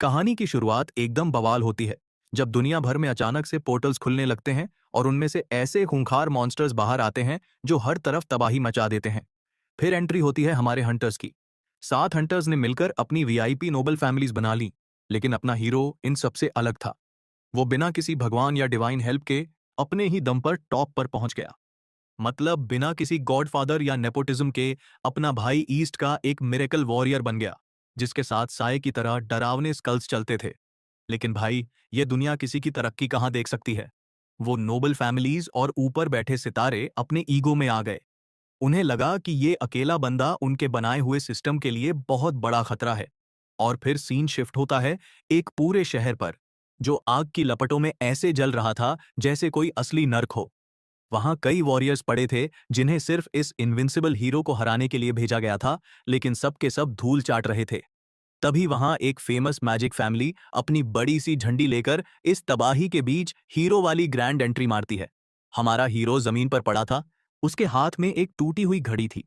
कहानी की शुरुआत एकदम बवाल होती है जब दुनिया भर में अचानक से पोर्टल्स खुलने लगते हैं और उनमें से ऐसे खूंखार मॉन्स्टर्स बाहर आते हैं जो हर तरफ तबाही मचा देते हैं। फिर एंट्री होती है हमारे हंटर्स की। 7 हंटर्स ने मिलकर अपनी वीआईपी नोबल फैमिलीज बना ली, लेकिन अपना हीरो इन सबसे अलग था। वो बिना किसी भगवान या डिवाइन हेल्प के अपने ही दम पर टॉप पर पहुंच गया। मतलब बिना किसी गॉडफादर या नेपोटिज्म के अपना भाई ईस्ट का एक मिरेकल वॉरियर बन गया, जिसके साथ साए की तरह डरावने स्कल्स चलते थे। लेकिन भाई, ये दुनिया किसी की तरक्की कहाँ देख सकती है। वो नोबल फैमिलीज और ऊपर बैठे सितारे अपने ईगो में आ गए। उन्हें लगा कि ये अकेला बंदा उनके बनाए हुए सिस्टम के लिए बहुत बड़ा खतरा है। और फिर सीन शिफ्ट होता है एक पूरे शहर पर, जो आग की लपटों में ऐसे जल रहा था जैसे कोई असली नर्क हो। वहां कई वॉरियर्स पड़े थे जिन्हें सिर्फ इस इनविंसिबल हीरो को हराने के लिए भेजा गया था, लेकिन सब के सब धूल चाट रहे थे। तभी वहां एक फेमस मैजिक फैमिली अपनी बड़ी सी झंडी लेकर इस तबाही के बीच हीरो वाली ग्रैंड एंट्री मारती है। हमारा हीरो जमीन पर पड़ा था। उसके हाथ में एक टूटी हुई घड़ी थी।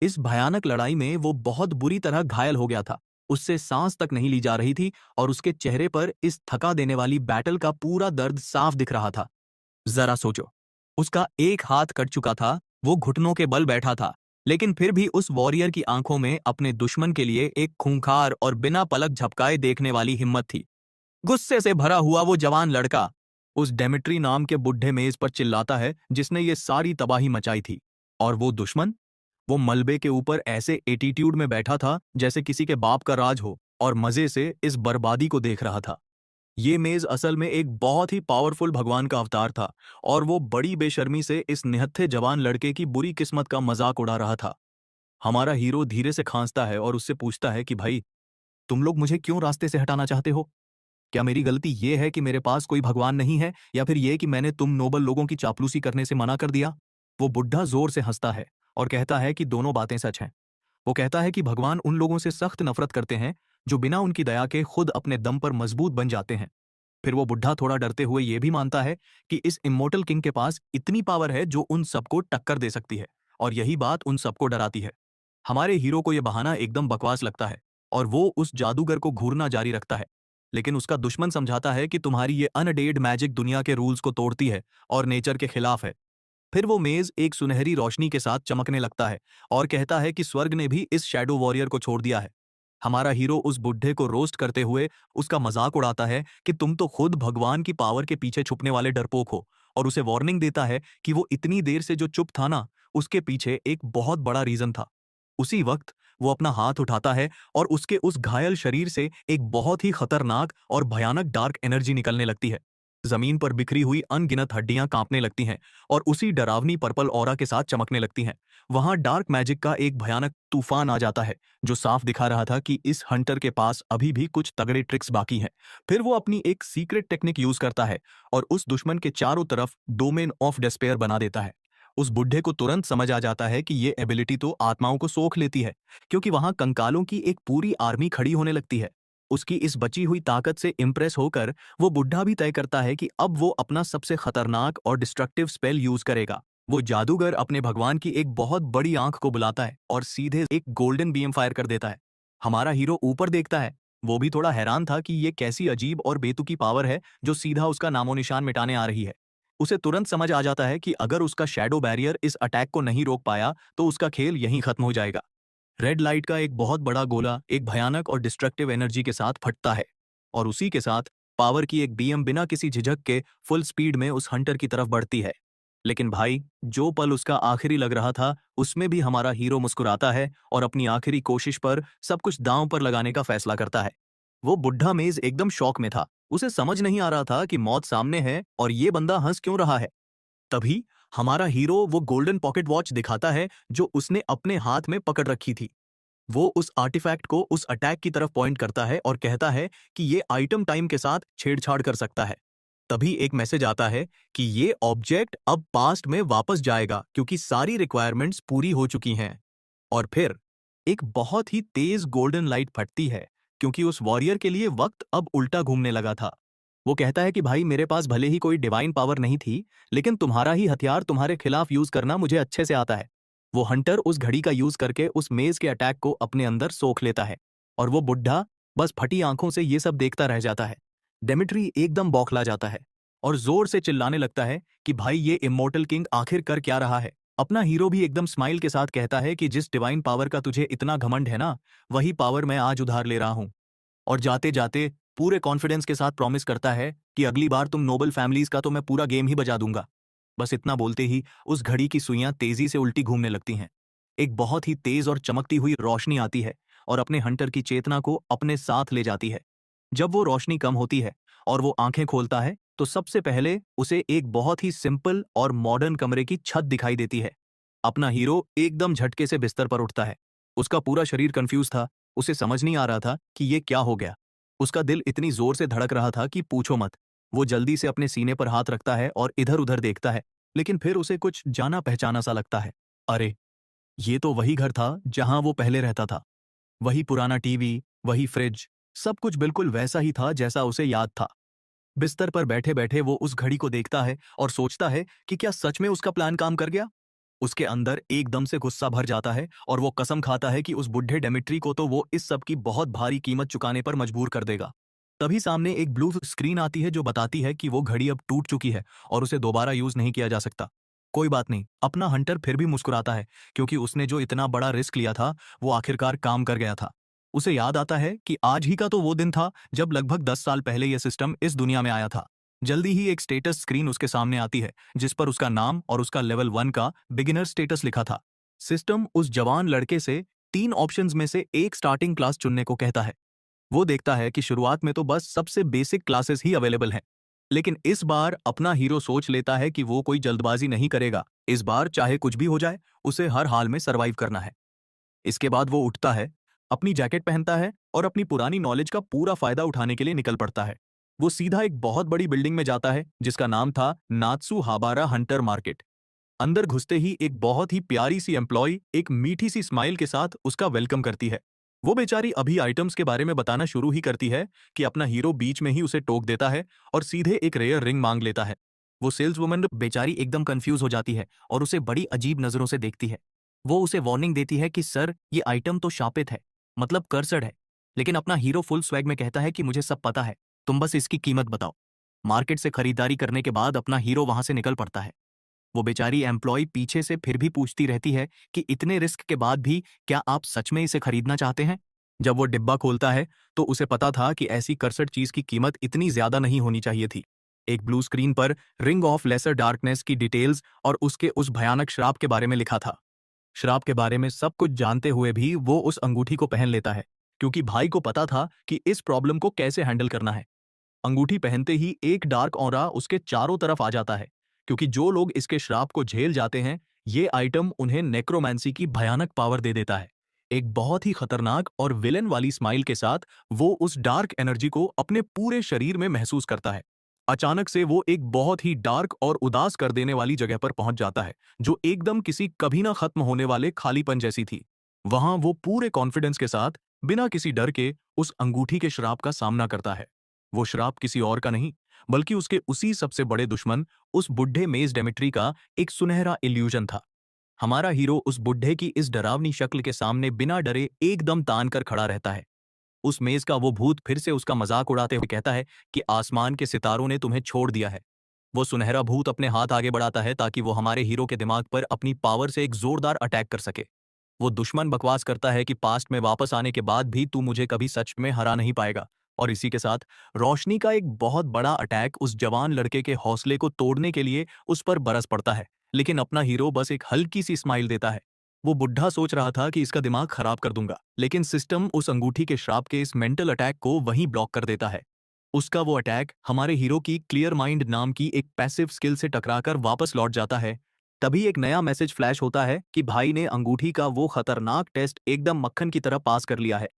इस भयानक लड़ाई में वो बहुत बुरी तरह घायल हो गया था। उससे सांस तक नहीं ली जा रही थी और उसके चेहरे पर इस थका देने वाली बैटल का पूरा दर्द साफ दिख रहा था। जरा सोचो, उसका एक हाथ कट चुका था, वो घुटनों के बल बैठा था, लेकिन फिर भी उस वॉरियर की आंखों में अपने दुश्मन के लिए एक खूंखार और बिना पलक झपकाए देखने वाली हिम्मत थी। गुस्से से भरा हुआ वो जवान लड़का उस डेमिट्री नाम के बुढ़े मेज पर चिल्लाता है जिसने ये सारी तबाही मचाई थी। और वो दुश्मन, वो मलबे के ऊपर ऐसे एटीट्यूड में बैठा था जैसे किसी के बाप का राज हो और मजे से इस बर्बादी को देख रहा था। ये मेज असल में एक बहुत ही पावरफुल भगवान का अवतार था, और वो बड़ी बेशर्मी से इस निहत्थे जवान लड़के की बुरी किस्मत का मजाक उड़ा रहा था। हमारा हीरो धीरे से खांसता है और उससे पूछता है कि भाई, तुम लोग मुझे क्यों रास्ते से हटाना चाहते हो? क्या मेरी गलती ये है कि मेरे पास कोई भगवान नहीं है, या फिर ये कि मैंने तुम नोबल लोगों की चापलूसी करने से मना कर दिया? वो बुढ़ा जोर से हंसता है और कहता है कि दोनों बातें सच हैं। वो कहता है कि भगवान उन लोगों से सख्त नफरत करते हैं जो बिना उनकी दया के खुद अपने दम पर मजबूत बन जाते हैं। फिर वो बुढ़ा थोड़ा डरते हुए ये भी मानता है कि इस इमोर्टल किंग के पास इतनी पावर है जो उन सबको टक्कर दे सकती है, और यही बात उन सबको डराती है। हमारे हीरो को यह बहाना एकदम बकवास लगता है और वो उस जादूगर को घूरना जारी रखता है। लेकिन उसका दुश्मन समझाता है कि तुम्हारी ये अनडेड मैजिक दुनिया के रूल्स को तोड़ती है और नेचर के खिलाफ है। फिर वो मेज एक सुनहरी रोशनी के साथ चमकने लगता है और कहता है कि स्वर्ग ने भी इस शैडो वॉरियर को छोड़ दिया है। हमारा हीरो उस बुढ़े को रोस्ट करते हुए उसका मजाक उड़ाता है कि तुम तो खुद भगवान की पावर के पीछे छुपने वाले डरपोक हो, और उसे वार्निंग देता है कि वो इतनी देर से जो चुप था ना, उसके पीछे एक बहुत बड़ा रीजन था। उसी वक्त वो अपना हाथ उठाता है और उसके उस घायल शरीर से एक बहुत ही खतरनाक और भयानक डार्क एनर्जी निकलने लगती है। जमीन पर बिखरी हुई अनगिनत हड्डियां कांपने लगती हैं और उसी डरावनी पर्पल ऑरा के साथ चमकने लगती हैं। वहां डार्क मैजिक का एक भयानक तूफान आ जाता है जो साफ दिखा रहा था कि इस हंटर के पास अभी भी कुछ तगड़े ट्रिक्स बाकी हैं। फिर वो अपनी एक सीक्रेट टेक्निक यूज करता है और उस दुश्मन के चारों तरफ डोमेन ऑफ डेस्पेयर बना देता है। उस बुढ़े को तुरंत समझ आ जाता है कि ये एबिलिटी तो आत्माओं को सोख लेती है, क्योंकि वहां कंकालों की एक पूरी आर्मी खड़ी होने लगती है। उसकी इस बची हुई ताकत से इंप्रेस होकर वो बुढ़ा भी तय करता है कि अब वो अपना सबसे खतरनाक और डिस्ट्रक्टिव स्पेल यूज करेगा। वो जादूगर अपने भगवान की एक बहुत बड़ी आंख को बुलाता है और सीधे एक गोल्डन बीम फायर कर देता है। हमारा हीरो ऊपर देखता है। वो भी थोड़ा हैरान था कि ये कैसी अजीब और बेतुकी पावर है जो सीधा उसका नामो निशान मिटाने आ रही है। उसे तुरंत समझ आ जाता है कि अगर उसका शैडो बैरियर इस अटैक को नहीं रोक पाया तो उसका खेल यहीं खत्म हो जाएगा। रेड लाइट का एक बहुत बड़ा गोला एक भयानक और डिस्ट्रक्टिव एनर्जी के साथ फटता है, और उसी के साथ पावर की एक बीएम बिना किसी झिझक के फुल स्पीड में उस हंटर की तरफ बढ़ती है। लेकिन भाई, जो पल उसका आखिरी लग रहा था उसमें भी हमारा हीरो मुस्कुराता है और अपनी आखिरी कोशिश पर सब कुछ दांव पर लगाने का फैसला करता है। वो बुढ़ा मेज एकदम शॉक में था। उसे समझ नहीं आ रहा था कि मौत सामने है और ये बंदा हंस क्यों रहा है। तभी हमारा हीरो वो गोल्डन पॉकेट वॉच दिखाता है जो उसने अपने हाथ में पकड़ रखी थी। वो उस आर्टिफैक्ट को उस अटैक की तरफ पॉइंट करता है और कहता है कि ये आइटम टाइम के साथ छेड़छाड़ कर सकता है। तभी एक मैसेज आता है कि ये ऑब्जेक्ट अब पास्ट में वापस जाएगा क्योंकि सारी रिक्वायरमेंट्स पूरी हो चुकी हैं। और फिर एक बहुत ही तेज गोल्डन लाइट फटती है, क्योंकि उस वॉरियर के लिए वक्त अब उल्टा घूमने लगा था। वो कहता है कि भाई, मेरे पास भले ही कोई डिवाइन पावर नहीं थी, लेकिन तुम्हारा ही हथियार तुम्हारे खिलाफ यूज करना मुझे अच्छे से आता है। वो हंटर उस घड़ी का यूज करके उस मेज के अटैक को अपने अंदर सोख लेता है, और वो बुढ़ा बस फटी आंखों से ये सब देखता रह जाता है। डेमिट्री एकदम बौखला जाता है और जोर से चिल्लाने लगता है कि भाई ये इमोर्टल किंग आखिर कर क्या रहा है। अपना हीरो भी एकदम स्माइल के साथ कहता है कि जिस डिवाइन पावर का तुझे इतना घमंड है ना, वही पावर मैं आज उधार ले रहा हूं। और जाते जाते पूरे कॉन्फिडेंस के साथ प्रॉमिस करता है कि अगली बार तुम नोबल फैमिलीज का तो मैं पूरा गेम ही बजा दूंगा। बस इतना बोलते ही उस घड़ी की सुइयां तेजी से उल्टी घूमने लगती हैं। एक बहुत ही तेज और चमकती हुई रोशनी आती है और अपने हंटर की चेतना को अपने साथ ले जाती है। जब वो रोशनी कम होती है और वो आंखें खोलता है तो सबसे पहले उसे एक बहुत ही सिंपल और मॉडर्न कमरे की छत दिखाई देती है। अपना हीरो एकदम झटके से बिस्तर पर उठता है। उसका पूरा शरीर कंफ्यूज था। उसे समझ नहीं आ रहा था कि ये क्या हो गया। उसका दिल इतनी जोर से धड़क रहा था कि पूछो मत। वो जल्दी से अपने सीने पर हाथ रखता है और इधर उधर देखता है, लेकिन फिर उसे कुछ जाना पहचाना सा लगता है। अरे, ये तो वही घर था जहां वो पहले रहता था। वही पुराना टीवी, वही फ्रिज, सब कुछ बिल्कुल वैसा ही था जैसा उसे याद था। बिस्तर पर बैठे बैठे वो उस घड़ी को देखता है और सोचता है कि क्या सच में उसका प्लान काम कर गया। उसके अंदर एकदम से गुस्सा भर जाता है और वो कसम खाता है कि उस बुढ़े डेमिट्री को तो वो इस सब की बहुत भारी कीमत चुकाने पर मजबूर कर देगा। तभी सामने एक ब्लू स्क्रीन आती है जो बताती है कि वो घड़ी अब टूट चुकी है और उसे दोबारा यूज नहीं किया जा सकता। कोई बात नहीं, अपना हंटर फिर भी मुस्कुराता है क्योंकि उसने जो इतना बड़ा रिस्क लिया था वो आखिरकार काम कर गया था। उसे याद आता है कि आज ही का तो वो दिन था जब लगभग 10 साल पहले यह सिस्टम इस दुनिया में आया था। जल्दी ही एक स्टेटस स्क्रीन उसके सामने आती है जिस पर उसका नाम और उसका लेवल 1 का बिगिनर स्टेटस लिखा था। सिस्टम उस जवान लड़के से 3 ऑप्शंस में से एक स्टार्टिंग क्लास चुनने को कहता है। वो देखता है कि शुरुआत में तो बस सबसे बेसिक क्लासेस ही अवेलेबल हैं। लेकिन इस बार अपना हीरो सोच लेता है कि वो कोई जल्दबाजी नहीं करेगा। इस बार चाहे कुछ भी हो जाए, उसे हर हाल में सरवाइव करना है। इसके बाद वो उठता है, अपनी जैकेट पहनता है और अपनी पुरानी नॉलेज का पूरा फायदा उठाने के लिए निकल पड़ता है। वो सीधा एक बहुत बड़ी बिल्डिंग में जाता है जिसका नाम था नात्सु हाबारा हंटर मार्केट। अंदर घुसते ही एक बहुत ही प्यारी सी एम्प्लॉय एक मीठी सी स्माइल के साथ उसका वेलकम करती है। वो बेचारी अभी आइटम्स के बारे में बताना शुरू ही करती है कि अपना हीरो बीच में ही उसे टोक देता है और सीधे एक रेयर रिंग मांग लेता है। वो सेल्स वुमन बेचारी एकदम कंफ्यूज हो जाती है और उसे बड़ी अजीब नजरों से देखती है। वो उसे वार्निंग देती है कि सर, ये आइटम तो शापित है, मतलब कर्सड है। लेकिन अपना हीरो फुल स्वैग में कहता है कि मुझे सब पता है, तुम बस इसकी कीमत बताओ। मार्केट से खरीदारी करने के बाद अपना हीरो वहां से निकल पड़ता है। वो बेचारी एम्प्लॉय पीछे से फिर भी पूछती रहती है कि इतने रिस्क के बाद भी क्या आप सच में इसे खरीदना चाहते हैं। जब वो डिब्बा खोलता है तो उसे पता था कि ऐसी करसट चीज की कीमत इतनी ज्यादा नहीं होनी चाहिए थी। एक ब्लू स्क्रीन पर रिंग ऑफ लेसर डार्कनेस की डिटेल्स और उसके उस भयानक श्राप के बारे में लिखा था। श्राप के बारे में सब कुछ जानते हुए भी वो उस अंगूठी को पहन लेता है क्योंकि भाई को पता था कि इस प्रॉब्लम को कैसे हैंडल करना है। अंगूठी पहनते ही एक डार्क ऑरा उसके चारों तरफ आ जाता है क्योंकि जो लोग इसके श्राप को झेल जाते हैं, ये आइटम उन्हें नेक्रोमेंसी की भयानक पावर दे देता है। एक बहुत ही खतरनाक और विलेन वाली स्माइल के साथ वो उस डार्क एनर्जी को अपने पूरे शरीर में महसूस करता है। अचानक से वो एक बहुत ही डार्क और उदास कर देने वाली जगह पर पहुंच जाता है जो एकदम किसी कभी ना खत्म होने वाले खालीपन जैसी थी। वहां वो पूरे कॉन्फिडेंस के साथ बिना किसी डर के उस अंगूठी के श्राप का सामना करता है। वो श्राप किसी और का नहीं, बल्कि उसके उसी सबसे बड़े दुश्मन उस बुढ़े मेज डेमेट्री का एक सुनहरा इल्यूजन था। हमारा हीरो उस बुढ़े की इस डरावनी शक्ल के सामने बिना डरे एकदम तान कर खड़ा रहता है। उस मेज का वो भूत फिर से उसका मजाक उड़ाते हुए कहता है कि आसमान के सितारों ने तुम्हें छोड़ दिया है। वो सुनहरा भूत अपने हाथ आगे बढ़ाता है ताकि वो हमारे हीरो के दिमाग पर अपनी पावर से एक जोरदार अटैक कर सके। वो दुश्मन बकवास करता है कि पास्ट में वापस आने के बाद भी तू मुझे कभी सच में हरा नहीं पाएगा। और इसी के साथ रोशनी का एक बहुत बड़ा अटैक उस जवान लड़के के हौसले को तोड़ने के लिए उस पर बरस पड़ता है। लेकिन अपना हीरो बस एक हल्की सी स्माइल देता है। वो बुढ़ा सोच रहा था कि इसका दिमाग खराब कर दूंगा, लेकिन सिस्टम उस अंगूठी के श्राप के इस मेंटल अटैक को वहीं ब्लॉक कर देता है। उसका वो अटैक हमारे हीरो की क्लियर माइंड नाम की एक पैसिव स्किल से टकराकर वापस लौट जाता है। तभी एक नया मैसेज फ्लैश होता है कि भाई ने अंगूठी का वो खतरनाक टेस्ट एकदम मक्खन की तरह पास कर लिया है।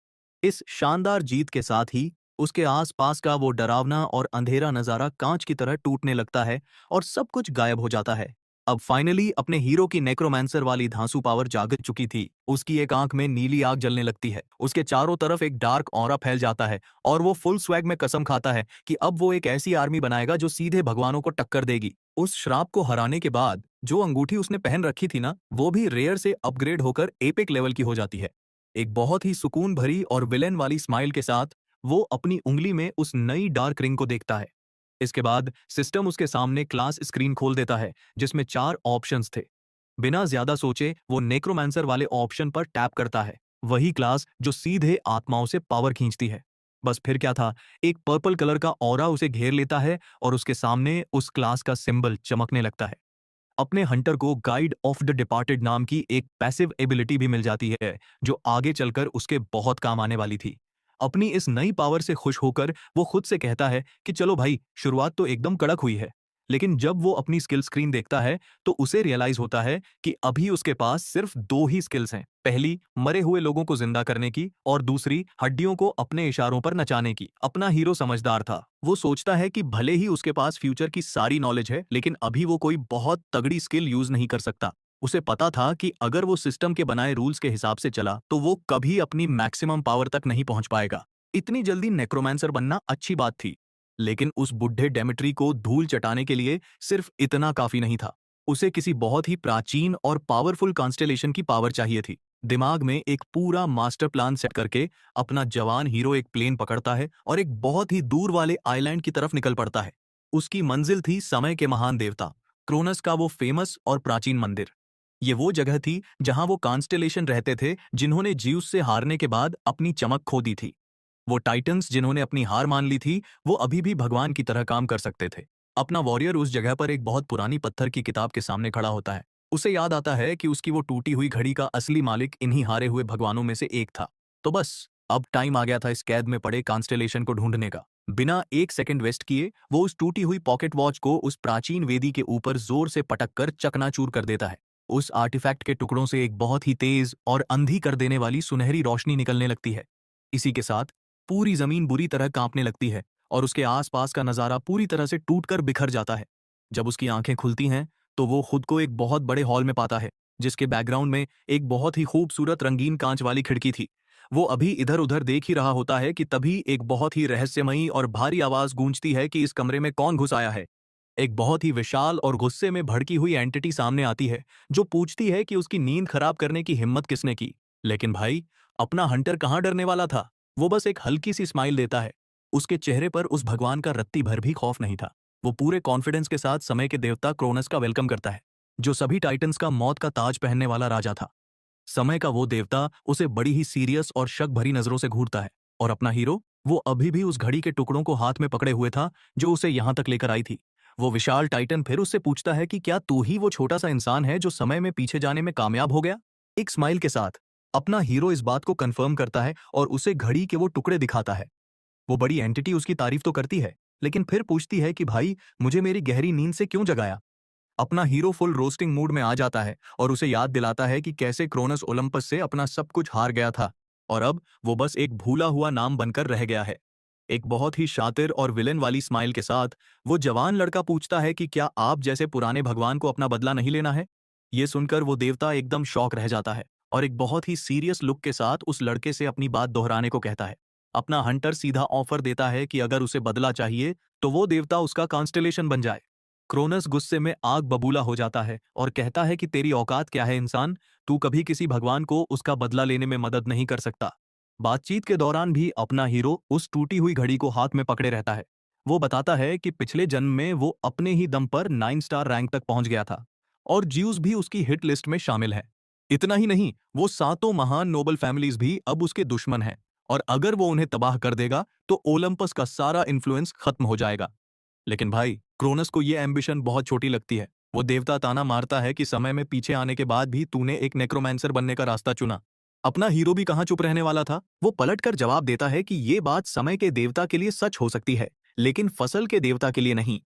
इस शानदार जीत के साथ ही उसके आसपास का वो डरावना और अंधेरा नजारा कांच की तरह टूटने लगता है और सब कुछ गायब हो जाता है। अब फाइनली अपने हीरो की नेक्रोमांसर वाली धांसू पावर जाग चुकी थी। उसकी एक आंख में नीली आग जलने लगती है, उसके चारों तरफ एक डार्क ऑरा फैल जाता है और वो फुल स्वैग में कसम खाता है कि अब वो एक ऐसी आर्मी बनाएगा जो सीधे भगवानों को टक्कर देगी। उस श्राप को हराने के बाद जो अंगूठी उसने पहन रखी थी ना, वो भी रेयर से अपग्रेड होकर एपिक लेवल की हो जाती है। एक बहुत ही सुकून भरी और विलेन वाली स्माइल के साथ वो अपनी उंगली में उस नई डार्क रिंग को देखता है। इसके बाद सिस्टम उसके सामने क्लास स्क्रीन खोल देता है जिसमें 4 ऑप्शंस थे। बिना ज्यादा सोचे वो नेक्रोमांसर वाले ऑप्शन पर टैप करता है, वही क्लास जो सीधे आत्माओं से पावर खींचती है। बस फिर क्या था, एक पर्पल कलर का ऑरा उसे घेर लेता है और उसके सामने उस क्लास का सिंबल चमकने लगता है। अपने हंटर को गाइड ऑफ द डिपार्टेड नाम की एक पैसिव एबिलिटी भी मिल जाती है जो आगे चलकर उसके बहुत काम आने वाली थी। अपनी इस नई पावर से खुश होकर वो खुद से कहता है कि चलो भाई, शुरुआत तो एकदम कड़क हुई है। लेकिन जब वो अपनी स्किल स्क्रीन देखता है तो उसे रियलाइज होता है कि अभी उसके पास सिर्फ 2 ही स्किल्स हैं। पहली मरे हुए लोगों को जिंदा करने की और दूसरी हड्डियों को अपने इशारों पर नचाने की। अपना हीरो समझदार था। वो सोचता है कि भले ही उसके पास फ्यूचर की सारी नॉलेज है, लेकिन अभी वो कोई बहुत तगड़ी स्किल यूज नहीं कर सकता। उसे पता था कि अगर वो सिस्टम के बनाए रूल्स के हिसाब से चला तो वो कभी अपनी मैक्सिमम पावर तक नहीं पहुंच पाएगा। इतनी जल्दी नेक्रोमांसर बनना अच्छी बात थी, लेकिन उस बुढ़े डेमेट्री को धूल चटाने के लिए सिर्फ इतना काफी नहीं था। उसे किसी बहुत ही प्राचीन और पावरफुल कॉन्स्टेलेशन की पावर चाहिए थी। दिमाग में एक पूरा मास्टर प्लान सेट करके अपना जवान हीरो एक प्लेन पकड़ता है और एक बहुत ही दूर वाले आइलैंड की तरफ निकल पड़ता है। उसकी मंजिल थी समय के महान देवता क्रोनस का वो फेमस और प्राचीन मंदिर। ये वो जगह थी जहां वो कॉन्स्टेलेशन रहते थे जिन्होंने ज्यूस से हारने के बाद अपनी चमक खो दी थी। वो टाइटन्स जिन्होंने अपनी हार मान ली थी, वो अभी भी भगवान की तरह काम कर सकते थे। अपना वॉरियर उस जगह पर एक बहुत पुरानी पत्थर की किताब के सामने खड़ा होता है। उसे याद आता है कि उसकी वो टूटी हुई घड़ी का असली मालिक इन्हीं हारे हुए भगवानों में से एक था। तो बस अब टाइम आ गया था इस कैद में पड़े कॉन्स्टेलेशन को ढूंढने का। बिना एक सेकंड वेस्ट किए वो उस टूटी हुई पॉकेट वॉच को उस प्राचीन वेदी के ऊपर जोर से पटक कर चकनाचूर कर देता है। उस आर्टिफैक्ट के टुकड़ों से एक बहुत ही तेज और अंधी कर देने वाली सुनहरी रोशनी निकलने लगती है। इसी के साथ पूरी जमीन बुरी तरह कांपने लगती है और उसके आसपास का नजारा पूरी तरह से टूटकर बिखर जाता है। जब उसकी आंखें खुलती हैं तो वो खुद को एक बहुत बड़े हॉल में पाता है जिसके बैकग्राउंड में एक बहुत ही खूबसूरत रंगीन कांच वाली खिड़की थी। वो अभी इधर उधर देख ही रहा होता है कि तभी एक बहुत ही रहस्यमयी और भारी आवाज गूंजती है कि इस कमरे में कौन घुस आया है। एक बहुत ही विशाल और गुस्से में भड़की हुई एंटिटी सामने आती है जो पूछती है कि उसकी नींद खराब करने की हिम्मत किसने की। लेकिन भाई, अपना हंटर कहाँ डरने वाला था। वो बस एक हल्की सी स्माइल देता है। उसके चेहरे पर उस भगवान का रत्ती भर भी खौफ नहीं था। वो पूरे कॉन्फिडेंस के साथ समय के देवता क्रोनस का वेलकम करता है, जो सभी टाइटन्स का मौत का ताज पहनने वाला राजा था। समय का वो देवता उसे बड़ी ही सीरियस और शक भरी नजरों से घूरता है। और अपना हीरो, वो अभी भी उस घड़ी के टुकड़ों को हाथ में पकड़े हुए था जो उसे यहां तक लेकर आई थी। वो विशाल टाइटन फिर उससे पूछता है कि क्या तू ही वो छोटा सा इंसान है जो समय में पीछे जाने में कामयाब हो गया। एक स्माइल के साथ अपना हीरो इस बात को कंफर्म करता है और उसे घड़ी के वो टुकड़े दिखाता है। वो बड़ी एंटिटी उसकी तारीफ तो करती है, लेकिन फिर पूछती है कि भाई, मुझे मेरी गहरी नींद से क्यों जगाया। अपना हीरो फुल रोस्टिंग मूड में आ जाता है और उसे याद दिलाता है कि कैसे क्रोनस ओलंपस से अपना सब कुछ हार गया था और अब वो बस एक भूला हुआ नाम बनकर रह गया है। एक बहुत ही शातिर और विलेन वाली स्माइल के साथ वो जवान लड़का पूछता है कि क्या आप जैसे पुराने भगवान को अपना बदला नहीं लेना है। ये सुनकर वो देवता एकदम शॉक रह जाता है और एक बहुत ही सीरियस लुक के साथ उस लड़के से अपनी बात दोहराने को कहता है। अपना हंटर सीधा ऑफर देता है कि अगर उसे बदला चाहिए तो वो देवता उसका कॉन्स्टेलेशन बन जाए। क्रोनस गुस्से में आग बबूला हो जाता है और कहता है कि तेरी औकात क्या है इंसान, तू कभी किसी भगवान को उसका बदला लेने में मदद नहीं कर सकता। बातचीत के दौरान भी अपना हीरो उस टूटी हुई घड़ी को हाथ में पकड़े रहता है। वो बताता है कि पिछले जन्म में वो अपने ही दम पर 9 स्टार रैंक तक पहुंच गया था और ज्यूस भी उसकी हिट लिस्ट में शामिल है। इतना ही नहीं, वो सातों महान नोबल फैमिलीज भी अब उसके दुश्मन हैं और अगर वो उन्हें तबाह कर देगा तो ओलंपस का सारा इन्फ्लुएंस खत्म हो जाएगा। लेकिन भाई, क्रोनस को ये एम्बिशन बहुत छोटी लगती है। वो देवता ताना मारता है कि समय में पीछे आने के बाद भी तूने एक नेक्रोमैंसर बनने का रास्ता चुना। अपना हीरो भी कहाँ चुप रहने वाला था। वो पलटकर जवाब देता है कि ये बात समय के देवता के लिए सच हो सकती है, लेकिन फसल के देवता के लिए नहीं।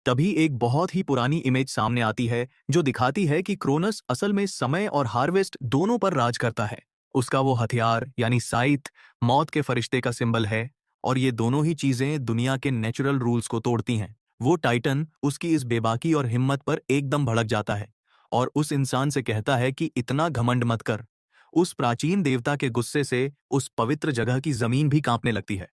तभी एक बहुत ही पुरानी इमेज सामने आती है जो दिखाती है कि क्रोनस असल में समय और हार्वेस्ट दोनों पर राज करता है। उसका वो हथियार यानी साइथ मौत के फरिश्ते का सिंबल है और ये दोनों ही चीजें दुनिया के नेचुरल रूल्स को तोड़ती हैं। वो टाइटन उसकी इस बेबाकी और हिम्मत पर एकदम भड़क जाता है और उस इंसान से कहता है कि इतना घमंड मत कर। उस प्राचीन देवता के गुस्से से उस पवित्र जगह की जमीन भी कांपने लगती है।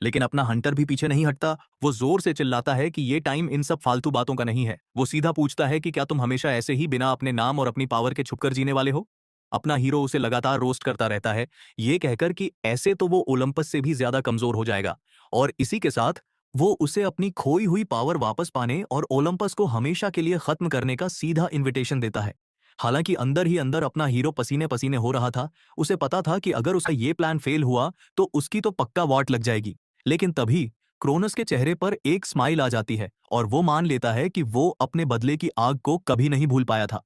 लेकिन अपना हंटर भी पीछे नहीं हटता। वो जोर से चिल्लाता है कि ये टाइम इन सब फालतू बातों का नहीं है। वो सीधा पूछता है कि क्या तुम हमेशा ऐसे ही बिना अपने नाम और अपनी पावर के छुपकर जीने वाले हो। अपना हीरो उसे लगातार रोस्ट करता रहता है, ये कहकर कि ऐसे तो वो ओलंपस से भी ज्यादा कमजोर हो जाएगा। और इसी के साथ वो उसे अपनी खोई हुई पावर वापस पाने और ओलंपस को हमेशा के लिए खत्म करने का सीधा इनविटेशन देता है। हालांकि अंदर ही अंदर अपना हीरो पसीने पसीने हो रहा था। उसे पता था कि अगर उसका ये प्लान फेल हुआ तो उसकी तो पक्का वाट लग जाएगी। लेकिन तभी क्रोनस के चेहरे पर एक स्माइल आ जाती है और वो मान लेता है कि वो अपने बदले की आग को कभी नहीं भूल पाया था।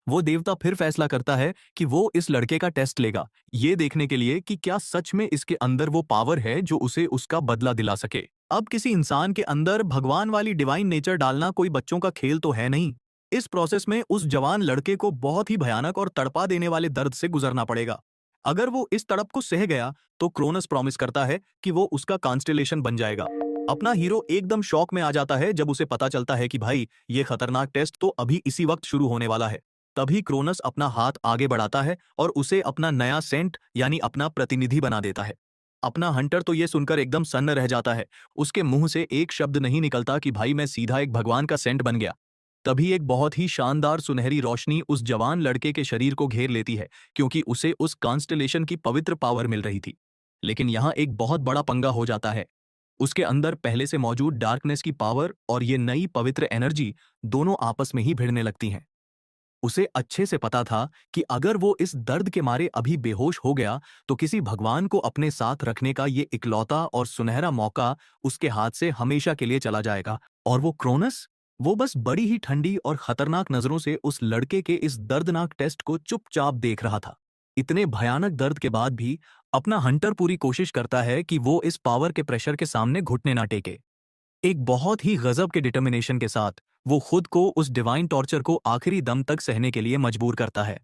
वो देवता फिर फैसला करता है कि वो इस लड़के का टेस्ट लेगा, ये देखने के लिए कि क्या सच में इसके अंदर वो पावर है जो उसे उसका बदला दिला सके। अब किसी इंसान के अंदर भगवान वाली डिवाइन नेचर डालना कोई बच्चों का खेल तो है नहीं। इस प्रोसेस में उस जवान लड़के को बहुत ही भयानक और तड़पा देने वाले दर्द से गुजरना पड़ेगा। अगर वो इस तड़प को सह गया तो क्रोनस प्रॉमिस करता है कि वो उसका कॉन्स्टेलेशन बन जाएगा। अपना हीरो एकदम शॉक में आ जाता है जब उसे पता चलता है कि भाई ये खतरनाक टेस्ट तो अभी इसी वक्त शुरू होने वाला है। तभी क्रोनस अपना हाथ आगे बढ़ाता है और उसे अपना नया सेंट यानी अपना प्रतिनिधि बना देता है। अपना हंटर तो ये सुनकर एकदम सन्न रह जाता है। उसके मुंह से एक शब्द नहीं निकलता कि भाई मैं सीधा एक भगवान का सेंट बन गया। तभी एक बहुत ही शानदार सुनहरी रोशनी उस जवान लड़के के शरीर को घेर लेती है, क्योंकि उसे उस कॉन्स्टेलेशन की पवित्र पावर मिल रही थी। लेकिन यहाँ एक बहुत बड़ा पंगा हो जाता है। उसके अंदर पहले से मौजूद डार्कनेस की पावर और ये नई पवित्र एनर्जी दोनों आपस में ही भिड़ने लगती हैं। उसे अच्छे से पता था कि अगर वो इस दर्द के मारे अभी बेहोश हो गया तो किसी भगवान को अपने साथ रखने का ये इकलौता और सुनहरा मौका उसके हाथ से हमेशा के लिए चला जाएगा। और वो क्रोनस, वो बस बड़ी ही ठंडी और खतरनाक नजरों से उस लड़के के इस दर्दनाक टेस्ट को चुपचाप देख रहा था। इतने भयानक दर्द के बाद भी अपना हंटर पूरी कोशिश करता है कि वो इस पावर के प्रेशर के सामने घुटने ना टेके। एक बहुत ही गजब के डिटर्मिनेशन के साथ वो खुद को उस डिवाइन टॉर्चर को आखिरी दम तक सहने के लिए मजबूर करता है।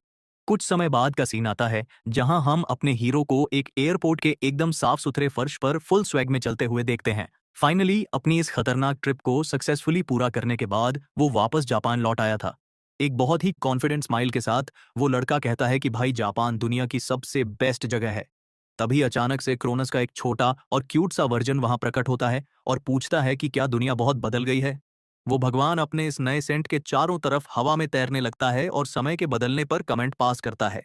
कुछ समय बाद का सीन आता है जहां हम अपने हीरो को एक एयरपोर्ट के एकदम साफ सुथरे फर्श पर फुल स्वैग में चलते हुए देखते हैं। फाइनली अपनी इस खतरनाक ट्रिप को सक्सेसफुली पूरा करने के बाद वो वापस जापान लौट आया था। एक बहुत ही कॉन्फिडेंट स्माइल के साथ वो लड़का कहता है कि भाई जापान दुनिया की सबसे बेस्ट जगह है। तभी अचानक से क्रोनस का एक छोटा और क्यूट सा वर्जन वहां प्रकट होता है और पूछता है कि क्या दुनिया बहुत बदल गई है। वो भगवान अपने इस नए सेंट के चारों तरफ हवा में तैरने लगता है और समय के बदलने पर कमेंट पास करता है।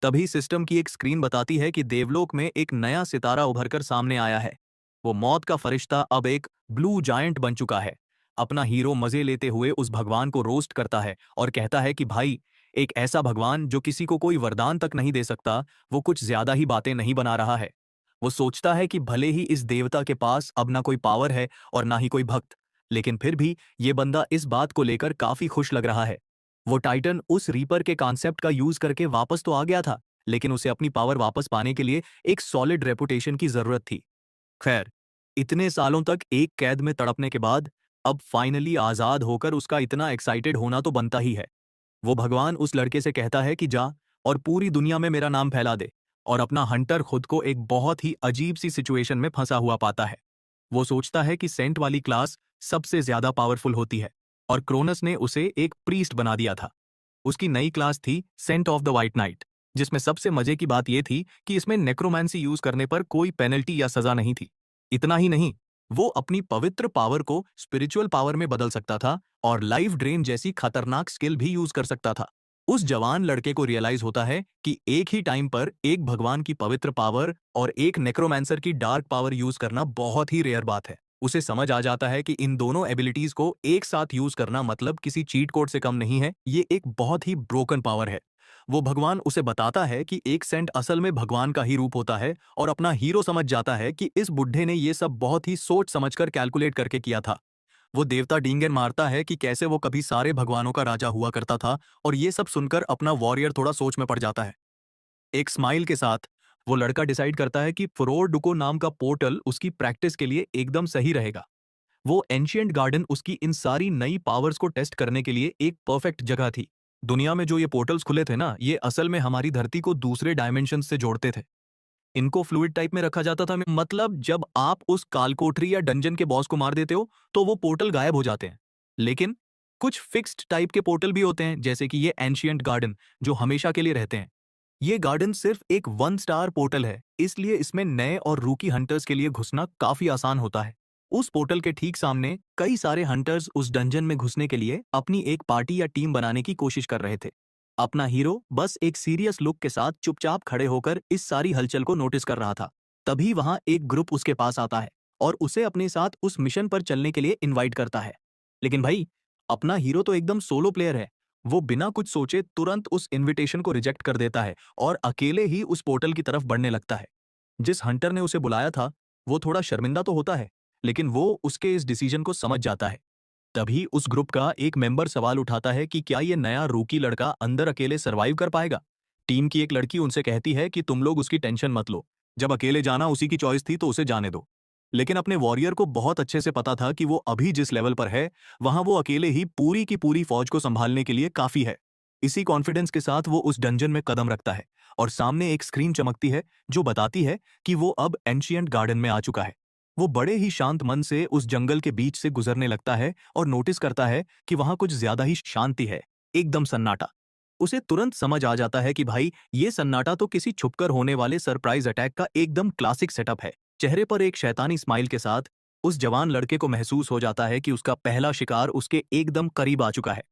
तभी सिस्टम की एक स्क्रीन बताती है कि देवलोक में एक नया सितारा उभरकर सामने आया है। वो मौत का फरिश्ता अब एक ब्लू जायंट बन चुका है। अपना हीरो मजे लेते हुए उस भगवान को रोस्ट करता है और कहता है कि भाई, एक ऐसा भगवान जो किसी को कोई वरदान तक नहीं दे सकता, वो कुछ ज्यादा ही बातें नहीं बना रहा है। वो सोचता है कि भले ही इस देवता के पास अब ना कोई पावर है और ना ही कोई भक्त, लेकिन फिर भी ये बंदा इस बात को लेकर काफी खुश लग रहा है। वो टाइटन उस रीपर के कॉन्सेप्ट का यूज करके वापस तो आ गया था, लेकिन उसे अपनी पावर वापस पाने के लिए एक सॉलिड रेपुटेशन की जरूरत थी। खैर, इतने सालों तक एक कैद में तड़पने के बाद अब फाइनली आजाद होकर उसका इतना एक्साइटेड होना तो बनता ही है। वो भगवान उस लड़के से कहता है कि जा और पूरी दुनिया में मेरा नाम फैला दे। और अपना हंटर खुद को एक बहुत ही अजीब सी सिचुएशन में फंसा हुआ पाता है। वो सोचता है कि सेंट वाली क्लास सबसे ज्यादा पावरफुल होती है और क्रोनस ने उसे एक प्रीस्ट बना दिया था। उसकी नई क्लास थी saint of the white knight, जिसमें सबसे मजे की बात यह थी कि इसमें नेक्रोमेंसी यूज करने पर कोई पेनल्टी या सजा नहीं थी। इतना ही नहीं, वो अपनी पवित्र पावर को स्पिरिचुअल पावर में बदल सकता था और लाइफ ड्रेन जैसी खतरनाक स्किल भी यूज कर सकता था। उस जवान लड़के को रियलाइज होता है कि एक ही टाइम पर एक भगवान की पवित्र पावर और एक नेक्रोमैंसर की डार्क पावर यूज करना बहुत ही रेयर बात है। उसे समझ आ जाता है कि इन दोनों एबिलिटीज को एक साथ यूज करना मतलब किसी चीट कोड से कम नहीं है, ये एक बहुत ही ब्रोकन पावर है। वो भगवान उसे बताता है कि एक सेंट असल में भगवान का ही रूप होता है और अपना हीरो समझ जाता है कि इस बुढ़े ने ये सब बहुत ही सोच समझकर कैलकुलेट करके किया था। वो देवता डींगे मारता है कि कैसे वो कभी सारे भगवानों का राजा हुआ करता था और ये सब सुनकर अपना वॉरियर थोड़ा सोच में पड़ जाता है। एक स्माइल के साथ वो लड़का डिसाइड करता है कि फ्रोर डुको नाम का पोर्टल उसकी प्रैक्टिस के लिए एकदम सही रहेगा। वो एंशियंट गार्डन उसकी इन सारी नई पावर्स को टेस्ट करने के लिए एक परफेक्ट जगह थी। दुनिया में जो ये पोर्टल्स खुले थे ना, ये असल में हमारी धरती को दूसरे डायमेंशन से जोड़ते थे। इनको फ्लूइड टाइप में रखा जाता था, मतलब जब आप उस कालकोठरी या डंजन के बॉस को मार देते हो तो वो पोर्टल गायब हो जाते हैं। लेकिन कुछ फिक्स्ड टाइप के पोर्टल भी होते हैं, जैसे कि ये एंशियंट गार्डन, जो हमेशा के लिए रहते हैं। ये गार्डन सिर्फ एक 1 स्टार पोर्टल है, इसलिए इसमें नए और रूकी हंटर्स के लिए घुसना काफी आसान होता है। उस पोर्टल के ठीक सामने कई सारे हंटर्स उस डंजन में घुसने के लिए अपनी एक पार्टी या टीम बनाने की कोशिश कर रहे थे। अपना हीरो बस एक सीरियस लुक के साथ चुपचाप खड़े होकर इस सारी हलचल को नोटिस कर रहा था। तभी वहां एक ग्रुप उसके पास आता है और उसे अपने साथ उस मिशन पर चलने के लिए इनवाइट करता है। लेकिन भाई, अपना हीरो तो एकदम सोलो प्लेयर है। वो बिना कुछ सोचे तुरंत उस इनविटेशन को रिजेक्ट कर देता है और अकेले ही उस पोर्टल की तरफ बढ़ने लगता है। जिस हंटर ने उसे बुलाया था, वो थोड़ा शर्मिंदा तो होता है, लेकिन वो उसके इस डिसीजन को समझ जाता है। तभी उस ग्रुप का एक मेंबर सवाल उठाता है कि क्या ये नया रूकी लड़का अंदर अकेले सरवाइव कर पाएगा। टीम की एक लड़की उनसे कहती है कि तुम लोग उसकी टेंशन मत लो, जब अकेले जाना उसी की चॉइस थी तो उसे जाने दो। लेकिन अपने वॉरियर को बहुत अच्छे से पता था कि वो अभी जिस लेवल पर है, वहां वो अकेले ही पूरी की पूरी फौज को संभालने के लिए काफी है। इसी कॉन्फिडेंस के साथ वो उस डंजन में कदम रखता है और सामने एक स्क्रीन चमकती है जो बताती है कि वो अब एंशिएंट गार्डन में आ चुका है। वो बड़े ही शांत मन से उस जंगल के बीच से गुजरने लगता है और नोटिस करता है कि वहां कुछ ज्यादा ही शांति है, एकदम सन्नाटा। उसे तुरंत समझ आ जाता है कि भाई, ये सन्नाटा तो किसी छुपकर होने वाले सरप्राइज अटैक का एकदम क्लासिक सेटअप है। चेहरे पर एक शैतानी स्माइल के साथ उस जवान लड़के को महसूस हो जाता है कि उसका पहला शिकार उसके एकदम करीब आ चुका है।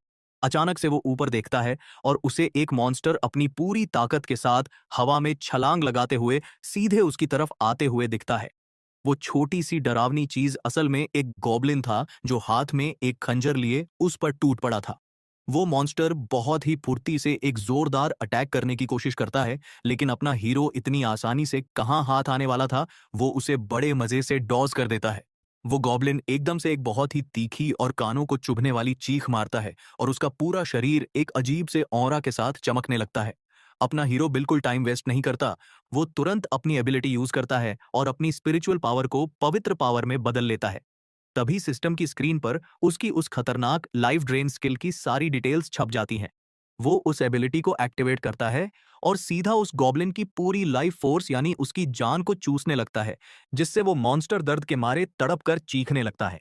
अचानक से वो ऊपर देखता है और उसे एक मॉन्स्टर अपनी पूरी ताकत के साथ हवा में छलांग लगाते हुए सीधे उसकी तरफ आते हुए दिखता है। वो छोटी सी डरावनी चीज असल में एक गॉब्लिन था जो हाथ में एक खंजर लिए उस पर टूट पड़ा था। वो मॉन्स्टर बहुत ही फुर्ती से एक जोरदार अटैक करने की कोशिश करता है, लेकिन अपना हीरो इतनी आसानी से कहां हाथ आने वाला था, वो उसे बड़े मजे से डॉज कर देता है। वो गॉब्लिन एकदम से एक बहुत ही तीखी और कानों को चुभने वाली चीख मारता है और उसका पूरा शरीर एक अजीब से ऑरा के साथ चमकने लगता है। अपना हीरो बिल्कुल टाइम वेस्ट नहीं करता। वो तुरंत अपनी एबिलिटी यूज करता है और अपनी स्पिरिचुअल पावर को पवित्र पावर में बदल लेता है। तभी सिस्टम की स्क्रीन पर उसकी उस खतरनाक लाइफ ड्रेन स्किल की सारी डिटेल्स छप जाती हैं। वो उस एबिलिटी को एक्टिवेट करता है और सीधा उस गॉब्लिन की पूरी लाइफ फोर्स यानी उसकी जान को चूसने लगता है, जिससे वो मॉन्स्टर दर्द के मारे तड़प कर चीखने लगता है।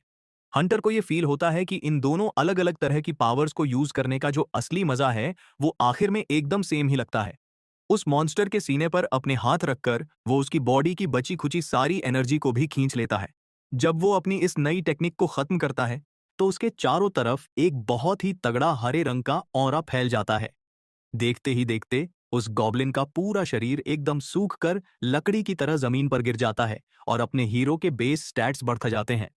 हंटर को ये फील होता है कि इन दोनों अलग अलग तरह की पावर्स को यूज करने का जो असली मजा है, वो आखिर में एकदम सेम ही लगता है। उस मॉन्स्टर के सीने पर अपने हाथ रखकर वो उसकी बॉडी की बची खुची सारी एनर्जी को भी खींच लेता है। जब वो अपनी इस नई टेक्निक को खत्म करता है, तो उसके चारों तरफ एक बहुत ही तगड़ा हरे रंग का ऑरा फैल जाता है। देखते ही देखते उस गॉब्लिन का पूरा शरीर एकदम सूख कर लकड़ी की तरह जमीन पर गिर जाता है और अपने हीरो के बेस स्टैट्स बढ़ते जाते हैं।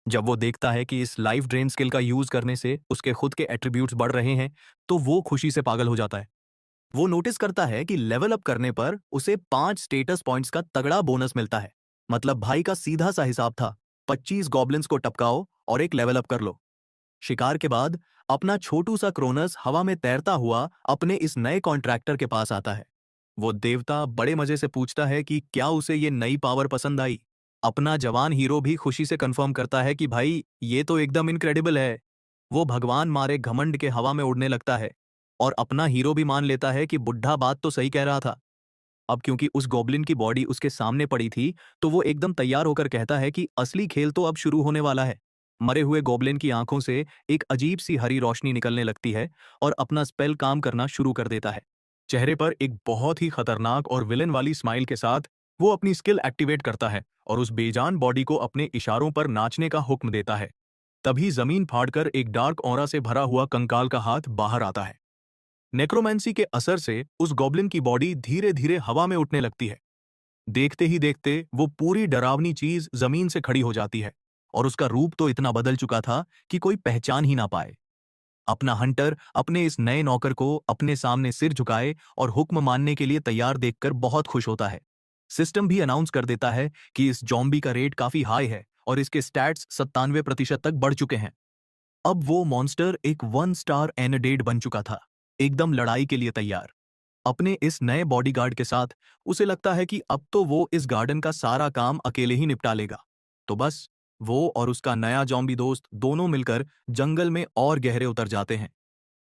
जब वो देखता है कि इस लाइफ ड्रेन स्किल का यूज करने से उसके खुद के एट्रीब्यूट्स बढ़ रहे हैं, तो वो खुशी से पागल हो जाता है। वो नोटिस करता है कि लेवल अप करने पर उसे 5 स्टेटस पॉइंट्स का तगड़ा बोनस मिलता है। मतलब भाई का सीधा सा हिसाब था, 25 गॉब्लिन्स को टपकाओ और एक लेवल अप कर लो। शिकार के बाद अपना छोटू सा क्रोनस हवा में तैरता हुआ अपने इस नए कॉन्ट्रैक्टर के पास आता है। वो देवता बड़े मजे से पूछता है कि क्या उसे ये नई पावर पसंद आई। अपना जवान हीरो भी खुशी से कंफर्म करता है कि भाई, ये तो एकदम इनक्रेडिबल है। वो भगवान मारे घमंड के हवा में उड़ने लगता है और अपना हीरो भी मान लेता है कि बुढ़ा बात तो सही कह रहा था। अब क्योंकि उस गॉब्लिन की बॉडी उसके सामने पड़ी थी, तो वो एकदम तैयार होकर कहता है कि असली खेल तो अब शुरू होने वाला है। मरे हुए गॉब्लिन की आंखों से एक अजीब सी हरी रोशनी निकलने लगती है और अपना स्पेल काम करना शुरू कर देता है। चेहरे पर एक बहुत ही खतरनाक और विलन वाली स्माइल के साथ वो अपनी स्किल एक्टिवेट करता है और उस बेजान बॉडी को अपने इशारों पर नाचने का हुक्म देता है। तभी जमीन फाड़कर एक डार्क ऑरा से भरा हुआ कंकाल का हाथ बाहर आता है। नेक्रोमेंसी के असर से उस गॉब्लिन की बॉडी धीरे धीरे हवा में उठने लगती है। देखते ही देखते वो पूरी डरावनी चीज जमीन से खड़ी हो जाती है और उसका रूप तो इतना बदल चुका था कि कोई पहचान ही ना पाए। अपना हंटर अपने इस नए नौकर को अपने सामने सिर झुकाए और हुक्म मानने के लिए तैयार देखकर बहुत खुश होता है। सिस्टम भी अनाउंस कर देता है कि इस जॉम्बी का रेट काफी हाई है और इसके स्टैट्स 97% तक बढ़ चुके हैं। अब वो मॉन्स्टर एक 1 स्टार एनेडेड बन चुका था, एकदम लड़ाई के लिए तैयार। अपने इस नए बॉडीगार्ड के साथ उसे लगता है कि अब तो वो इस गार्डन का सारा काम अकेले ही निपटा लेगा। तो बस वो और उसका नया जॉम्बी दोस्त दोनों मिलकर जंगल में और गहरे उतर जाते हैं।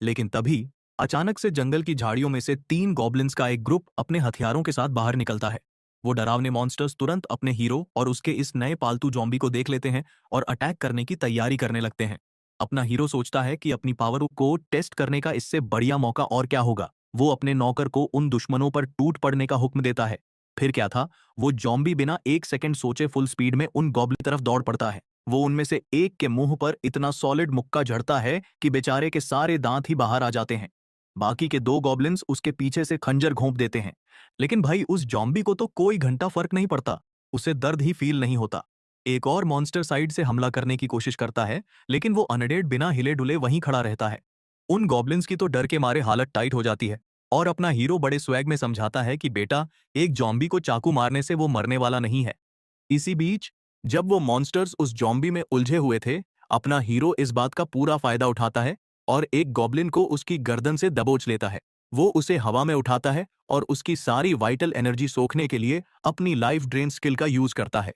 लेकिन तभी अचानक से जंगल की झाड़ियों में से 3 गॉब्लिन्स का एक ग्रुप अपने हथियारों के साथ बाहर निकलता है। वो डरावने मॉन्स्टर्स तुरंत अपने हीरो और उसके इस नए पालतू जॉम्बी को देख लेते हैं और अटैक करने की तैयारी करने लगते हैं। अपना हीरो सोचता है कि अपनी पावर को टेस्ट करने का इससे बढ़िया मौका और क्या होगा। वो अपने नौकर को उन दुश्मनों पर टूट पड़ने का हुक्म देता है। फिर क्या था, वो जॉम्बी बिना एक सेकंड सोचे फुल स्पीड में उन गॉब्लिन तरफ दौड़ पड़ता है। वो उनमें से एक के मुंह पर इतना सॉलिड मुक्का झड़ता है कि बेचारे के सारे दांत ही बाहर आ जाते हैं। बाकी के 2 गॉब्लिन्स उसके पीछे से खंजर घोंप देते हैं। लेकिन भाई उस जॉम्बी को तो कोई घंटा फर्क नहीं पड़ता, उसे दर्द ही फील नहीं होता। एक और मॉन्स्टर साइड से हमला करने की कोशिश करता है, लेकिन वो अनडेड बिना हिले डुले वहीं खड़ा रहता है। उन गॉब्लिन्स की तो डर के मारे हालत टाइट हो जाती है और अपना हीरो बड़े स्वैग में समझाता है कि बेटा, एक जॉम्बी को चाकू मारने से वो मरने वाला नहीं है। इसी बीच जब वो मॉन्स्टर्स उस जॉम्बी में उलझे हुए थे, अपना हीरो इस बात का पूरा फायदा उठाता है और एक गॉब्लिन को उसकी गर्दन से दबोच लेता है। वो उसे हवा में उठाता है और उसकी सारी वाइटल एनर्जी सोखने के लिए अपनी लाइफ ड्रेन स्किल का यूज करता है।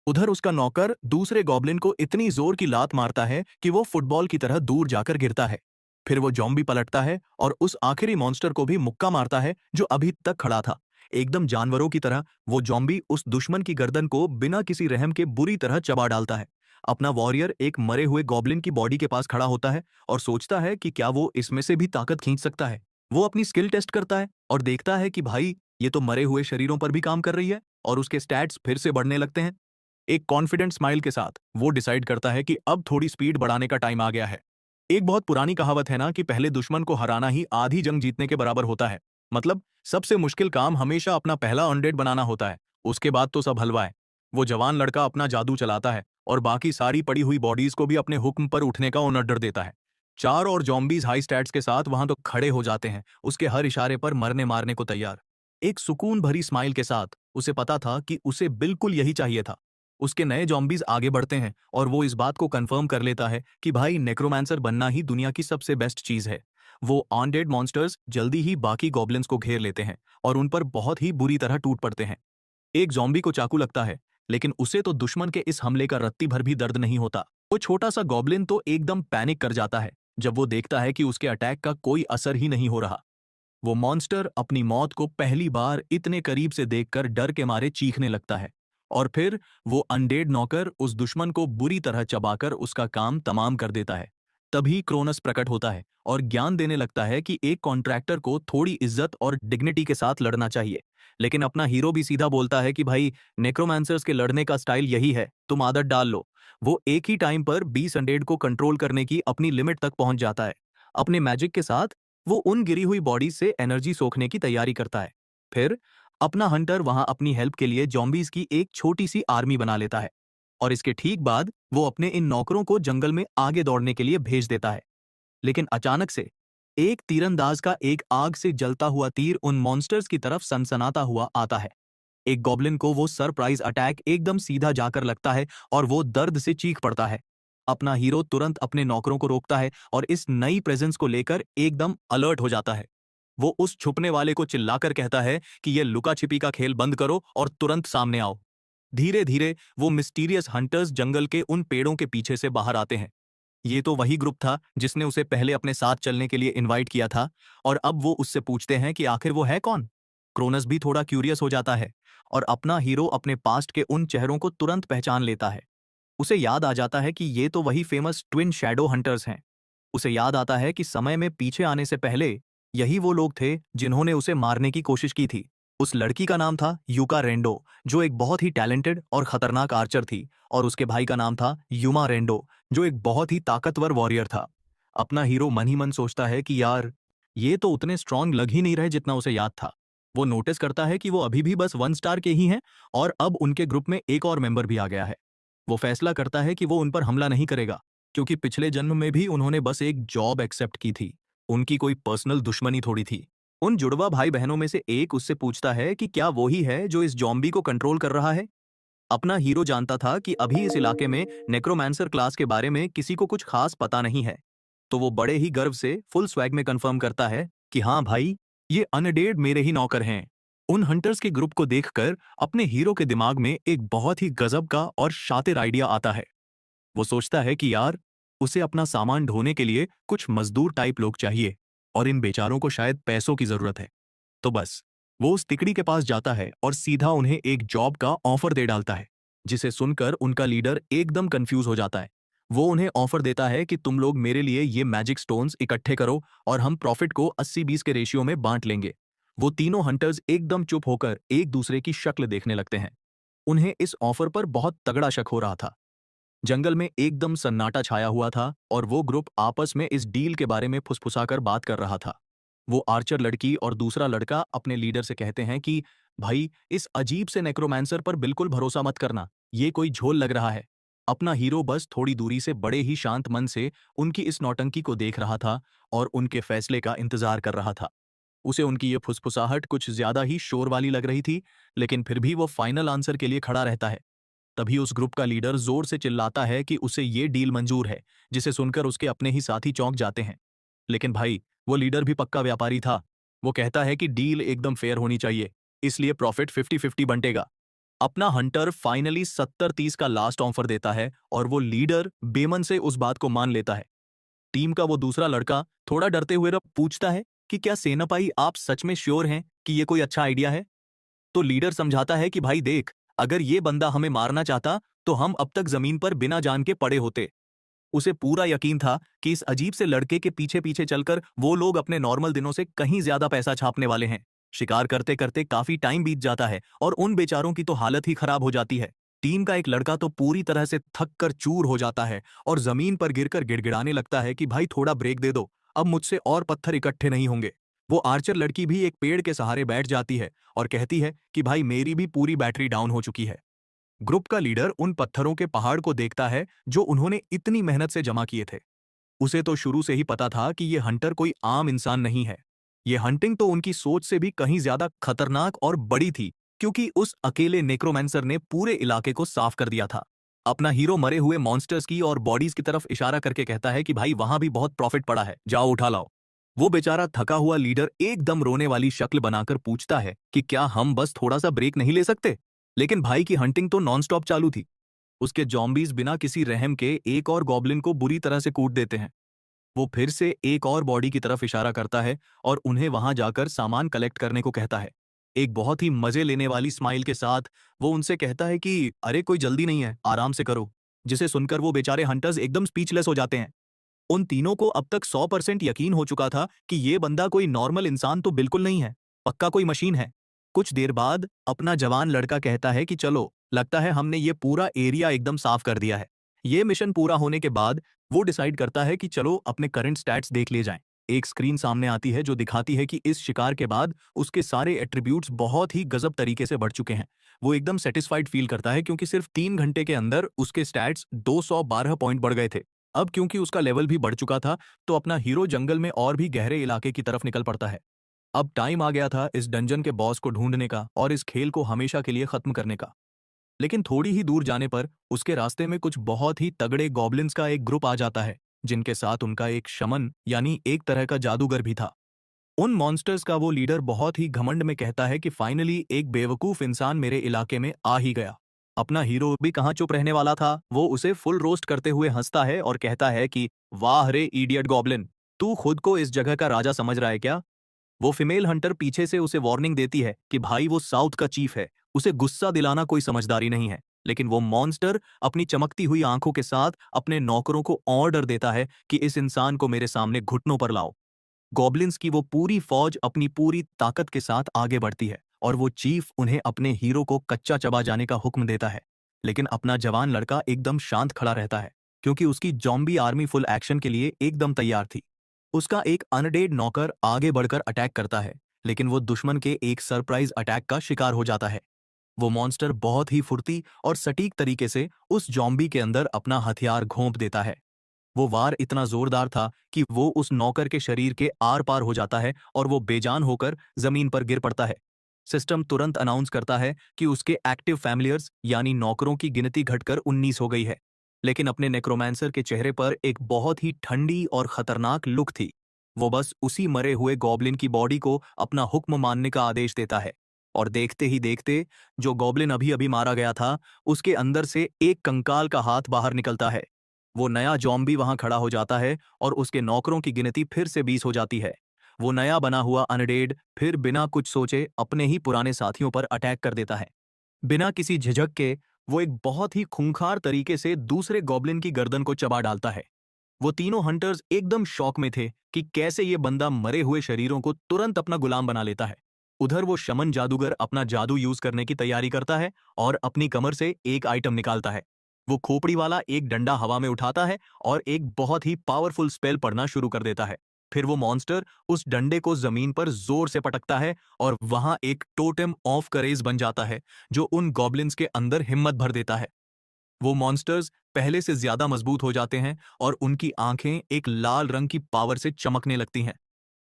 उधर उसका नौकर दूसरे गॉब्लिन को इतनी जोर की लात मारता है कि वो फुटबॉल की तरह दूर जाकर गिरता है। फिर वो जॉम्बी पलटता है और उस आखिरी मॉन्स्टर को भी मुक्का मारता है जो अभी तक खड़ा था। एकदम जानवरों की तरह वो जॉम्बी उस दुश्मन की गर्दन को बिना किसी रहम के बुरी तरह चबा डालता है। अपना वॉरियर एक मरे हुए गॉब्लिन की बॉडी के पास खड़ा होता है और सोचता है कि क्या वो इसमें से भी ताकत खींच सकता है। वो अपनी स्किल टेस्ट करता है और देखता है कि भाई, ये तो मरे हुए शरीरों पर भी काम कर रही है और उसके स्टैट्स फिर से बढ़ने लगते हैं। एक कॉन्फिडेंट स्माइल के साथ वो डिसाइड करता है कि अब थोड़ी स्पीड बढ़ाने का टाइम आ गया है। एक बहुत पुरानी कहावत है ना कि पहले दुश्मन को हराना ही आधी जंग जीतने के बराबर होता है। मतलब सबसे मुश्किल काम हमेशा अपना पहला अनडेड बनाना होता है, उसके बाद तो सब हलवा है। वो जवान लड़का अपना जादू चलाता है और बाकी सारी पड़ी हुई बॉडीज को भी अपने हुक्म पर उठने का ऑर्डर देता है। चार और जॉम्बीज हाई स्टैट्स के साथ वहां तो खड़े हो जाते हैं, उसके हर इशारे पर मरने मारने को तैयार। एक सुकून भरी स्माइल के साथ उसे पता था कि उसे बिल्कुल यही चाहिए था। उसके नए जॉम्बीज आगे बढ़ते हैं और वो इस बात को कंफर्म कर लेता है कि भाई, नेक्रोमांसर बनना ही दुनिया की सबसे बेस्ट चीज है। वो अनडेड मॉन्स्टर्स जल्दी ही बाकी गॉब्लिन्स को घेर लेते हैं और उन पर बहुत ही बुरी तरह टूट पड़ते हैं। एक जॉम्बी को चाकू लगता है, लेकिन उसे तो दुश्मन के इस हमले का रत्ती भर भी दर्द नहीं होता। वो छोटा सा गॉब्लिन तो एकदम पैनिक कर जाता है जब वो देखता है कि उसके अटैक का कोई असर ही नहीं हो रहा। वो मॉन्स्टर अपनी मौत को पहली बार इतने करीब से देखकर डर के मारे चीखने लगता है और फिर वो अनडेड नौकर उस दुश्मन को बुरी तरह चबाकर उसका काम तमाम कर देता है। तभी क्रोनस प्रकट होता है और ज्ञान देने लगता है कि एक कॉन्ट्रैक्टर को थोड़ी इज्जत और डिग्निटी के साथ लड़ना चाहिए। लेकिन अपना हीरो भी सीधा बोलता है कि भाई, नेक्रोमांसर्स के लड़ने का स्टाइल यही है, तुम आदत डाल लो। वो एक ही टाइम पर 20 अनडेड को कंट्रोल करने की अपनी लिमिट तक पहुंच जाता है। अपने मैजिक के साथ वो उन गिरी हुई बॉडी से एनर्जी सोखने की तैयारी करता है। फिर अपना हंटर वहां अपनी हेल्प के लिए जॉम्बीज की एक छोटी सी आर्मी बना लेता है और इसके ठीक बाद वो अपने इन नौकरों को जंगल में आगे दौड़ने के लिए भेज देता है। लेकिन अचानक से एक तीरंदाज का एक आग से जलता हुआ तीर उन मॉन्स्टर्स की तरफ सनसनाता हुआ आता है। एक गॉब्लिन को वो सरप्राइज अटैक एकदम सीधा जाकर लगता है और वो दर्द से चीख पड़ता है। अपना हीरो तुरंत अपने नौकरों को रोकता है और इस नई प्रेजेंस को लेकर एकदम अलर्ट हो जाता है। वो उस छुपने वाले को चिल्लाकर कहता है कि ये लुका छिपी का खेल बंद करो और तुरंत सामने आओ। धीरे धीरे वो मिस्टीरियस हंटर्स जंगल के उन पेड़ों के पीछे से बाहर आते हैं। ये तो वही ग्रुप था जिसने उसे पहले अपने साथ चलने के लिए इनवाइट किया था और अब वो उससे पूछते हैं कि आखिर वो है कौन। क्रोनस भी थोड़ा क्यूरियस हो जाता है और अपना हीरो अपने पास्ट के उन चेहरों को तुरंत पहचान लेता है। उसे याद आ जाता है कि ये तो वही फेमस ट्विन शैडो हंटर्स हैं। उसे याद आता है कि समय में पीछे आने से पहले यही वो लोग थे जिन्होंने उसे मारने की कोशिश की थी। उस लड़की का नाम था यूका रेंडो, जो एक बहुत ही टैलेंटेड और खतरनाक आर्चर थी, और उसके भाई का नाम था यूमा रेंडो, जो एक बहुत ही ताकतवर वॉरियर था। अपना हीरो मन ही मन सोचता है कि यार, ये तो उतने स्ट्रांग लग ही नहीं रहे जितना उसे याद था। वो नोटिस करता है कि वो अभी भी बस 1 स्टार के ही हैं और अब उनके ग्रुप में एक और मेंबर भी आ गया है। वो फैसला करता है कि वो उन पर हमला नहीं करेगा, क्योंकि पिछले जन्म में भी उन्होंने बस एक जॉब एक्सेप्ट की थी। उनकी कोई पर्सनल दुश्मनी थोड़ी थी। उन जुड़वा भाई बहनों में से एक उससे पूछता है कि क्या वो ही है जो इस जॉम्बी को कंट्रोल कर रहा है। अपना हीरो जानता था कि अभी इस इलाके में नेक्रोमांसर क्लास के बारे में किसी को कुछ खास पता नहीं है, तो वो बड़े ही गर्व से फुल स्वैग में कंफर्म करता है कि हाँ भाई, ये अनडेड मेरे ही नौकर हैं। उन हंटर्स के ग्रुप को देखकर अपने हीरो के दिमाग में एक बहुत ही गजब का और शातिर आइडिया आता है। वो सोचता है कि यार, उसे अपना सामान ढोने के लिए कुछ मजदूर टाइप लोग चाहिए और इन बेचारों को शायद पैसों की जरूरत है। तो बस वो उस तिकड़ी के पास जाता है और सीधा उन्हें एक जॉब का ऑफर दे डालता है, जिसे सुनकर उनका लीडर एकदम कंफ्यूज हो जाता है। वो उन्हें ऑफर देता है कि तुम लोग मेरे लिए ये मैजिक स्टोन्स इकट्ठे करो और हम प्रॉफिट को 80-20 के रेशियो में बांट लेंगे। वो तीनों हंटर्स एकदम चुप होकर एक दूसरे की शक्ल देखने लगते हैं। उन्हें इस ऑफर पर बहुत तगड़ा शक हो रहा था। जंगल में एकदम सन्नाटा छाया हुआ था और वो ग्रुप आपस में इस डील के बारे में फुसफुसाकर बात कर रहा था। वो आर्चर लड़की और दूसरा लड़का अपने लीडर से कहते हैं कि भाई, इस अजीब से नेक्रोमांसर पर बिल्कुल भरोसा मत करना, ये कोई झोल लग रहा है। अपना हीरो बस थोड़ी दूरी से बड़े ही शांत मन से उनकी इस नौटंकी को देख रहा था और उनके फैसले का इंतजार कर रहा था। उसे उनकी ये फुसफुसाहट कुछ ज्यादा ही शोर वाली लग रही थी, लेकिन फिर भी वो फाइनल आंसर के लिए खड़ा रहता है। तभी उस ग्रुप का लीडर जोर से चिल्लाता है कि उसे ये डील मंजूर है, जिसे सुनकर उसके अपने ही साथी चौंक जाते हैं। लेकिन भाई, वो लीडर भी पक्का व्यापारी था। वो कहता है कि डील एकदम फेयर होनी चाहिए, इसलिए प्रॉफिट 50-50 बंटेगा। अपना हंटर फाइनली 70-30 का लास्ट ऑफर देता है और वो लीडर बेमन से उस बात को मान लेता है। टीम का वो दूसरा लड़का थोड़ा डरते हुए पूछता है कि क्या सेनापाई, आप सच में श्योर हैं कि ये कोई अच्छा आइडिया है? तो लीडर समझाता है कि भाई देख, अगर ये बंदा हमें मारना चाहता तो हम अब तक जमीन पर बिना जान के पड़े होते। उसे पूरा यकीन था कि इस अजीब से लड़के के पीछे पीछे चलकर वो लोग अपने नॉर्मल दिनों से कहीं ज्यादा पैसा छापने वाले हैं। शिकार करते करते काफी टाइम बीत जाता है और उन बेचारों की तो हालत ही खराब हो जाती है। टीम का एक लड़का तो पूरी तरह से थक कर चूर हो जाता है और जमीन पर गिरकर गिड़गिड़ाने लगता है कि भाई थोड़ा ब्रेक दे दो, अब मुझसे और पत्थर इकट्ठे नहीं होंगे। वो आर्चर लड़की भी एक पेड़ के सहारे बैठ जाती है और कहती है कि भाई मेरी भी पूरी बैटरी डाउन हो चुकी है। ग्रुप का लीडर उन पत्थरों के पहाड़ को देखता है जो उन्होंने इतनी मेहनत से जमा किए थे। उसे तो शुरू से ही पता था कि ये हंटर कोई आम इंसान नहीं है। ये हंटिंग तो उनकी सोच से भी कहीं ज्यादा खतरनाक और बड़ी थी, क्योंकि उस अकेले नेक्रोमैंसर ने पूरे इलाके को साफ कर दिया था। अपना हीरो मरे हुए मॉन्स्टर्स की और बॉडीज की तरफ इशारा करके कहता है कि भाई वहां भी बहुत प्रॉफिट पड़ा है, जाओ उठा लाओ। वो बेचारा थका हुआ लीडर एकदम रोने वाली शक्ल बनाकर पूछता है कि क्या हम बस थोड़ा सा ब्रेक नहीं ले सकते? लेकिन भाई की हंटिंग तो नॉनस्टॉप चालू थी। उसके जॉम्बीज बिना किसी रहम के एक और गॉब्लिन को बुरी तरह से कूट देते हैं। वो फिर से एक और बॉडी की तरफ इशारा करता है और उन्हें वहां जाकर सामान कलेक्ट करने को कहता है। एक बहुत ही मजे लेने वाली स्माइल के साथ वो उनसे कहता है कि अरे कोई जल्दी नहीं है, आराम से करो। जिसे सुनकर वो बेचारे हंटर्स एकदम स्पीचलेस हो जाते हैं। उन तीनों को अब तक 100% यकीन हो चुका था कि ये बंदा कोई नॉर्मल इंसान तो बिल्कुल नहीं है, पक्का कोई मशीन है। कुछ देर बाद अपना जवान लड़का कहता है कि चलो, लगता है हमने ये पूरा एरिया एकदम साफ कर दिया है। ये मिशन पूरा होने के बाद वो डिसाइड करता है कि चलो अपने करंट स्टैट्स देख लिए जाएं। एक स्क्रीन सामने आती है जो दिखाती है कि इस शिकार के बाद उसके सारे एट्रीब्यूट्स बहुत ही गजब तरीके से बढ़ चुके हैं। वो एकदम सेटिस्फाइड फील करता है क्योंकि सिर्फ 3 घंटे के अंदर उसके स्टैट्स 212 पॉइंट बढ़ गए थे। अब क्योंकि उसका लेवल भी बढ़ चुका था, तो अपना हीरो जंगल में और भी गहरे इलाके की तरफ निकल पड़ता है। अब टाइम आ गया था इस डंजन के बॉस को ढूंढने का और इस खेल को हमेशा के लिए खत्म करने का। लेकिन थोड़ी ही दूर जाने पर उसके रास्ते में कुछ बहुत ही तगड़े गॉब्लिन्स का एक ग्रुप आ जाता है, जिनके साथ उनका एक शमन यानी एक तरह का जादूगर भी था। उन मॉन्स्टर्स का वो लीडर बहुत ही घमंड में कहता है कि फाइनली एक बेवकूफ इंसान मेरे इलाके में आ ही गया। अपना हीरो भी कहाँ चुप रहने वाला था, वो उसे फुल रोस्ट करते हुए हंसता है और कहता है कि वाह रे इडियट गॉब्लिन, तू खुद को इस जगह का राजा समझ रहा है क्या? वो फीमेल हंटर पीछे से उसे वार्निंग देती है कि भाई वो साउथ का चीफ है, उसे गुस्सा दिलाना कोई समझदारी नहीं है। लेकिन वो मॉन्स्टर अपनी चमकती हुई आंखों के साथ अपने नौकरों को ऑर्डर देता है कि इस इंसान को मेरे सामने घुटनों पर लाओ। गॉब्लिन्स की वो पूरी फौज अपनी पूरी ताकत के साथ आगे बढ़ती है और वो चीफ उन्हें अपने हीरो को कच्चा चबा जाने का हुक्म देता है। लेकिन अपना जवान लड़का एकदम शांत खड़ा रहता है, क्योंकि उसकी जॉम्बी आर्मी फुल एक्शन के लिए एकदम तैयार थी। उसका एक अनडेड नौकर आगे बढ़कर अटैक करता है, लेकिन वो दुश्मन के एक सरप्राइज अटैक का शिकार हो जाता है। वो मॉन्स्टर बहुत ही फुर्ती और सटीक तरीके से उस जॉम्बी के अंदर अपना हथियार घोंप देता है। वो वार इतना जोरदार था कि वो उस नौकर के शरीर के आर पार हो जाता है और वो बेजान होकर जमीन पर गिर पड़ता है। सिस्टम तुरंत अनाउंस करता है कि उसके एक्टिव फैमिलियर्स यानी नौकरों की गिनती घटकर 19 हो गई है। लेकिन अपने नेक्रोमांसर के चेहरे पर एक बहुत ही ठंडी और खतरनाक लुक थी। वो बस उसी मरे हुए गॉब्लिन की बॉडी को अपना हुक्म मानने का आदेश देता है। और देखते ही देखते जो गॉब्लिन अभी अभी मारा गया था, उसके अंदर से एक कंकाल का हाथ बाहर निकलता है। वो नया जॉम्बी वहां खड़ा हो जाता है और उसके नौकरों की गिनती फिर से 20 हो जाती है। वो नया बना हुआ अनडेड फिर बिना कुछ सोचे अपने ही पुराने साथियों पर अटैक कर देता है। बिना किसी झिझक के वो एक बहुत ही खूंखार तरीके से दूसरे गॉब्लिन की गर्दन को चबा डालता है। वो तीनों हंटर्स एकदम शॉक में थे कि कैसे ये बंदा मरे हुए शरीरों को तुरंत अपना गुलाम बना लेता है। उधर वो शमन जादूगर अपना जादू यूज करने की तैयारी करता है और अपनी कमर से एक आइटम निकालता है। वो खोपड़ी वाला एक डंडा हवा में उठाता है और एक बहुत ही पावरफुल स्पेल पढ़ना शुरू कर देता है। फिर वो मॉन्स्टर उस डंडे को जमीन पर जोर से पटकता है और वहां एक टोटेम ऑफ करेज बन जाता है जो उन गॉब्लिन्स के अंदर हिम्मत भर देता है। वो मॉन्स्टर्स पहले से ज्यादा मजबूत हो जाते हैं और उनकी आंखें एक लाल रंग की पावर से चमकने लगती हैं।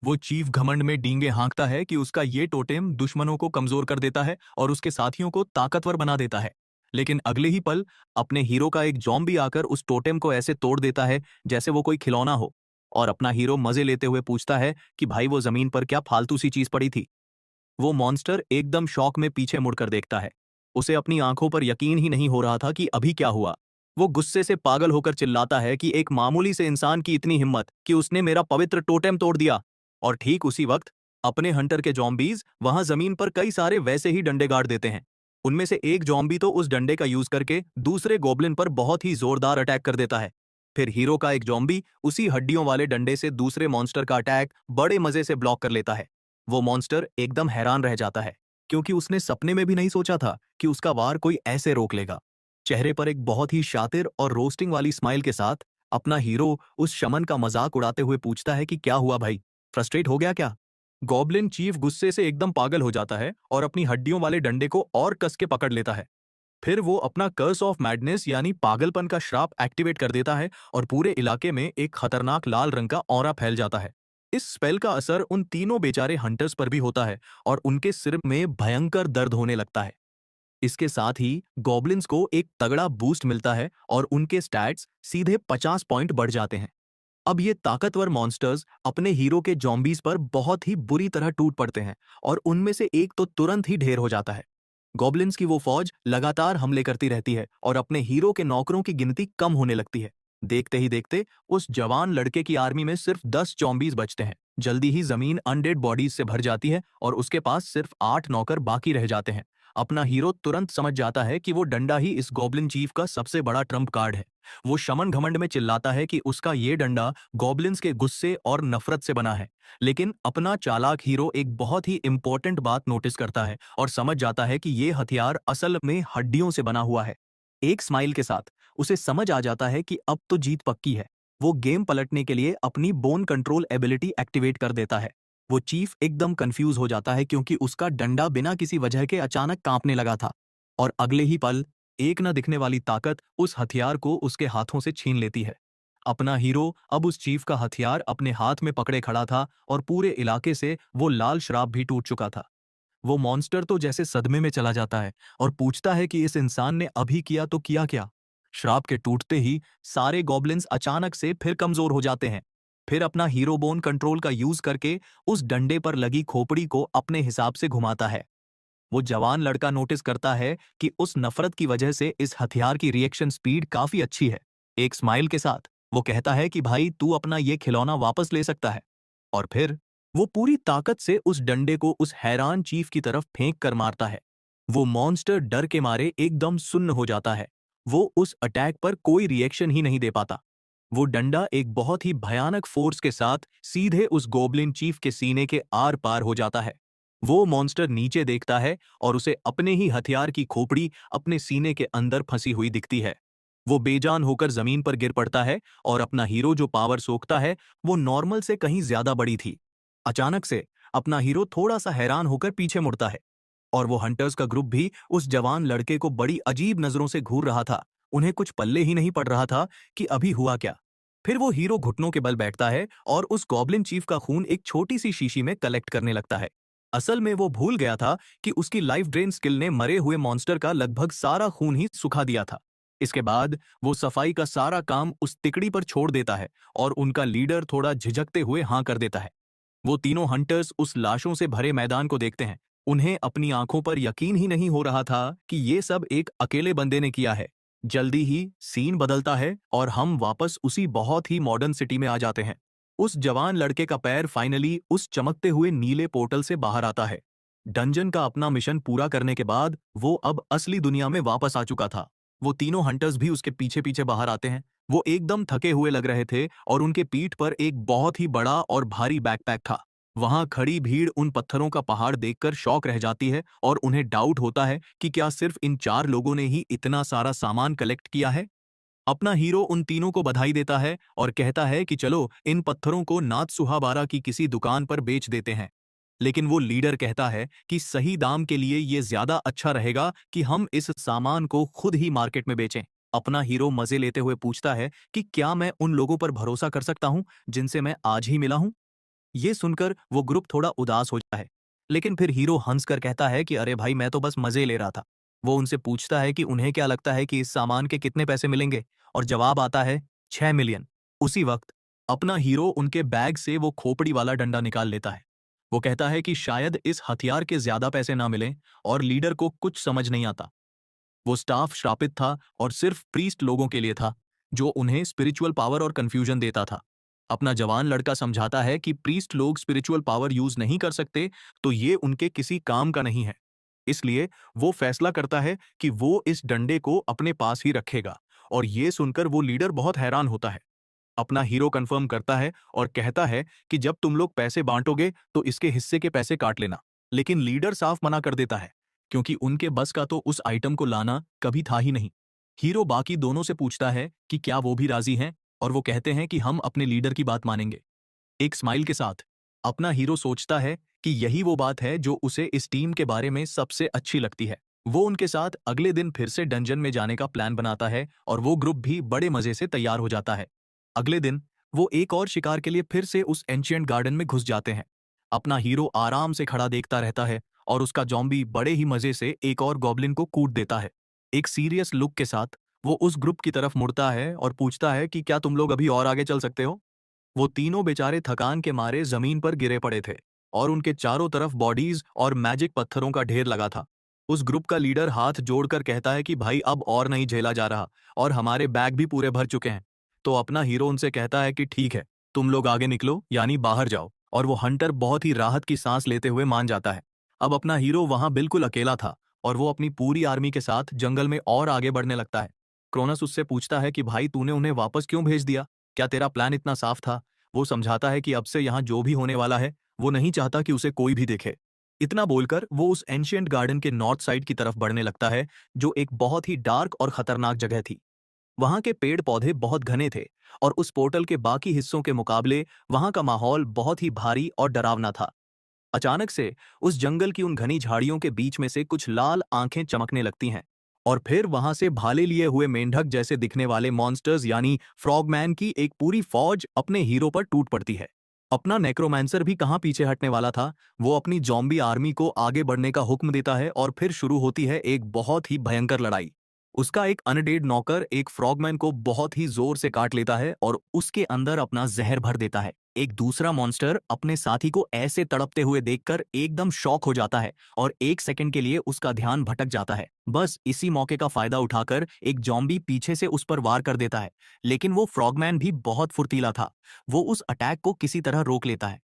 वो चीफ घमंड में डींगे हाँकता है कि उसका ये टोटेम दुश्मनों को कमजोर कर देता है और उसके साथियों को ताकतवर बना देता है। लेकिन अगले ही पल अपने हीरो का एक जॉम्बी आकर उस टोटेम को ऐसे तोड़ देता है जैसे वो कोई खिलौना हो, और अपना हीरो मजे लेते हुए पूछता है कि भाई वो जमीन पर क्या फालतू सी चीज पड़ी थी। वो मॉन्स्टर एकदम शॉक में पीछे मुड़कर देखता है। उसे अपनी आंखों पर यकीन ही नहीं हो रहा था कि अभी क्या हुआ। वो गुस्से से पागल होकर चिल्लाता है कि एक मामूली से इंसान की इतनी हिम्मत कि उसने मेरा पवित्र टोटेम तोड़ दिया। और ठीक उसी वक्त अपने हंटर के जॉम्बीज वहां जमीन पर कई सारे वैसे ही डंडे गाड़ देते हैं। उनमें से एक जॉम्बी तो उस डंडे का यूज करके दूसरे गोब्लिन पर बहुत ही जोरदार अटैक कर देता है। फिर हीरो का एक जॉम्बी उसी हड्डियों वाले डंडे से दूसरे मॉन्स्टर का अटैक बड़े मजे से ब्लॉक कर लेता है। वो मॉन्स्टर एकदम हैरान रह जाता है क्योंकि उसने सपने में भी नहीं सोचा था कि उसका वार कोई ऐसे रोक लेगा। चेहरे पर एक बहुत ही शातिर और रोस्टिंग वाली स्माइल के साथ अपना हीरो उस शमन का मजाक उड़ाते हुए पूछता है कि क्या हुआ भाई, फ्रस्ट्रेट हो गया क्या? गॉब्लिन चीफ गुस्से से एकदम पागल हो जाता है और अपनी हड्डियों वाले डंडे को और कस के पकड़ लेता है। फिर वो अपना कर्स ऑफ मैडनेस यानी पागलपन का श्राप एक्टिवेट कर देता है और पूरे इलाके में एक खतरनाक लाल रंग का ऑरा फैल जाता है। इस स्पेल का असर उन तीनों बेचारे हंटर्स पर भी होता है और उनके सिर में भयंकर दर्द होने लगता है। इसके साथ ही गॉब्लिन्स को एक तगड़ा बूस्ट मिलता है और उनके स्टैट्स सीधे 50 पॉइंट बढ़ जाते हैं। अब ये ताकतवर मॉन्स्टर्स अपने हीरो के जॉम्बीज पर बहुत ही बुरी तरह टूट पड़ते हैं और उनमें से एक तो तुरंत ही ढेर हो जाता है। गॉब्लिन्स की वो फौज लगातार हमले करती रहती है और अपने हीरो के नौकरों की गिनती कम होने लगती है। देखते ही देखते उस जवान लड़के की आर्मी में सिर्फ 10 जॉम्बीज बचते हैं। जल्दी ही जमीन अनडेड बॉडीज से भर जाती है और उसके पास सिर्फ 8 नौकर बाकी रह जाते हैं। अपना हीरो तुरंत समझ जाता है कि वो डंडा ही इस गॉब्लिन चीफ का सबसे बड़ा ट्रम्प कार्ड है। वो शमन घमंड में चिल्लाता है कि उसका ये डंडा गॉब्लिन्स के गुस्से और नफरत से बना है। लेकिन अपना चालाक हीरो एक बहुत ही इंपॉर्टेंट बात नोटिस करता है और समझ जाता है कि ये हथियार असल में हड्डियों से बना हुआ है। एक स्माइल के साथ उसे समझ आ जाता है कि अब तो जीत पक्की है। वो गेम पलटने के लिए अपनी बोन कंट्रोल एबिलिटी एक्टिवेट कर देता है। वो चीफ एकदम कंफ्यूज हो जाता है क्योंकि उसका डंडा बिना किसी वजह के अचानक कांपने लगा था, और अगले ही पल एक न दिखने वाली ताकत उस हथियार को उसके हाथों से छीन लेती है। अपना हीरो अब उस चीफ का हथियार अपने हाथ में पकड़े खड़ा था और पूरे इलाके से वो लाल शराब भी टूट चुका था। वो मॉन्स्टर तो जैसे सदमे में चला जाता है और पूछता है कि इस इंसान ने अभी किया तो किया क्या। श्राप के टूटते ही सारे गॉब्लिन्स अचानक से फिर कमजोर हो जाते हैं। फिर अपना हीरो बोन कंट्रोल का यूज करके उस डंडे पर लगी खोपड़ी को अपने हिसाब से घुमाता है। वो जवान लड़का नोटिस करता है कि उस नफरत की वजह से इस हथियार की रिएक्शन स्पीड काफी अच्छी है। एक स्माइल के साथ वो कहता है कि भाई तू अपना ये खिलौना वापस ले सकता है। और फिर वो पूरी ताकत से उस डंडे को उस हैरान चीफ की तरफ फेंक कर मारता है। वो मॉन्स्टर डर के मारे एकदम सुन्न हो जाता है। वो उस अटैक पर कोई रिएक्शन ही नहीं दे पाता। वो डंडा एक बहुत ही भयानक फोर्स के साथ सीधे उस गोब्लिन चीफ के सीने के आर पार हो जाता है। वो मॉन्स्टर नीचे देखता है और उसे अपने ही हथियार की खोपड़ी अपने सीने के अंदर फंसी हुई दिखती है। वो बेजान होकर जमीन पर गिर पड़ता है और अपना हीरो जो पावर सोखता है वो नॉर्मल से कहीं ज्यादा बड़ी थी। अचानक से अपना हीरो थोड़ा सा हैरान होकर पीछे मुड़ता है और वो हंटर्स का ग्रुप भी उस जवान लड़के को बड़ी अजीब नजरों से घूर रहा था। उन्हें कुछ पल्ले ही नहीं पड़ रहा था कि अभी हुआ क्या। फिर वो हीरो घुटनों के बल बैठता है और उस गॉब्लिन चीफ का खून एक छोटी सी शीशी में कलेक्ट करने लगता है। असल में वो भूल गया था कि उसकी लाइफ ड्रेन स्किल ने मरे हुए मॉन्स्टर का लगभग सारा खून ही सुखा दिया था। इसके बाद वो सफाई का सारा काम उस तिकड़ी पर छोड़ देता है और उनका लीडर थोड़ा झिझकते हुए हाँ कर देता है। वो तीनों हंटर्स उस लाशों से भरे मैदान को देखते हैं। उन्हें अपनी आंखों पर यकीन ही नहीं हो रहा था कि ये सब एक अकेले बंदे ने किया है। जल्दी ही सीन बदलता है और हम वापस उसी बहुत ही मॉडर्न सिटी में आ जाते हैं। उस जवान लड़के का पैर फाइनली उस चमकते हुए नीले पोर्टल से बाहर आता है। डंजन का अपना मिशन पूरा करने के बाद वो अब असली दुनिया में वापस आ चुका था। वो तीनों हंटर्स भी उसके पीछे पीछे बाहर आते हैं। वो एकदम थके हुए लग रहे थे और उनके पीठ पर एक बहुत ही बड़ा और भारी बैकपैक था। वहां खड़ी भीड़ उन पत्थरों का पहाड़ देखकर शॉक रह जाती है और उन्हें डाउट होता है कि क्या सिर्फ इन 4 लोगों ने ही इतना सारा सामान कलेक्ट किया है। अपना हीरो उन तीनों को बधाई देता है और कहता है कि चलो इन पत्थरों को नाथसुहाबारा की किसी दुकान पर बेच देते हैं। लेकिन वो लीडर कहता है कि सही दाम के लिए ये ज्यादा अच्छा रहेगा कि हम इस सामान को खुद ही मार्केट में बेचें। अपना हीरो मजे लेते हुए पूछता है कि क्या मैं उन लोगों पर भरोसा कर सकता हूं जिनसे मैं आज ही मिला हूं। ये सुनकर वो ग्रुप थोड़ा उदास हो जाता है। लेकिन फिर हीरो हंसकर कहता है कि अरे भाई मैं तो बस मजे ले रहा था। वो उनसे पूछता है कि उन्हें क्या लगता है कि इस सामान के कितने पैसे मिलेंगे, और जवाब आता है 6 मिलियन। उसी वक्त अपना हीरो उनके बैग से वो खोपड़ी वाला डंडा निकाल लेता है। वो कहता है कि शायद इस हथियार के ज्यादा पैसे ना मिलें, और लीडर को कुछ समझ नहीं आता। वो स्टाफ श्रापित था और सिर्फ प्रीस्ट लोगों के लिए था, जो उन्हें स्पिरिचुअल पावर और कंफ्यूजन देता था। अपना जवान लड़का समझाता है कि प्रीस्ट लोग स्पिरिचुअल पावर यूज नहीं कर सकते, तो ये उनके किसी काम का नहीं है। इसलिए वो फैसला करता है कि वो इस डंडे को अपने पास ही रखेगा। और ये सुनकर वो लीडर बहुत हैरान होता है। अपना हीरो कंफर्म करता है और कहता है कि जब तुम लोग पैसे बांटोगे तो इसके हिस्से के पैसे काट लेना। लेकिन लीडर साफ मना कर देता है, क्योंकि उनके बस का तो उस आइटम को लाना कभी था ही नहीं। हीरो बाकी दोनों से पूछता है कि क्या वो भी राजी हैं, और वो कहते हैं कि हम अपने लीडर की बात मानेंगे, एक स्माइल के साथ। अपना हीरो सोचता है कि यही वो बात है जो उसे इस टीम के बारे में सबसे अच्छी लगती है। वो उनके साथ अगले दिन फिर से डंजन में जाने का प्लान बनाता है और वो ग्रुप भी बड़े मजे से तैयार हो जाता है। अगले दिन वो एक और शिकार के लिए फिर से उस एंशिएंट गार्डन में घुस जाते हैं। अपना हीरो आराम से खड़ा देखता रहता है और उसका जॉम्बी बड़े ही मजे से एक और गॉब्लिन को कूट देता है। एक सीरियस लुक के साथ वो उस ग्रुप की तरफ मुड़ता है और पूछता है कि क्या तुम लोग अभी और आगे चल सकते हो। वो तीनों बेचारे थकान के मारे जमीन पर गिरे पड़े थे, और उनके चारों तरफ बॉडीज और मैजिक पत्थरों का ढेर लगा था। उस ग्रुप का लीडर हाथ जोड़कर कहता है कि भाई अब और नहीं झेला जा रहा, और हमारे बैग भी पूरे भर चुके हैं। तो अपना हीरो उनसे कहता है कि ठीक है, तुम लोग आगे निकलो, यानी बाहर जाओ। और वो हंटर बहुत ही राहत की सांस लेते हुए मान जाता है। अब अपना हीरो वहां बिल्कुल अकेला था, और वो अपनी पूरी आर्मी के साथ जंगल में और आगे बढ़ने लगता है। क्रोनस उससे पूछता है कि भाई तूने उन्हें वापस क्यों भेज दिया, क्या तेरा प्लान इतना साफ था। वो समझाता है कि अब से यहाँ जो भी होने वाला है, वो नहीं चाहता कि उसे कोई भी देखे। इतना बोलकर वो उस एंशिएंट गार्डन के नॉर्थ साइड की तरफ बढ़ने लगता है, जो एक बहुत ही डार्क और खतरनाक जगह थी। वहां के पेड़ पौधे बहुत घने थे, और उस पोर्टल के बाकी हिस्सों के मुकाबले वहां का माहौल बहुत ही भारी और डरावना था। अचानक से उस जंगल की उन घनी झाड़ियों के बीच में से कुछ लाल आंखें चमकने लगती हैं, और फिर वहां से भाले लिए हुए मेंढक जैसे दिखने वाले मॉन्स्टर्स यानी फ्रॉगमैन की एक पूरी फौज अपने हीरो पर टूट पड़ती है। अपना नेक्रोमैंसर भी कहां पीछे हटने वाला था। वो अपनी जॉम्बी आर्मी को आगे बढ़ने का हुक्म देता है, और फिर शुरू होती है एक बहुत ही भयंकर लड़ाई। उसका एक अनडेड नौकर एक फ्रॉगमैन को बहुत ही जोर से काट लेता है और उसके अंदर अपना जहर भर देता है। एक दूसरा मॉन्स्टर अपने साथी को ऐसे तड़पते हुए देखकर एकदम शॉक हो जाता है, और एक सेकंड के लिए उसका ध्यान भटक जाता है। बस इसी मौके का फायदा उठाकर एक जॉम्बी पीछे से उस पर वार कर देता है। लेकिन वो फ्रॉगमैन भी बहुत फुर्तीला था। वो उस अटैक को किसी तरह रोक लेता है।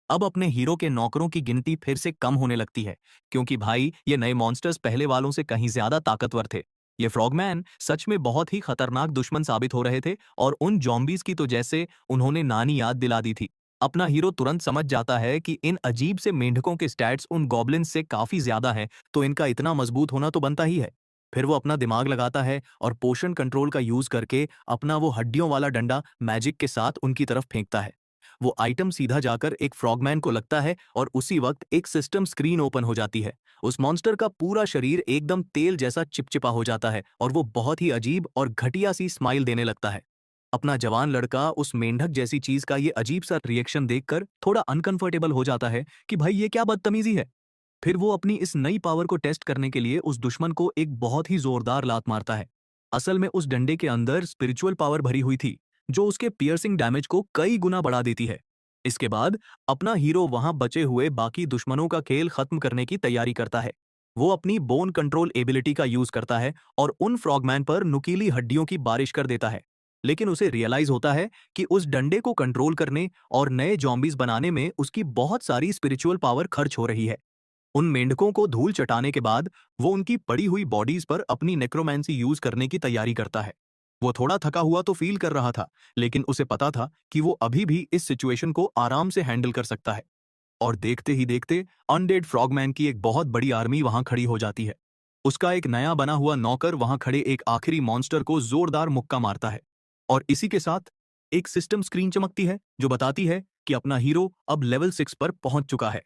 अब अपने हीरो के नौकरों की गिनती फिर से कम होने लगती है, क्योंकि भाई ये नए मॉन्स्टर्स पहले वालों से कहीं ज्यादा ताकतवर थे। ये फ्रॉगमैन सच में बहुत ही खतरनाक दुश्मन साबित हो रहे थे, और उन जॉम्बीज की तो जैसे उन्होंने नानी याद दिला दी थी। अपना हीरो तुरंत समझ जाता है कि इन अजीब से मेंढकों के स्टैट्स उन गॉब्लिन्स से काफी ज्यादा हैं, तो इनका इतना मजबूत होना तो बनता ही है। फिर वो अपना दिमाग लगाता है और पोषण कंट्रोल का यूज करके अपना वो हड्डियों वाला डंडा मैजिक के साथ उनकी तरफ फेंकता है। वो आइटम सीधा जाकर एक फ्रॉगमैन को लगता है, और उसी वक्त एक सिस्टम स्क्रीन ओपन हो जाती है। उस मॉन्स्टर का पूरा शरीर एकदम तेल जैसा चिपचिपा हो जाता है, और वो बहुत ही अजीब और घटिया सी स्माइल देने लगता है। अपना जवान लड़का उस मेंढक जैसी चीज का ये अजीब सा रिएक्शन देखकर थोड़ा अनकंफर्टेबल हो जाता है कि भाई ये क्या बदतमीजी है। फिर वो अपनी इस नई पावर को टेस्ट करने के लिए उस दुश्मन को एक बहुत ही जोरदार लात मारता है। असल में उस डंडे के अंदर स्पिरिचुअल पावर भरी हुई थी, जो उसके पियर्सिंग डैमेज को कई गुना बढ़ा देती है। इसके बाद अपना हीरो वहां बचे हुए बाकी दुश्मनों का खेल खत्म करने की तैयारी करता है। वो अपनी बोन कंट्रोल एबिलिटी का यूज करता है और उन फ्रॉगमैन पर नुकीली हड्डियों की बारिश कर देता है। लेकिन उसे रियलाइज होता है कि उस डंडे को कंट्रोल करने और नए जॉम्बीज बनाने में उसकी बहुत सारी स्पिरिचुअल पावर खर्च हो रही है। उन मेंढकों को धूल चटाने के बाद वो उनकी पड़ी हुई बॉडीज पर अपनी नेक्रोमैंसी यूज करने की तैयारी करता है। वो थोड़ा थका हुआ तो फील कर रहा था, लेकिन उसे पता था कि वो अभी भी इस सिचुएशन को आराम से हैंडल कर सकता है। और देखते ही देखते अनडेड फ्रॉगमैन की एक बहुत बड़ी आर्मी वहां खड़ी हो जाती है। उसका एक नया बना हुआ नौकर वहां खड़े एक आखिरी मॉन्स्टर को जोरदार मुक्का मारता है और इसी के साथ एक सिस्टम स्क्रीन चमकती है जो बताती है कि अपना हीरो अब लेवल 6 पर पहुंच चुका है।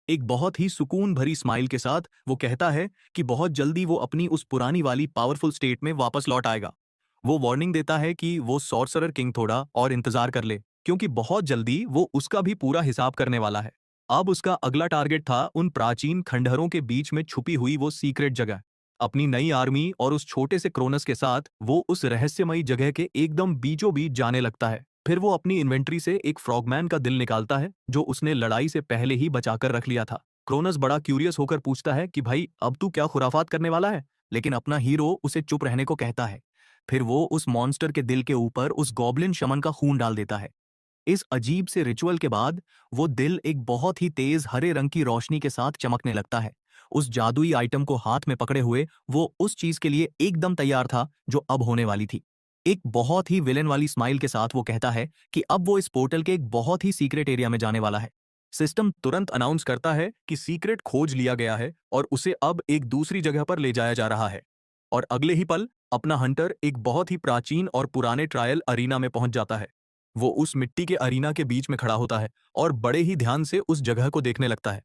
एक बहुत ही सुकून भरी स्माइल के साथ वो कहता है कि बहुत जल्दी वो अपनी उस पुरानी वाली पावरफुल स्टेट में वापस लौट आएगा। वो वार्निंग देता है कि वो सॉर्सरर किंग थोड़ा और इंतजार कर ले, क्योंकि बहुत जल्दी वो उसका भी पूरा हिसाब करने वाला है। अब उसका अगला टारगेट था उन प्राचीन खंडहरों के बीच में छुपी हुई वो सीक्रेट जगह। अपनी नई आर्मी और उस छोटे से क्रोनस के साथ वो उस रहस्यमयी जगह के एकदम बीचों बीच जाने लगता है। फिर वो अपनी इन्वेंट्री से एक फ्रॉगमैन का दिल निकालता है जो उसने लड़ाई से पहले ही बचाकर रख लिया था। क्रोनस बड़ा क्यूरियस होकर पूछता है कि भाई अब तू क्या खुराफात करने वाला है, लेकिन अपना हीरो उसे चुप रहने को कहता है। फिर वो उस मॉन्स्टर के दिल के ऊपर उस गॉब्लिन शमन का खून डाल देता है। इस अजीब से रिचुअल के बाद वो दिल एक बहुत ही तेज हरे रंग की रोशनी के साथ चमकने लगता है। उस जादुई आइटम को हाथ में पकड़े हुए वो उस चीज के लिए एकदम तैयार था जो अब होने वाली थी। एक बहुत ही विलेन वाली स्माइल के साथ वो कहता है कि अब वो इस पोर्टल के एक बहुत ही सीक्रेट एरिया में जाने वाला है। सिस्टम तुरंत अनाउंस करता है कि सीक्रेट खोज लिया गया है और उसे अब एक दूसरी जगह पर ले जाया जा रहा है। और अगले ही पल अपना हंटर एक बहुत ही प्राचीन और पुराने ट्रायल अरीना में पहुंच जाता है। वो उस मिट्टी के अरीना के बीच में खड़ा होता है और बड़े ही ध्यान से उस जगह को देखने लगता है।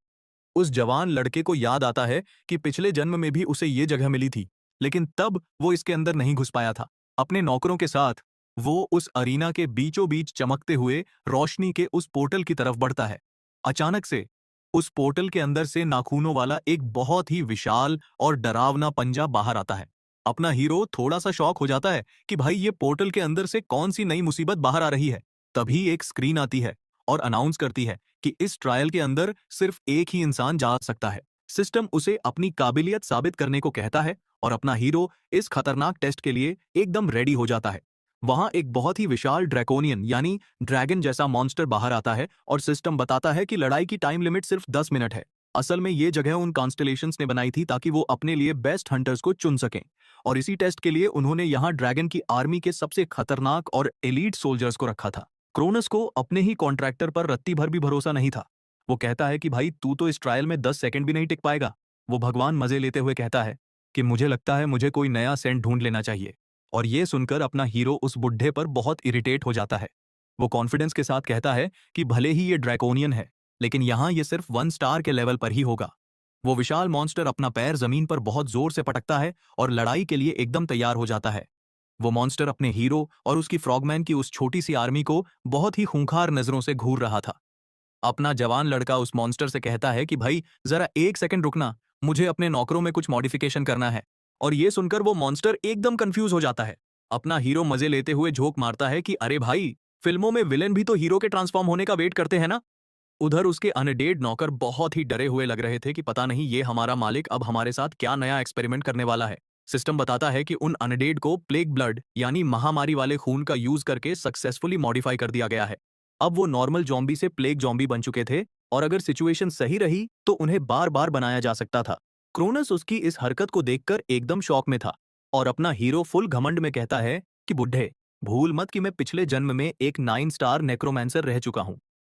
उस जवान लड़के को याद आता है कि पिछले जन्म में भी उसे ये जगह मिली थी, लेकिन तब वो इसके अंदर नहीं घुस पाया था। अपने नौकरों के साथ वो उस अरीना के बीचों बीच चमकते हुए रोशनी के उस पोर्टल की तरफ बढ़ता है। अचानक से उस पोर्टल के अंदर से नाखूनों वाला एक बहुत ही विशाल और डरावना पंजा बाहर आता है। अपना हीरो थोड़ा सा शॉक हो जाता है कि भाई ये पोर्टल के अंदर से कौन सी नई मुसीबत बाहर आ रही है। तभी एक स्क्रीन आती है और अनाउंस करती है कि इस ट्रायल के अंदर सिर्फ एक ही इंसान जा सकता है। सिस्टम उसे अपनी काबिलियत साबित करने को कहता है और अपना हीरो इस खतरनाक टेस्ट के लिए एकदम रेडी हो जाता है। वहां एक बहुत ही विशाल ड्रैकोनियन यानी ड्रैगन जैसा मॉन्स्टर बाहर आता है और सिस्टम बताता है कि लड़ाई की टाइम लिमिट सिर्फ 10 मिनट है। असल में ये जगह उन कॉन्स्टलेशंस ने बनाई थी ताकि वो अपने लिए बेस्ट हंटर्स को चुन सकें, और इसी टेस्ट के लिए उन्होंने यहाँ ड्रैगन की आर्मी के सबसे खतरनाक और एलीट सोल्जर्स को रखा था। क्रोनस को अपने ही कॉन्ट्रैक्टर पर रत्ती भर भी भरोसा नहीं था। वो कहता है कि भाई तू तो इस ट्रायल में 10 सेकंड भी नहीं टिक पाएगा। वो भगवान मजे लेते हुए कहता है कि मुझे लगता है मुझे कोई नया सेंट ढूंढ लेना चाहिए। और ये सुनकर अपना हीरो उस बुढ़े पर बहुत इरिटेट हो जाता है। वो कॉन्फिडेंस के साथ कहता है कि भले ही ये ड्रैकोनियन है, लेकिन यहाँ ये सिर्फ 1 स्टार के लेवल पर ही होगा। वो विशाल मॉन्स्टर अपना पैर जमीन पर बहुत जोर से पटकता है और लड़ाई के लिए एकदम तैयार हो जाता है। वो मॉन्स्टर अपने हीरो और उसकी फ्रॉगमैन की उस छोटी सी आर्मी को बहुत ही खूंखार नजरों से घूर रहा था। अपना जवान लड़का उस मॉन्स्टर से कहता है कि भाई जरा एक सेकंड रुकना, मुझे अपने नौकरों में कुछ मॉडिफिकेशन करना है। और ये सुनकर वो मॉन्स्टर एकदम कंफ्यूज हो जाता है। अपना हीरो मजे लेते हुए झोंक मारता है कि अरे भाई, फिल्मों में विलेन भी तो हीरो के ट्रांसफॉर्म होने का वेट करते हैं ना। उधर उसके अनडेड नौकर बहुत ही डरे हुए लग रहे थे कि पता नहीं ये हमारा मालिक अब हमारे साथ क्या नया एक्सपेरिमेंट करने वाला है। सिस्टम बताता है कि उन अनडेड को प्लेग ब्लड यानी महामारी वाले खून का यूज करके सक्सेसफुली मॉडिफाई कर दिया गया है। अब वो नॉर्मल जॉम्बी से प्लेग जॉम्बी बन चुके थे और अगर सिचुएशन सही रही तो उन्हें बार बार बनाया जा सकता था। क्रोनस उसकी इस हरकत को देखकर एकदम शॉक में था और अपना हीरो फुल घमंड में कहता है कि बुड्ढे, भूल मत कि मैं पिछले जन्म में एक 9 स्टार नेक्रोमैंसर रह चुका हूं।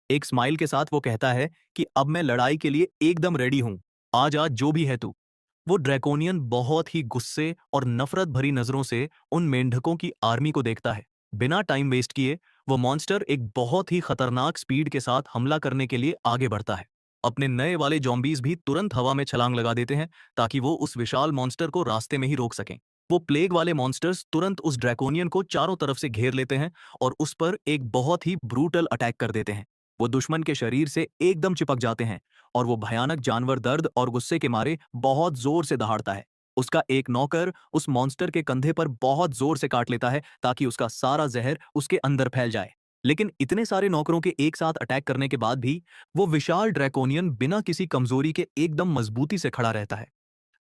एक स्माइल के साथ वो कहता है कि अब मैं लड़ाई के लिए एकदम रेडी हूं। आज आज जो भी है तू। वो ड्रैकोनियन बहुत ही गुस्से और नफरत भरी नजरों से उन मेंढकों की आर्मी को देखता है। बिना टाइम वेस्ट किए वो मॉन्स्टर एक बहुत ही खतरनाक स्पीड के साथ हमला करने के लिए आगे बढ़ता है। अपने नए वाले जॉम्बीज भी तुरंत हवा में छलांग लगा देते हैं ताकि वो उस विशाल मॉन्स्टर को रास्ते में ही रोक सकें। वो प्लेग वाले मॉन्स्टर्स तुरंत उस ड्रैकोनियन को चारों तरफ से घेर लेते हैं और उस पर एक बहुत ही ब्रूटल अटैक कर देते हैं। वो दुश्मन के शरीर से एकदम चिपक जाते हैं और वो भयानक जानवर दर्द और गुस्से के मारे बहुत जोर से दहाड़ता है। उसका एक नौकर उस मॉन्स्टर के कंधे पर बहुत जोर से काट लेता है ताकि उसका सारा जहर उसके अंदर फैल जाए। लेकिन इतने सारे नौकरों के एक साथ अटैक करने के बाद भी वो विशाल ड्रैकोनियन बिना किसी कमजोरी के एकदम मजबूती से खड़ा रहता है।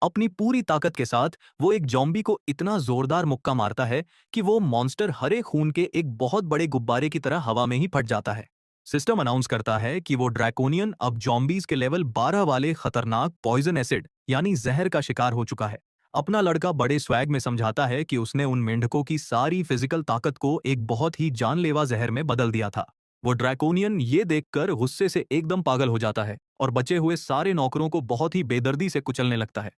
अपनी पूरी ताकत के साथ वो एक जॉम्बी को इतना जोरदार मुक्का मारता है कि वो मॉन्स्टर हरे खून के एक बहुत बड़े गुब्बारे की तरह हवा में ही फट जाता है। सिस्टम अनाउंस करता है कि वो ड्रैकोनियन अब जॉम्बीज के लेवल 12 वाले खतरनाक पॉइजन एसिड यानी जहर का शिकार हो चुका है। अपना लड़का बड़े स्वैग में समझाता है कि उसने उन मेंढकों की सारी फिजिकल ताकत को एक बहुत ही जानलेवा जहर में बदल दिया था। वो ड्रैकोनियन ये देखकर गुस्से से एकदम पागल हो जाता है और बचे हुए सारे नौकरों को बहुत ही बेदर्दी से कुचलने लगता है।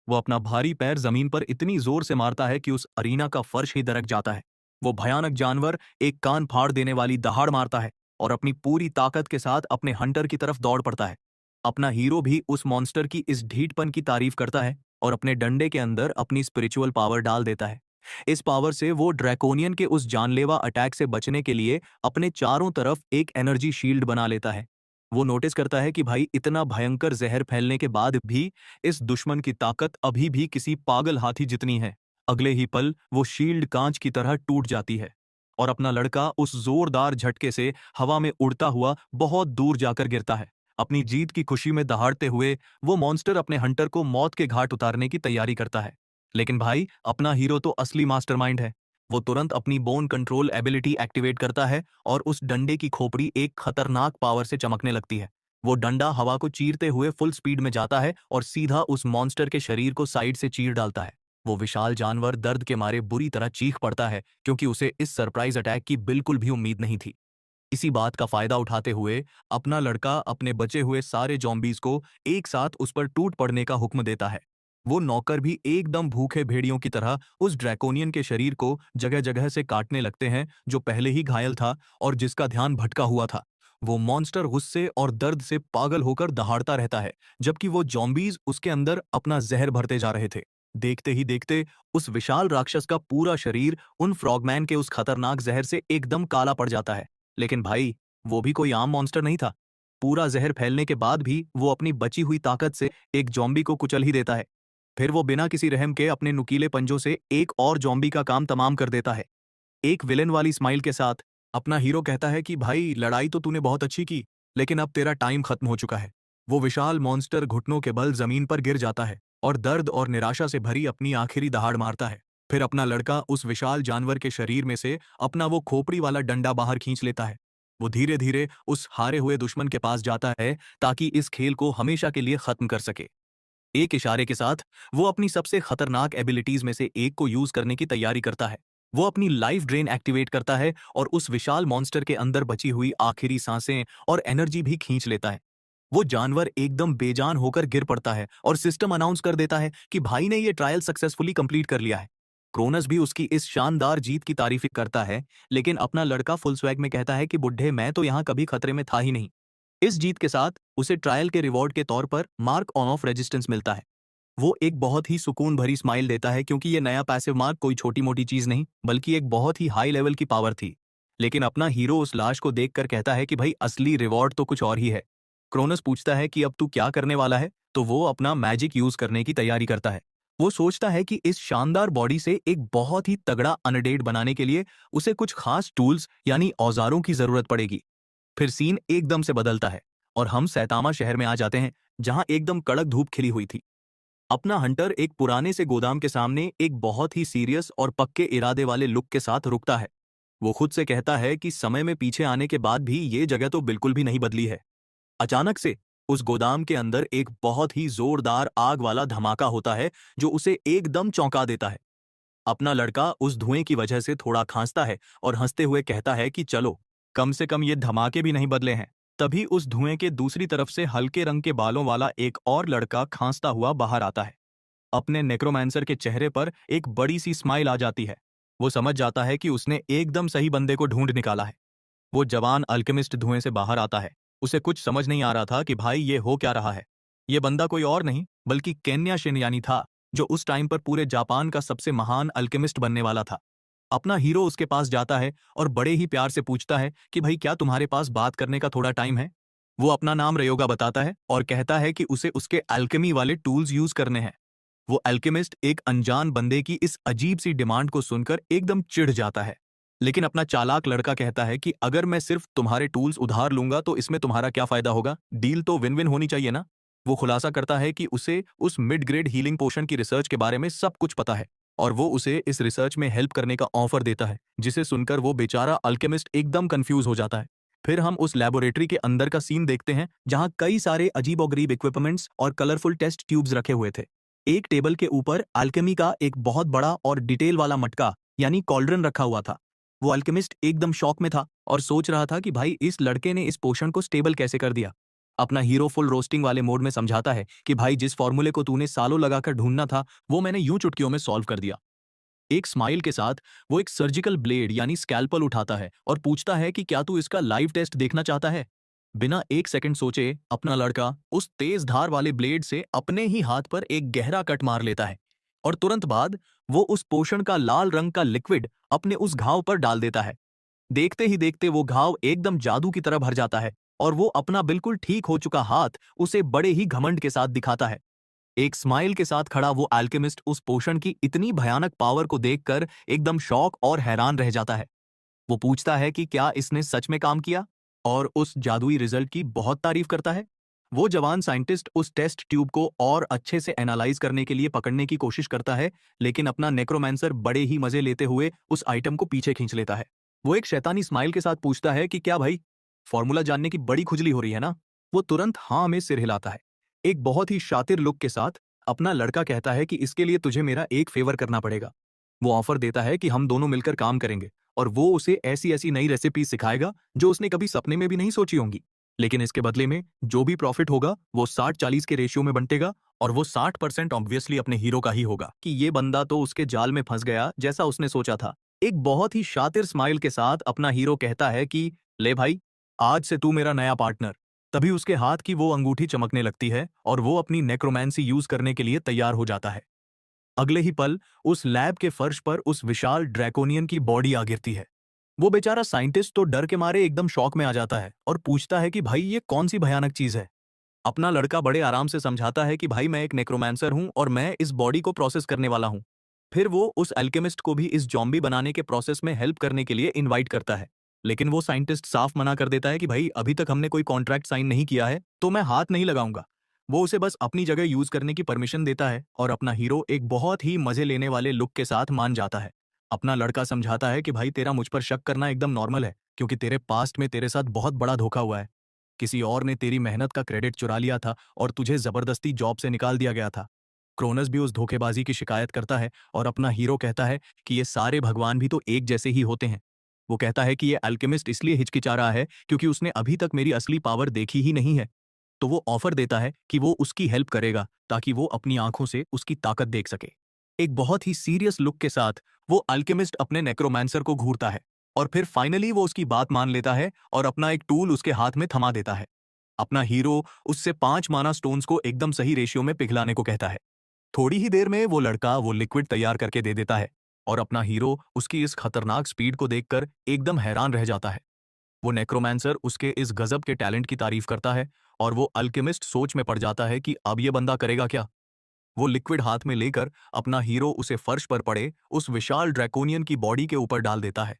वो अपना भारी पैर जमीन पर इतनी जोर से मारता है कि उस अरीना का फर्श ही दरक जाता है। वो भयानक जानवर एक कान फाड़ देने वाली दहाड़ मारता है और अपनी पूरी ताकत के साथ अपने हंटर की तरफ दौड़ पड़ता है। अपना हीरो भी उस मॉन्स्टर की इस ढीठपन की तारीफ करता है और अपने डंडे के अंदर अपनी स्पिरिचुअल पावर डाल देता है। इस पावर से वो ड्रैकोनियन के उस जानलेवा अटैक से बचने के लिए अपने चारों तरफ एक एनर्जी शील्ड बना लेता है। वो नोटिस करता है कि भाई इतना भयंकर जहर फैलने के बाद भी इस दुश्मन की ताकत अभी भी किसी पागल हाथी जितनी है। अगले ही पल वो शील्ड कांच की तरह टूट जाती है और अपना लड़का उस जोरदार झटके से हवा में उड़ता हुआ बहुत दूर जाकर गिरता है। अपनी जीत की खुशी में दहाड़ते हुए वो मॉन्स्टर अपने हंटर को मौत के घाट उतारने की तैयारी करता है। लेकिन भाई अपना हीरो तो असली मास्टरमाइंड है। वो तुरंत अपनी बोन कंट्रोल एबिलिटी एक्टिवेट करता है और उस डंडे की खोपड़ी एक खतरनाक पावर से चमकने लगती है। वो डंडा हवा को चीरते हुए फुल स्पीड में जाता है और सीधा उस मॉन्स्टर के शरीर को साइड से चीर डालता है। वो विशाल जानवर दर्द के मारे बुरी तरह चीख पड़ता है क्योंकि उसे इस सरप्राइज अटैक की बिल्कुल भी उम्मीद नहीं थी। इसी बात का फायदा उठाते हुए अपना लड़का अपने बचे हुए सारे जॉम्बीज को एक साथ उस पर टूट पड़ने का हुक्म देता है। वो नौकर भी एकदम भूखे भेड़ियों की तरह उस ड्रैकोनियन के शरीर को जगह जगह से काटने लगते हैं जो पहले ही घायल था और जिसका ध्यान भटका हुआ था। वो मॉन्स्टर गुस्से और दर्द से पागल होकर दहाड़ता रहता है जबकि वो जॉम्बीज उसके अंदर अपना जहर भरते जा रहे थे। देखते ही देखते उस विशाल राक्षस का पूरा शरीर उन फ्रॉगमैन के उस खतरनाक जहर से एकदम काला पड़ जाता है। लेकिन भाई वो भी कोई आम मॉन्स्टर नहीं था। पूरा जहर फैलने के बाद भी वो अपनी बची हुई ताकत से एक जॉम्बी को कुचल ही देता है। फिर वो बिना किसी रहम के अपने नुकीले पंजों से एक और जॉम्बी का काम तमाम कर देता है। एक विलेन वाली स्माइल के साथ अपना हीरो कहता है कि भाई लड़ाई तो तूने बहुत अच्छी की, लेकिन अब तेरा टाइम खत्म हो चुका है। वो विशाल मॉन्स्टर घुटनों के बल जमीन पर गिर जाता है और दर्द और निराशा से भरी अपनी आखिरी दहाड़ मारता है। फिर अपना लड़का उस विशाल जानवर के शरीर में से अपना वो खोपड़ी वाला डंडा बाहर खींच लेता है। वो धीरे धीरे उस हारे हुए दुश्मन के पास जाता है ताकि इस खेल को हमेशा के लिए खत्म कर सके। एक इशारे के साथ वो अपनी सबसे खतरनाक एबिलिटीज में से एक को यूज करने की तैयारी करता है। वो अपनी लाइफ ड्रेन एक्टिवेट करता है और उस विशाल मॉन्स्टर के अंदर बची हुई आखिरी सांसें और एनर्जी भी खींच लेता है। वो जानवर एकदम बेजान होकर गिर पड़ता है और सिस्टम अनाउंस कर देता है कि भाई ने ये ट्रायल सक्सेसफुली कंप्लीट कर लिया है। क्रोनस भी उसकी इस शानदार जीत की तारीफ करता है, लेकिन अपना लड़का फुल स्वैग में कहता है कि बुड्ढे मैं तो यहाँ कभी खतरे में था ही नहीं। इस जीत के साथ उसे ट्रायल के रिवॉर्ड के तौर पर मार्क ऑन ऑफ रेजिस्टेंस मिलता है। वो एक बहुत ही सुकून भरी स्माइल देता है क्योंकि ये नया पैसिव मार्क कोई छोटी मोटी चीज नहीं बल्कि एक बहुत ही हाई लेवल की पावर थी। लेकिन अपना हीरो उस लाश को देखकर कहता है कि भाई असली रिवॉर्ड तो कुछ और ही है। क्रोनस पूछता है कि अब तू क्या करने वाला है, तो वो अपना मैजिक यूज करने की तैयारी करता है। वो सोचता है कि इस शानदार बॉडी से एक बहुत ही तगड़ा अनडेड बनाने के लिए उसे कुछ खास टूल्स यानी औजारों की जरूरत पड़ेगी। फिर सीन एकदम से बदलता है और हम सैतामा शहर में आ जाते हैं जहां एकदम कड़क धूप खिली हुई थी। अपना हंटर एक पुराने से गोदाम के सामने एक बहुत ही सीरियस और पक्के इरादे वाले लुक के साथ रुकता है। वो खुद से कहता है कि समय में पीछे आने के बाद भी ये जगह तो बिल्कुल भी नहीं बदली है। अचानक से उस गोदाम के अंदर एक बहुत ही जोरदार आग वाला धमाका होता है जो उसे एकदम चौंका देता है। अपना लड़का उस धुएं की वजह से थोड़ा खांसता है और हंसते हुए कहता है कि चलो कम से कम ये धमाके भी नहीं बदले हैं। तभी उस धुएं के दूसरी तरफ से हल्के रंग के बालों वाला एक और लड़का खांसता हुआ बाहर आता है। अपने नेक्रोमांसर के चेहरे पर एक बड़ी सी स्माइल आ जाती है। वो समझ जाता है कि उसने एकदम सही बंदे को ढूंढ निकाला है। वो जवान अल्केमिस्ट धुएं से बाहर आता है। उसे कुछ समझ नहीं आ रहा था कि भाई ये हो क्या रहा है। ये बंदा कोई और नहीं बल्कि केन्या शिनयानी था जो उस टाइम पर पूरे जापान का सबसे महान अल्केमिस्ट बनने वाला था। अपना हीरो उसके पास जाता है और बड़े ही प्यार से पूछता है कि भाई क्या तुम्हारे पास बात करने का थोड़ा टाइम है। वो अपना नाम रयोगा बताता है और कहता है कि उसे उसके अल्केमी वाले टूल्स यूज करने हैं। वो अल्केमिस्ट एक अनजान बंदे की इस अजीब सी डिमांड को सुनकर एकदम चिढ़ जाता है। लेकिन अपना चालाक लड़का कहता है कि अगर मैं सिर्फ तुम्हारे टूल्स उधार लूंगा तो इसमें तुम्हारा क्या फायदा होगा, डील तो विन विन होनी चाहिए ना। वो खुलासा करता है कि उसे उस मिड ग्रेड हीलिंग पोशन की रिसर्च के बारे में सब कुछ पता है और वो उसे इस रिसर्च में हेल्प करने का ऑफर देता है, जिसे सुनकर वो बेचारा अल्केमिस्ट एकदम कंफ्यूज हो जाता है। फिर हम उस लेबोरेटरी के अंदर का सीन देखते हैं जहां कई सारे अजीबोगरीब इक्विपमेंट्स और कलरफुल टेस्ट ट्यूब्स रखे हुए थे। एक टेबल के ऊपर अल्केमी का एक बहुत बड़ा और डिटेल वाला मटका यानी कॉल्ड्रन रखा हुआ था। वो अल्केमिस्ट एकदम शॉक में था और सोच रहा था कि भाई इस लड़के ने इस पोशन को स्टेबल कैसे कर दिया। अपना हीरो फुल रोस्टिंग वाले मोड में समझाता है कि भाई जिस फॉर्मूले को तूने सालों लगाकर ढूंढना था वो मैंने यूं चुटकियों में सॉल्व कर दिया। एक स्माइल के साथ वो एक सर्जिकल ब्लेड यानी स्कैल्पल उठाता है और पूछता है कि क्या तू इसका लाइव टेस्ट देखना चाहता है। बिना एक सेकंड सोचे अपना लड़का उस तेज धार वाले ब्लेड से अपने ही हाथ पर एक गहरा कट मार लेता है और तुरंत बाद वो उस पोषण का लाल रंग का लिक्विड अपने उस घाव पर डाल देता है। देखते ही देखते वो घाव एकदम जादू की तरह भर जाता है और वो अपना बिल्कुल ठीक हो चुका हाथ उसे बड़े ही घमंड के साथ दिखाता है। एक स्माइल के साथ खड़ा वो अल्केमिस्ट उस पोषण की इतनी भयानक पावर को देखकर एकदम शॉक और हैरान रह जाता है। वो पूछता है कि क्या इसने सच में काम किया और उस जादुई रिजल्ट की बहुत तारीफ करता है। वो जवान साइंटिस्ट उस टेस्ट ट्यूब को और अच्छे से एनालाइज करने के लिए पकड़ने की कोशिश करता है, लेकिन अपना नेक्रोमैंसर बड़े ही मजे लेते हुए उस आइटम को पीछे खींच लेता है। वो एक शैतानी स्माइल के साथ पूछता है कि क्या भाई फॉर्मूला जानने की बड़ी खुजली हो रही है ना। वो तुरंत हाँ में सिर हिलाता है। एक बहुत ही शातिर लुक के साथ अपना लड़का कहता है कि इसके लिए तुझे मेरा एक फेवर करना पड़ेगा। वो ऑफर देता है कि हम दोनों मिलकर काम करेंगे और वो उसे ऐसी ऐसी नई रेसिपी सिखाएगा जो उसने कभी सपने में भी नहीं सोची होंगी। लेकिन इसके बदले में जो भी प्रॉफिट होगा वो 60-40 के रेशियो में बंटेगा और वो 60% ऑब्वियसली अपने हीरो का ही होगा कि ये बंदा तो उसके जाल में फंस गया जैसा उसने सोचा था। एक बहुत ही शातिर स्माइल के साथ अपना हीरो कहता है कि ले भाई, आज से तू मेरा नया पार्टनर। तभी उसके हाथ की वो अंगूठी चमकने लगती है और वो अपनी नेक्रोमैंसी यूज करने के लिए तैयार हो जाता है। अगले ही पल उस लैब के फर्श पर उस विशाल ड्रैकोनियन की बॉडी आ गिरती है। वो बेचारा साइंटिस्ट तो डर के मारे एकदम शॉक में आ जाता है और पूछता है कि भाई ये कौन सी भयानक चीज है। अपना लड़का बड़े आराम से समझाता है कि भाई मैं एक नेक्रोमैंसर हूं और मैं इस बॉडी को प्रोसेस करने वाला हूं। फिर वो उस अल्केमिस्ट को भी इस जॉम्बी बनाने के प्रोसेस में हेल्प करने के लिए इनवाइट करता है। लेकिन वो साइंटिस्ट साफ मना कर देता है कि भाई अभी तक हमने कोई कॉन्ट्रैक्ट साइन नहीं किया है तो मैं हाथ नहीं लगाऊंगा। वो उसे बस अपनी जगह यूज करने की परमिशन देता है और अपना हीरो एक बहुत ही मजे लेने वाले लुक के साथ मान जाता है। अपना लड़का समझाता है कि भाई तेरा मुझ पर शक करना एकदम नॉर्मल है क्योंकि तेरे पास्ट में तेरे साथ बहुत बड़ा धोखा हुआ है। किसी और ने तेरी मेहनत का क्रेडिट चुरा लिया था और तुझे जबरदस्ती जॉब से निकाल दिया गया था। क्रोनस भी उस धोखेबाजी की शिकायत करता है और अपना हीरो कहता है कि ये सारे भगवान भी तो एक जैसे ही होते हैं। वो कहता है कि ये अल्केमिस्ट इसलिए हिचकिचा रहा है क्योंकि उसने अभी तक मेरी असली पावर देखी ही नहीं है। तो वो ऑफर देता है कि वो उसकी हेल्प करेगा ताकि वो अपनी आंखों से उसकी ताकत देख सके। एक बहुत ही सीरियस लुक के साथ वो अल्केमिस्ट अपने नेक्रोमैंसर को घूरता है और फिर फाइनली वो उसकी बात मान लेता है और अपना एक टूल उसके हाथ में थमा देता है। अपना हीरो उससे 5 माना स्टोन्स को एकदम सही रेशियो में पिघलाने को कहता है। थोड़ी ही देर में वो लड़का वो लिक्विड तैयार करके दे देता है और अपना हीरो उसकी इस खतरनाक स्पीड को देखकर एकदम हैरान रह जाता है। वो नेक्रोमैंसर उसके इस गजब के टैलेंट की तारीफ करता है और वो अल्केमिस्ट सोच में पड़ जाता है कि अब ये बंदा करेगा क्या। वो लिक्विड हाथ में लेकर अपना हीरो उसे फर्श पर पड़े उस विशाल ड्रैकोनियन की बॉडी के ऊपर डाल देता है।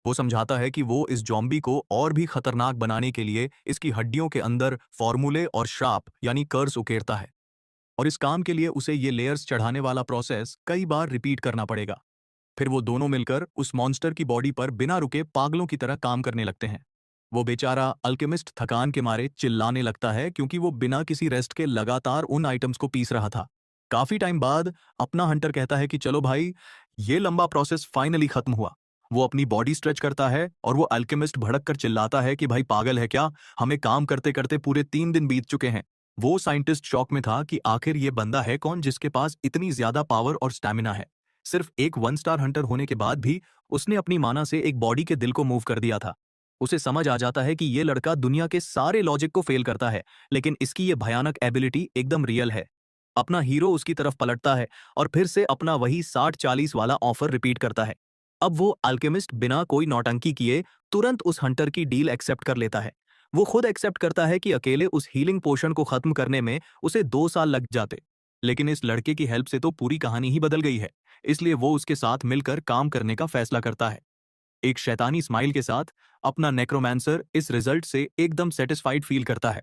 वो समझाता है कि वो इस जॉम्बी को और भी खतरनाक बनाने के लिए इसकी हड्डियों के अंदर फॉर्मूले और श्राप यानी कर्स उकेरता है और इस काम के लिए उसे ये लेयर्स चढ़ाने वाला प्रोसेस कई बार रिपीट करना पड़ेगा। फिर वो दोनों मिलकर उस मॉन्स्टर की बॉडी पर बिना रुके पागलों की तरह काम करने लगते हैं। वो बेचारा अल्केमिस्ट थकान के मारे चिल्लाने लगता है क्योंकि वो बिना किसी रेस्ट के लगातार उन आइटम्स को पीस रहा था। काफी टाइम बाद अपना हंटर कहता है कि चलो भाई, ये लंबा प्रोसेस फाइनली खत्म हुआ। वो अपनी बॉडी स्ट्रेच करता है और वो अल्केमिस्ट भड़क कर चिल्लाता है कि भाई पागल है क्या, हमें काम करते करते पूरे 3 दिन बीत चुके हैं। वो साइंटिस्ट शॉक में था कि आखिर ये बंदा है कौन जिसके पास इतनी ज्यादा पावर और स्टैमिना है। सिर्फ एक 1 स्टार हंटर होने के बाद भी उसने अपनी माना से एक बॉडी के दिल को मूव कर दिया था। उसे समझ आ जाता है कि ये लड़का दुनिया के सारे लॉजिक को फेल करता है, लेकिन इसकी ये भयानक एबिलिटी एकदम रियल है। अपना हीरो उसकी तरफ पलटता है और फिर से अपना वही 60-40 वाला ऑफर रिपीट करता है। अब वो अल्केमिस्ट बिना कोई नौटंकी किए तुरंत उस हंटर की डील एक्सेप्ट कर लेता है। वो खुद एक्सेप्ट करता है कि अकेले उस हीलिंग पोशन को खत्म करने में उसे 2 साल लग जाते, लेकिन इस लड़के की हेल्प से तो पूरी कहानी ही बदल गई है। इसलिए वो उसके साथ मिलकर काम करने का फैसला करता है। एक शैतानी स्माइल के साथ अपना नेक्रोमैंसर इस रिजल्ट से एकदम सेटिस्फाइड फील करता है।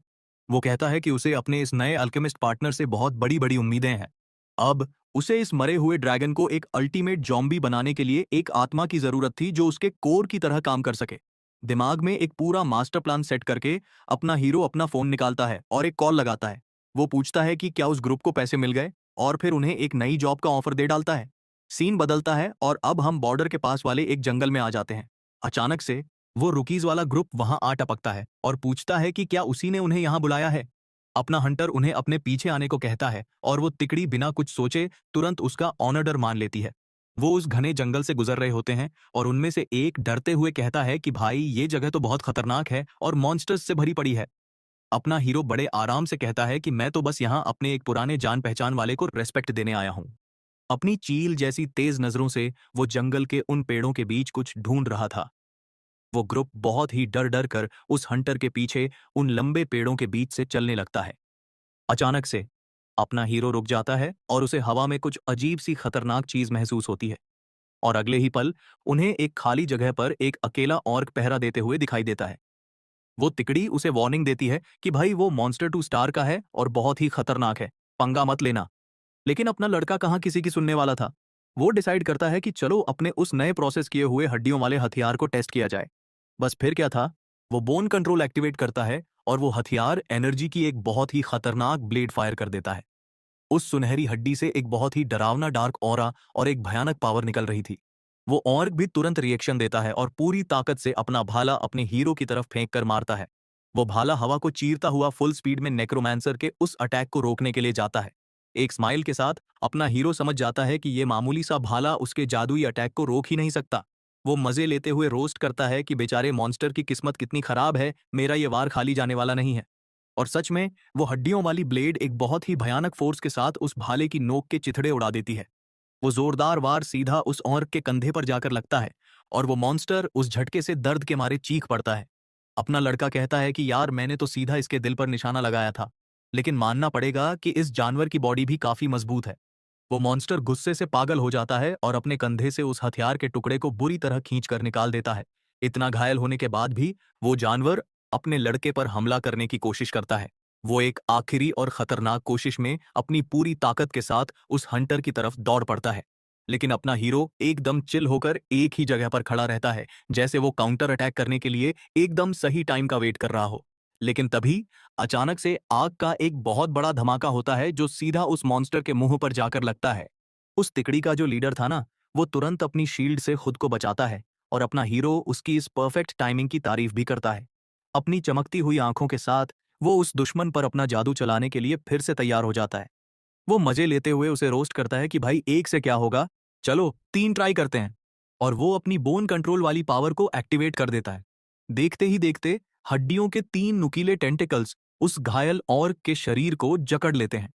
वो कहता है कि उसे अपने इस नए अल्केमिस्ट पार्टनर से बहुत बड़ी बड़ी उम्मीदें हैं। अब उसे इस मरे हुए ड्रैगन को एक अल्टीमेट जॉम्बी बनाने के लिए एक आत्मा की जरूरत थी जो उसके कोर की तरह काम कर सके। दिमाग में एक पूरा मास्टर प्लान सेट करके अपना हीरो अपना फोन निकालता है और एक कॉल लगाता है। वो पूछता है कि क्या उस ग्रुप को पैसे मिल गए और फिर उन्हें एक नई जॉब का ऑफर दे डालता है। सीन बदलता है और अब हम बॉर्डर के पास वाले एक जंगल में आ जाते हैं। अचानक से वो रुकीज वाला ग्रुप वहां आ टपकता है और पूछता है कि क्या उसी ने उन्हें यहां बुलाया है। अपना हंटर उन्हें अपने पीछे आने को कहता है और वो तिकड़ी बिना कुछ सोचे तुरंत उसका ऑनर मान लेती है। वो उस घने जंगल से गुजर रहे होते हैं और उनमें से एक डरते हुए कहता है कि भाई ये जगह तो बहुत खतरनाक है और मॉन्स्टर्स से भरी पड़ी है। अपना हीरो बड़े आराम से कहता है कि मैं तो बस यहाँ अपने एक पुराने जान पहचान वाले को रेस्पेक्ट देने आया हूँ। अपनी चील जैसी तेज नजरों से वो जंगल के उन पेड़ों के बीच कुछ ढूंढ रहा था। वो ग्रुप बहुत ही डर डर कर उस हंटर के पीछे उन लंबे पेड़ों के बीच से चलने लगता है। अचानक से अपना हीरो रुक जाता है और उसे हवा में कुछ अजीब सी खतरनाक चीज महसूस होती है और अगले ही पल उन्हें एक खाली जगह पर एक अकेला ऑर्क पहरा देते हुए दिखाई देता है। वो तिकड़ी उसे वार्निंग देती है कि भाई वो मॉन्स्टर 2 स्टार का है और बहुत ही खतरनाक है, पंगा मत लेना। लेकिन अपना लड़का कहाँ किसी की सुनने वाला था। वो डिसाइड करता है कि चलो अपने उस नए प्रोसेस किए हुए हड्डियों वाले हथियार को टेस्ट किया जाए। बस फिर क्या था, वो बोन कंट्रोल एक्टिवेट करता है और वो हथियार एनर्जी की एक बहुत ही खतरनाक ब्लेड फायर कर देता है। उस सुनहरी हड्डी से एक बहुत ही डरावना डार्क ऑरा और एक भयानक पावर निकल रही थी। वो ऑर्क भी तुरंत रिएक्शन देता है और पूरी ताकत से अपना भाला अपने हीरो की तरफ फेंक कर मारता है। वो भाला हवा को चीरता हुआ फुल स्पीड में नेक्रोमैंसर के उस अटैक को रोकने के लिए जाता है। एक स्माइल के साथ अपना हीरो समझ जाता है कि ये मामूली सा भाला उसके जादुई अटैक को रोक ही नहीं सकता। वो मजे लेते हुए रोस्ट करता है कि बेचारे मॉन्स्टर की किस्मत कितनी खराब है, मेरा ये वार खाली जाने वाला नहीं है। और सच में वो हड्डियों वाली ब्लेड एक बहुत ही भयानक फोर्स के साथ उस भाले की नोक के चिथड़े उड़ा देती है। वो जोरदार वार सीधा उस ऑर्क के कंधे पर जाकर लगता है और वो मॉन्स्टर उस झटके से दर्द के मारे चीख पड़ता है। अपना लड़का कहता है कि यार मैंने तो सीधा इसके दिल पर निशाना लगाया था, लेकिन मानना पड़ेगा कि इस जानवर की बॉडी भी काफी मजबूत है। वो मॉन्स्टर गुस्से से पागल हो जाता है और अपने कंधे से उस हथियार के टुकड़े को बुरी तरह खींचकर निकाल देता है। इतना घायल होने के बाद भी वो जानवर अपने लड़के पर हमला करने की कोशिश करता है। वो एक आखिरी और खतरनाक कोशिश में अपनी पूरी ताकत के साथ उस हंटर की तरफ दौड़ पड़ता है। लेकिन अपना हीरो एकदम चिल होकर एक ही जगह पर खड़ा रहता है, जैसे वो काउंटर अटैक करने के लिए एकदम सही टाइम का वेट कर रहा हो। लेकिन तभी अचानक से आग का एक बहुत बड़ा धमाका होता है जो सीधा उस मॉन्स्टर के मुंह पर जाकर लगता है। उस तिकड़ी का जो लीडर था ना, वो तुरंत अपनी शील्ड से खुद को बचाता है और अपना हीरो उसकी इस परफेक्ट टाइमिंग की तारीफ भी करता है। अपनी चमकती हुई आंखों के साथ वो उस दुश्मन पर अपना जादू चलाने के लिए फिर से तैयार हो जाता है। वो मजे लेते हुए उसे रोस्ट करता है कि भाई एक से क्या होगा, चलो 3 ट्राई करते हैं। और वो अपनी बोन कंट्रोल वाली पावर को एक्टिवेट कर देता है। देखते ही देखते हड्डियों के 3 नुकीले टेंटिकल्स उस घायल ऑर्क के शरीर को जकड़ लेते हैं।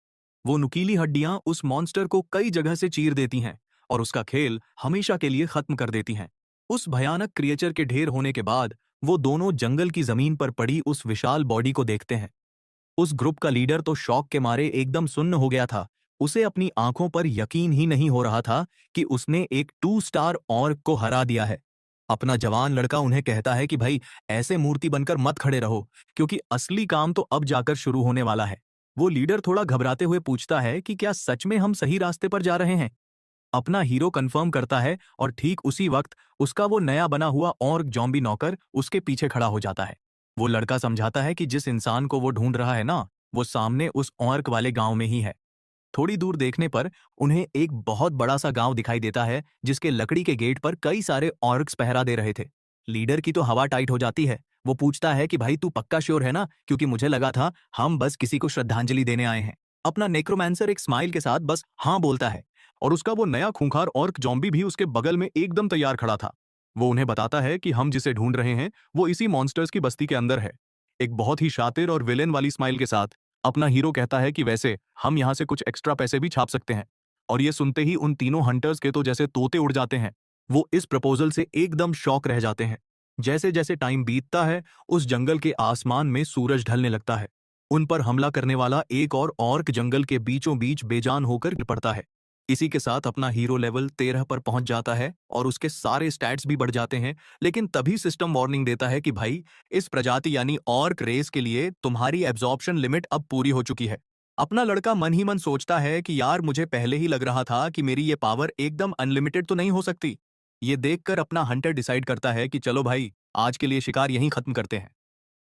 वो नुकीली हड्डियां उस मॉन्स्टर को कई जगह से चीर देती हैं और उसका खेल हमेशा के लिए खत्म कर देती हैं। उस भयानक क्रिएचर के ढेर होने के बाद वो दोनों जंगल की जमीन पर पड़ी उस विशाल बॉडी को देखते हैं। उस ग्रुप का लीडर तो शॉक के मारे एकदम सुन्न हो गया था। उसे अपनी आंखों पर यकीन ही नहीं हो रहा था कि उसने एक 2 स्टार ऑर्क को हरा दिया है। अपना जवान लड़का उन्हें कहता है कि भाई ऐसे मूर्ति बनकर मत खड़े रहो, क्योंकि असली काम तो अब जाकर शुरू होने वाला है। वो लीडर थोड़ा घबराते हुए पूछता है कि क्या सच में हम सही रास्ते पर जा रहे हैं। अपना हीरो कंफर्म करता है और ठीक उसी वक्त उसका वो नया बना हुआ ऑर्क जॉम्बी नौकर उसके पीछे खड़ा हो जाता है। वो लड़का समझाता है कि जिस इंसान को वो ढूंढ रहा है ना, वो सामने उस ऑर्क वाले गांव में ही है। थोड़ी दूर देखने पर उन्हें एक बहुत बड़ा सा गांव दिखाई देता है जिसके लकड़ी के गेट पर कई सारे ऑर्क्स पहरा दे रहे थे। लीडर की तो हवा टाइट हो जाती है। वो पूछता है कि भाई तू पक्का श्योर है ना, क्योंकि मुझे लगा था हम बस किसी को श्रद्धांजलि देने आए हैं। अपना नेक्रोमैंसर एक स्माइल के साथ बस हाँ बोलता है और उसका वो नया खूंखार ऑर्क जॉम्बी भी उसके बगल में एकदम तैयार खड़ा था। वो उन्हें बताता है कि हम जिसे ढूंढ रहे हैं वो इसी मॉन्स्टर्स की बस्ती के अंदर है। एक बहुत ही शातिर और विलेन वाली स्माइल के साथ अपना हीरो कहता है कि वैसे हम यहाँ से कुछ एक्स्ट्रा पैसे भी छाप सकते हैं। और ये सुनते ही उन तीनों हंटर्स के तो जैसे तोते उड़ जाते हैं। वो इस प्रपोजल से एकदम शॉक रह जाते हैं। जैसे जैसे टाइम बीतता है उस जंगल के आसमान में सूरज ढलने लगता है। उन पर हमला करने वाला एक और ऑर्क जंगल के बीचों बीच बेजान होकर गिर पड़ता है। इसी के साथ अपना हीरो लेवल 13 पर पहुंच जाता है और उसके सारे स्टैट्स भी बढ़ जाते हैं। लेकिन तभी सिस्टम वार्निंग देता है कि भाई इस प्रजाति यानी ऑर्क रेस के लिए तुम्हारी एब्जॉर्प्शन लिमिट अब पूरी हो चुकी है। अपना लड़का मन ही मन सोचता है कि यार मुझे पहले ही लग रहा था कि मेरी ये पावर एकदम अनलिमिटेड तो नहीं हो सकती। ये देखकर अपना हंटर डिसाइड करता है कि चलो भाई आज के लिए शिकार यहीं खत्म करते हैं।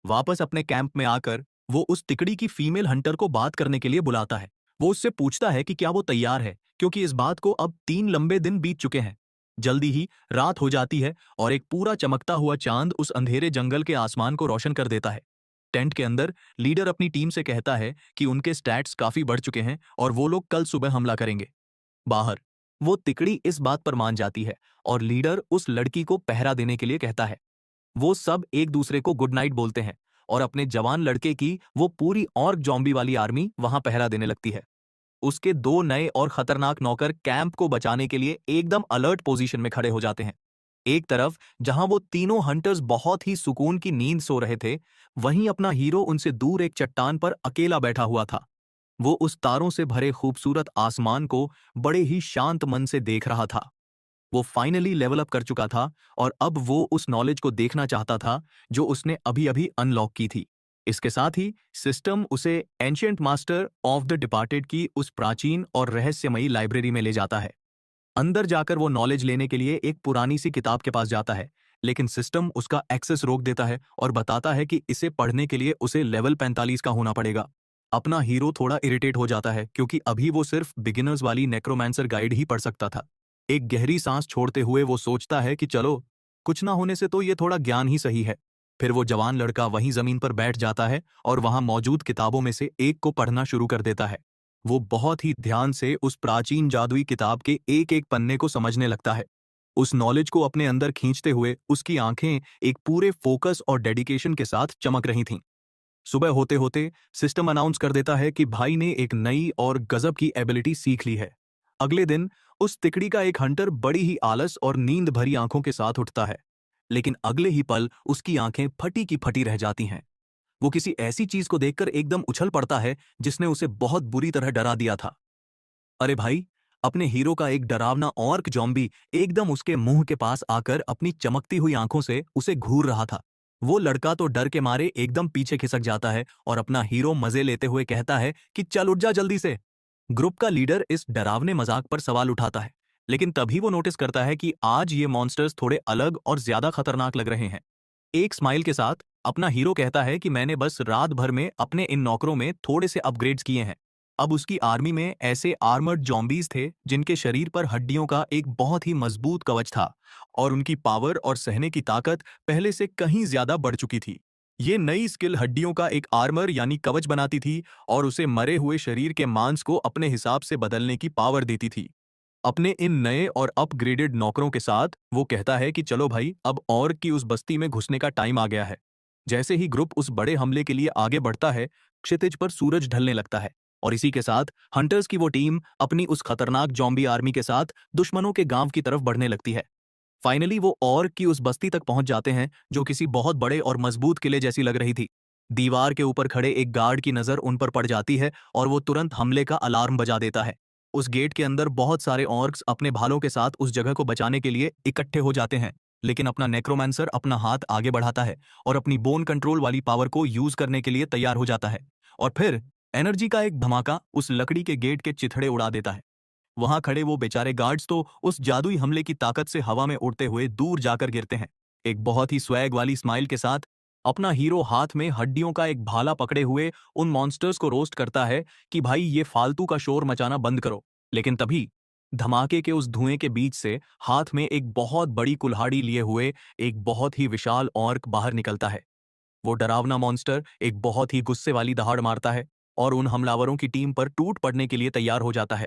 वापस अपने कैंप में आकर वो उस तिकड़ी की फीमेल हंटर को बात करने के लिए बुलाता है। वो उससे पूछता है कि क्या वो तैयार है, क्योंकि इस बात को अब 3 लंबे दिन बीत चुके हैं। जल्दी ही रात हो जाती है और एक पूरा चमकता हुआ चांद उस अंधेरे जंगल के आसमान को रोशन कर देता है। टेंट के अंदर लीडर अपनी टीम से कहता है कि उनके स्टैट्स काफी बढ़ चुके हैं और वो लोग कल सुबह हमला करेंगे। बाहर वो तिकड़ी इस बात पर मान जाती है और लीडर उस लड़की को पहरा देने के लिए कहता है। वो सब एक दूसरे को गुड नाइट बोलते हैं और अपने जवान लड़के की वो पूरी ऑर्क जॉम्बी वाली आर्मी वहां पहरा देने लगती है। उसके दो नए और खतरनाक नौकर कैंप को बचाने के लिए एकदम अलर्ट पोजीशन में खड़े हो जाते हैं। एक तरफ जहां वो तीनों हंटर्स बहुत ही सुकून की नींद सो रहे थे, वहीं अपना हीरो उनसे दूर एक चट्टान पर अकेला बैठा हुआ था। वो उस तारों से भरे खूबसूरत आसमान को बड़े ही शांत मन से देख रहा था। वो फाइनली लेवल अप कर चुका था और अब वो उस नॉलेज को देखना चाहता था जो उसने अभी अभी अनलॉक की थी। इसके साथ ही सिस्टम उसे ancient master of the departed की उस प्राचीन और रहस्यमयी लाइब्रेरी में ले जाता है। अंदर जाकर वो नॉलेज लेने के लिए एक पुरानी सी किताब के पास जाता है, लेकिन सिस्टम उसका एक्सेस रोक देता है और बताता है कि इसे पढ़ने के लिए उसे लेवल 45 का होना पड़ेगा। अपना हीरो थोड़ा इरिटेट हो जाता है क्योंकि अभी वो सिर्फ बिगिनर्स वाली नेक्रोमांसर गाइड ही पढ़ सकता था। एक गहरी सांस छोड़ते हुए वो सोचता है कि चलो, कुछ ना होने से तो ये थोड़ा ज्ञान ही सही है। फिर वो जवान लड़का वहीं जमीन पर बैठ जाता है और वहां मौजूद किताबों में से एक को पढ़ना शुरू कर देता है। वो बहुत ही ध्यान से उस प्राचीन जादुई किताब के एक एक पन्ने को समझने लगता है। उस नॉलेज को अपने अंदर खींचते हुए उसकी आंखें एक पूरे फोकस और डेडिकेशन के साथ चमक रही थीं। सुबह होते होते सिस्टम अनाउंस कर देता है कि भाई ने एक नई और गजब की एबिलिटी सीख ली है। अगले दिन उस तिकड़ी का एक हंटर बड़ी ही आलस और नींद भरी आंखों के साथ उठता है, लेकिन अगले ही पल उसकी आंखें फटी की फटी रह जाती हैं। वो किसी ऐसी चीज को देखकर एकदम उछल पड़ता है जिसने उसे बहुत बुरी तरह डरा दिया था। अरे भाई, अपने हीरो का एक डरावना ऑर्क जॉम्बी एकदम उसके मुंह के पास आकर अपनी चमकती हुई आंखों से उसे घूर रहा था। वो लड़का तो डर के मारे एकदम पीछे खिसक जाता है और अपना हीरो मजे लेते हुए कहता है कि चल उठ जा जल्दी से। ग्रुप का लीडर इस डरावने मजाक पर सवाल उठाता है, लेकिन तभी वो नोटिस करता है कि आज ये मॉन्स्टर्स थोड़े अलग और ज्यादा खतरनाक लग रहे हैं। एक स्माइल के साथ अपना हीरो कहता है कि मैंने बस रात भर में अपने इन नौकरों में थोड़े से अपग्रेड्स किए हैं। अब उसकी आर्मी में ऐसे आर्मर्ड जॉम्बीज थे जिनके शरीर पर हड्डियों का एक बहुत ही मजबूत कवच था और उनकी पावर और सहने की ताकत पहले से कहीं ज्यादा बढ़ चुकी थी। ये नई स्किल हड्डियों का एक आर्मर यानी कवच बनाती थी और उसे मरे हुए शरीर के मांस को अपने हिसाब से बदलने की पावर देती थी। अपने इन नए और अपग्रेडेड नौकरों के साथ वो कहता है कि चलो भाई, अब और की उस बस्ती में घुसने का टाइम आ गया है। जैसे ही ग्रुप उस बड़े हमले के लिए आगे बढ़ता है, क्षितिज पर सूरज ढलने लगता है और इसी के साथ हंटर्स की वो टीम अपनी उस खतरनाक जॉम्बी आर्मी के साथ दुश्मनों के गांव की तरफ बढ़ने लगती है। फाइनली वो ऑर्क की उस बस्ती तक पहुंच जाते हैं जो किसी बहुत बड़े और मजबूत किले जैसी लग रही थी। दीवार के ऊपर खड़े एक गार्ड की नजर उन पर पड़ जाती है और वो तुरंत हमले का अलार्म बजा देता है। उस गेट के अंदर बहुत सारे ऑर्क्स अपने भालों के साथ उस जगह को बचाने के लिए इकट्ठे हो जाते हैं, लेकिन अपना नेक्रोमांसर अपना हाथ आगे बढ़ाता है और अपनी बोन कंट्रोल वाली पावर को यूज करने के लिए तैयार हो जाता है। और फिर एनर्जी का एक धमाका उस लकड़ी के गेट के चिथड़े उड़ा देता है। वहां खड़े वो बेचारे गार्ड्स तो उस जादुई हमले की ताकत से हवा में उड़ते हुए दूर जाकर गिरते हैं। एक बहुत ही स्वैग वाली स्माइल के साथ अपना हीरो हाथ में हड्डियों का एक भाला पकड़े हुए उन मॉन्स्टर्स को रोस्ट करता है कि भाई ये फालतू का शोर मचाना बंद करो। लेकिन तभी धमाके के उस धुएं के बीच से हाथ में एक बहुत बड़ी कुल्हाड़ी लिए हुए एक बहुत ही विशाल ऑर्क बाहर निकलता है। वो डरावना मॉन्स्टर एक बहुत ही गुस्से वाली दहाड़ मारता है और उन हमलावरों की टीम पर टूट पड़ने के लिए तैयार हो जाता है।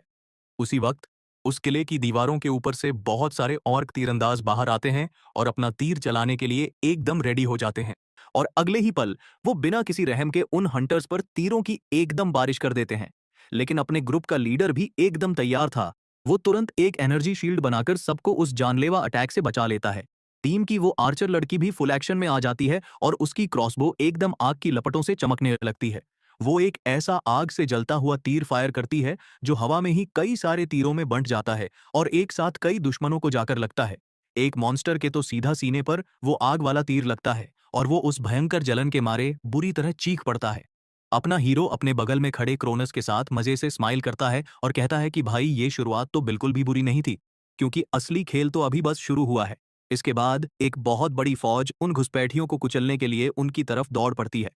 उसी वक्त उस किले की दीवारों के ऊपर से बहुत सारे ऑर्क तीरंदाज बाहर आते हैं और अपना तीर चलाने के लिए एकदम रेडी हो जाते हैं। और अगले ही पल वो बिना किसी रहम के उन हंटर्स पर तीरों की एकदम बारिश कर देते हैं। लेकिन अपने ग्रुप का लीडर भी एकदम तैयार था। वो तुरंत एक एनर्जी शील्ड बनाकर सबको उस जानलेवा अटैक से बचा लेता है। टीम की वो आर्चर लड़की भी फुल एक्शन में आ जाती है और उसकी क्रॉसबो एकदम आग की लपटों से चमकने लगती है। वो एक ऐसा आग से जलता हुआ तीर फायर करती है जो हवा में ही कई सारे तीरों में बंट जाता है और एक साथ कई दुश्मनों को जाकर लगता है। एक मॉन्स्टर के तो सीधा सीने पर वो आग वाला तीर लगता है और वो उस भयंकर जलन के मारे बुरी तरह चीख पड़ता है। अपना हीरो अपने बगल में खड़े क्रोनस के साथ मजे से स्माइल करता है और कहता है कि भाई ये शुरुआत तो बिल्कुल भी बुरी नहीं थी, क्योंकि असली खेल तो अभी बस शुरू हुआ है। इसके बाद एक बहुत बड़ी फौज उन घुसपैठियों को कुचलने के लिए उनकी तरफ दौड़ पड़ती है।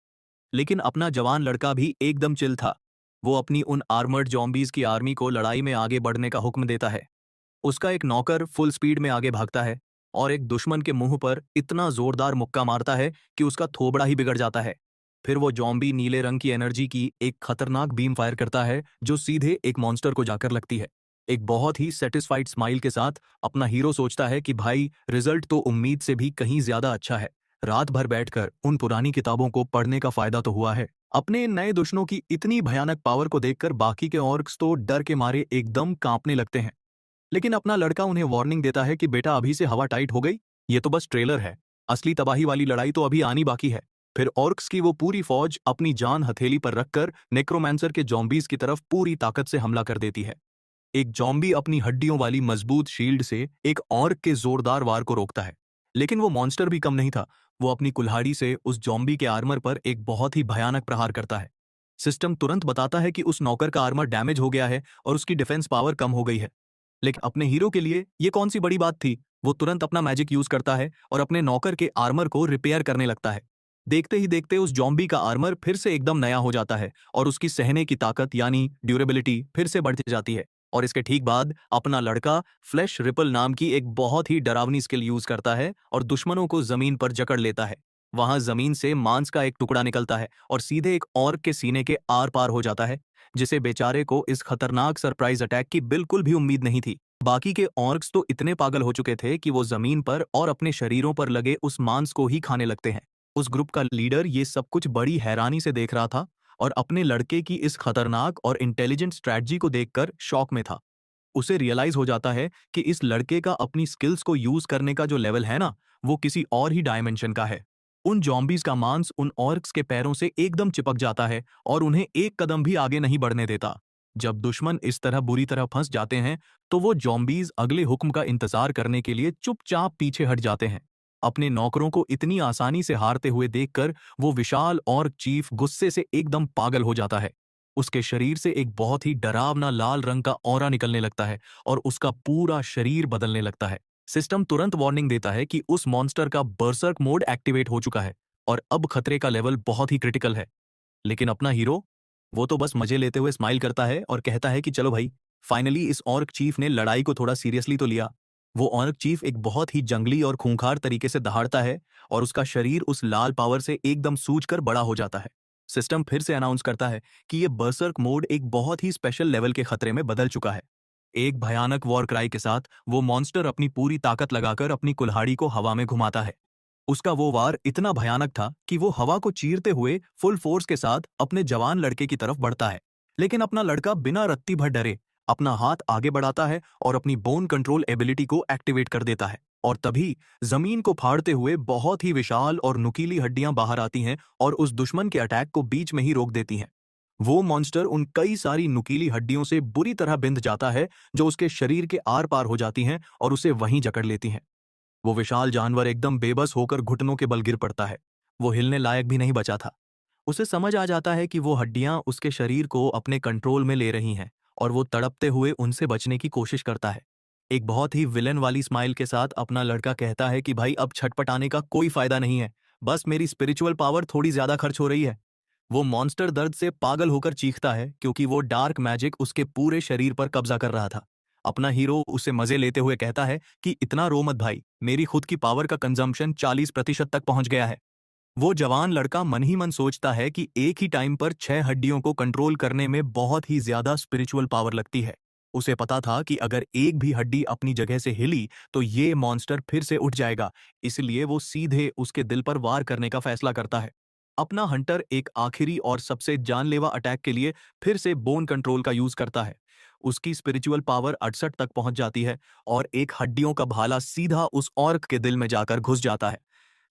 लेकिन अपना जवान लड़का भी एकदम चिल था। वो अपनी उन आर्मर्ड जॉम्बीज की आर्मी को लड़ाई में आगे बढ़ने का हुक्म देता है। उसका एक नौकर फुल स्पीड में आगे भागता है और एक दुश्मन के मुंह पर इतना जोरदार मुक्का मारता है कि उसका थोबड़ा ही बिगड़ जाता है। फिर वो जॉम्बी नीले रंग की एनर्जी की एक खतरनाक बीम फायर करता है जो सीधे एक मॉन्स्टर को जाकर लगती है। एक बहुत ही सेटिस्फाइड स्माइल के साथ अपना हीरो सोचता है कि भाई रिजल्ट तो उम्मीद से भी कहीं ज्यादा अच्छा है। रात भर बैठकर उन पुरानी किताबों को पढ़ने का फायदा तो हुआ है। अपने नए दुश्मनों की इतनी भयानक पावर को देखकर बाकी के ऑर्क्स तो डर के मारे एकदम कांपने लगते हैं। लेकिन अपना लड़का उन्हें वार्निंग देता है कि बेटा अभी से हवा टाइट हो गई, ये तो बस ट्रेलर है, असली तबाही वाली लड़ाई तो अभी आनी बाकी है। फिर ऑर्क्स की वो पूरी फौज अपनी जान हथेली पर रखकर नेक्रोमैंसर के जॉम्बीज की तरफ पूरी ताकत से हमला कर देती है। एक जॉम्बी अपनी हड्डियों वाली मजबूत शील्ड से एक ऑर्क के जोरदार वार को रोकता है। लेकिन वो मॉन्स्टर भी कम नहीं था। वो अपनी कुल्हाड़ी से उस जॉम्बी के आर्मर पर एक बहुत ही भयानक प्रहार करता है। सिस्टम तुरंत बताता है कि उस नौकर का आर्मर डैमेज हो गया है और उसकी डिफेंस पावर कम हो गई है। लेकिन अपने हीरो के लिए ये कौन सी बड़ी बात थी। वो तुरंत अपना मैजिक यूज करता है और अपने नौकर के आर्मर को रिपेयर करने लगता है। देखते ही देखते उस जॉम्बी का आर्मर फिर से एकदम नया हो जाता है और उसकी सहने की ताकत यानी ड्यूरेबिलिटी फिर से बढ़ जाती है। और इसके ठीक बाद अपना लड़का फ्लैश रिपल नाम की एक बहुत ही डरावनी स्किल यूज करता है और दुश्मनों को जमीन पर जकड़ लेता है। वहां जमीन से मांस का एक टुकड़ा निकलता है और सीधे एक ऑर्क के सीने के आर पार हो जाता है, जिसे बेचारे को इस खतरनाक सरप्राइज अटैक की बिल्कुल भी उम्मीद नहीं थी। बाकी के ऑर्क्स तो इतने पागल हो चुके थे कि वो जमीन पर और अपने शरीरों पर लगे उस मांस को ही खाने लगते हैं। उस ग्रुप का लीडर ये सब कुछ बड़ी हैरानी से देख रहा था और अपने लड़के की इस खतरनाक और इंटेलिजेंट स्ट्रैटेजी को देखकर शॉक में था। उसे रियलाइज हो जाता है कि इस लड़के का अपनी स्किल्स को यूज करने का जो लेवल है ना, वो किसी और ही डायमेंशन का है। उन जॉम्बीज का मांस उन ऑर्क्स के पैरों से एकदम चिपक जाता है और उन्हें एक कदम भी आगे नहीं बढ़ने देता। जब दुश्मन इस तरह बुरी तरह फंस जाते हैं तो वो जॉम्बीज अगले हुक्म का इंतजार करने के लिए चुपचाप पीछे हट जाते हैं। अपने नौकरों को इतनी आसानी से हारते हुए देखकर वो विशाल ऑर्क चीफ गुस्से से एकदम पागल हो जाता है। उसके शरीर से एक बहुत ही डरावना लाल रंग का ऑरा निकलने लगता है और उसका पूरा शरीर बदलने लगता है। सिस्टम तुरंत वार्निंग देता है कि उस मॉन्स्टर का बर्सर्क मोड एक्टिवेट हो चुका है और अब खतरे का लेवल बहुत ही क्रिटिकल है। लेकिन अपना हीरो, वो तो बस मजे लेते हुए स्माइल करता है और कहता है कि चलो भाई, फाइनली इस ऑर्क चीफ ने लड़ाई को थोड़ा सीरियसली तो लिया। वो ऑर्क चीफ एक बहुत ही जंगली और खूंखार तरीके से दहाड़ता है और उसका शरीर उस लाल पावर से एकदम सूजकर बड़ा हो जाता है। सिस्टम फिर से अनाउंस करता है कि ये बर्सर्क मोड एक बहुत ही स्पेशल लेवल के खतरे में बदल चुका है। एक भयानक वॉर क्राई के साथ वो मॉन्स्टर अपनी पूरी ताकत लगाकर अपनी कुल्हाड़ी को हवा में घुमाता है। उसका वो वार इतना भयानक था कि वो हवा को चीरते हुए फुल फोर्स के साथ अपने जवान लड़के की तरफ बढ़ता है। लेकिन अपना लड़का बिना रत्ती भर डरे अपना हाथ आगे बढ़ाता है और अपनी बोन कंट्रोल एबिलिटी को एक्टिवेट कर देता है। और तभी जमीन को फाड़ते हुए बहुत ही विशाल और नुकीली हड्डियां बाहर आती हैं और उस दुश्मन के अटैक को बीच में ही रोक देती हैं। वो मॉन्स्टर उन कई सारी नुकीली हड्डियों से बुरी तरह बिंध जाता है जो उसके शरीर के आर पार हो जाती हैं और उसे वहीं जकड़ लेती हैं। वो विशाल जानवर एकदम बेबस होकर घुटनों के बल गिर पड़ता है। वो हिलने लायक भी नहीं बचा था। उसे समझ आ जाता है कि वो हड्डियां उसके शरीर को अपने कंट्रोल में ले रही हैं और वो तड़पते हुए उनसे बचने की कोशिश करता है। एक बहुत ही विलन वाली स्माइल के साथ अपना लड़का कहता है कि भाई अब छटपटाने का कोई फायदा नहीं है, बस मेरी स्पिरिचुअल पावर थोड़ी ज्यादा खर्च हो रही है। वो मॉन्स्टर दर्द से पागल होकर चीखता है क्योंकि वो डार्क मैजिक उसके पूरे शरीर पर कब्जा कर रहा था। अपना हीरो उसे मजे लेते हुए कहता है कि इतना रो मत भाई, मेरी खुद की पावर का कंजम्पशन 40% तक पहुंच गया है। वो जवान लड़का मन ही मन सोचता है कि एक ही टाइम पर 6 हड्डियों को कंट्रोल करने में बहुत ही ज्यादा स्पिरिचुअल पावर लगती है। उसे पता था कि अगर एक भी हड्डी अपनी जगह से हिली तो ये मॉन्स्टर फिर से उठ जाएगा, इसलिए वो सीधे उसके दिल पर वार करने का फैसला करता है। अपना हंटर एक आखिरी और सबसे जानलेवा अटैक के लिए फिर से बोन कंट्रोल का यूज करता है। उसकी स्पिरिचुअल पावर 68 तक पहुंच जाती है और एक हड्डियों का भाला सीधा उस ऑर्क के दिल में जाकर घुस जाता है।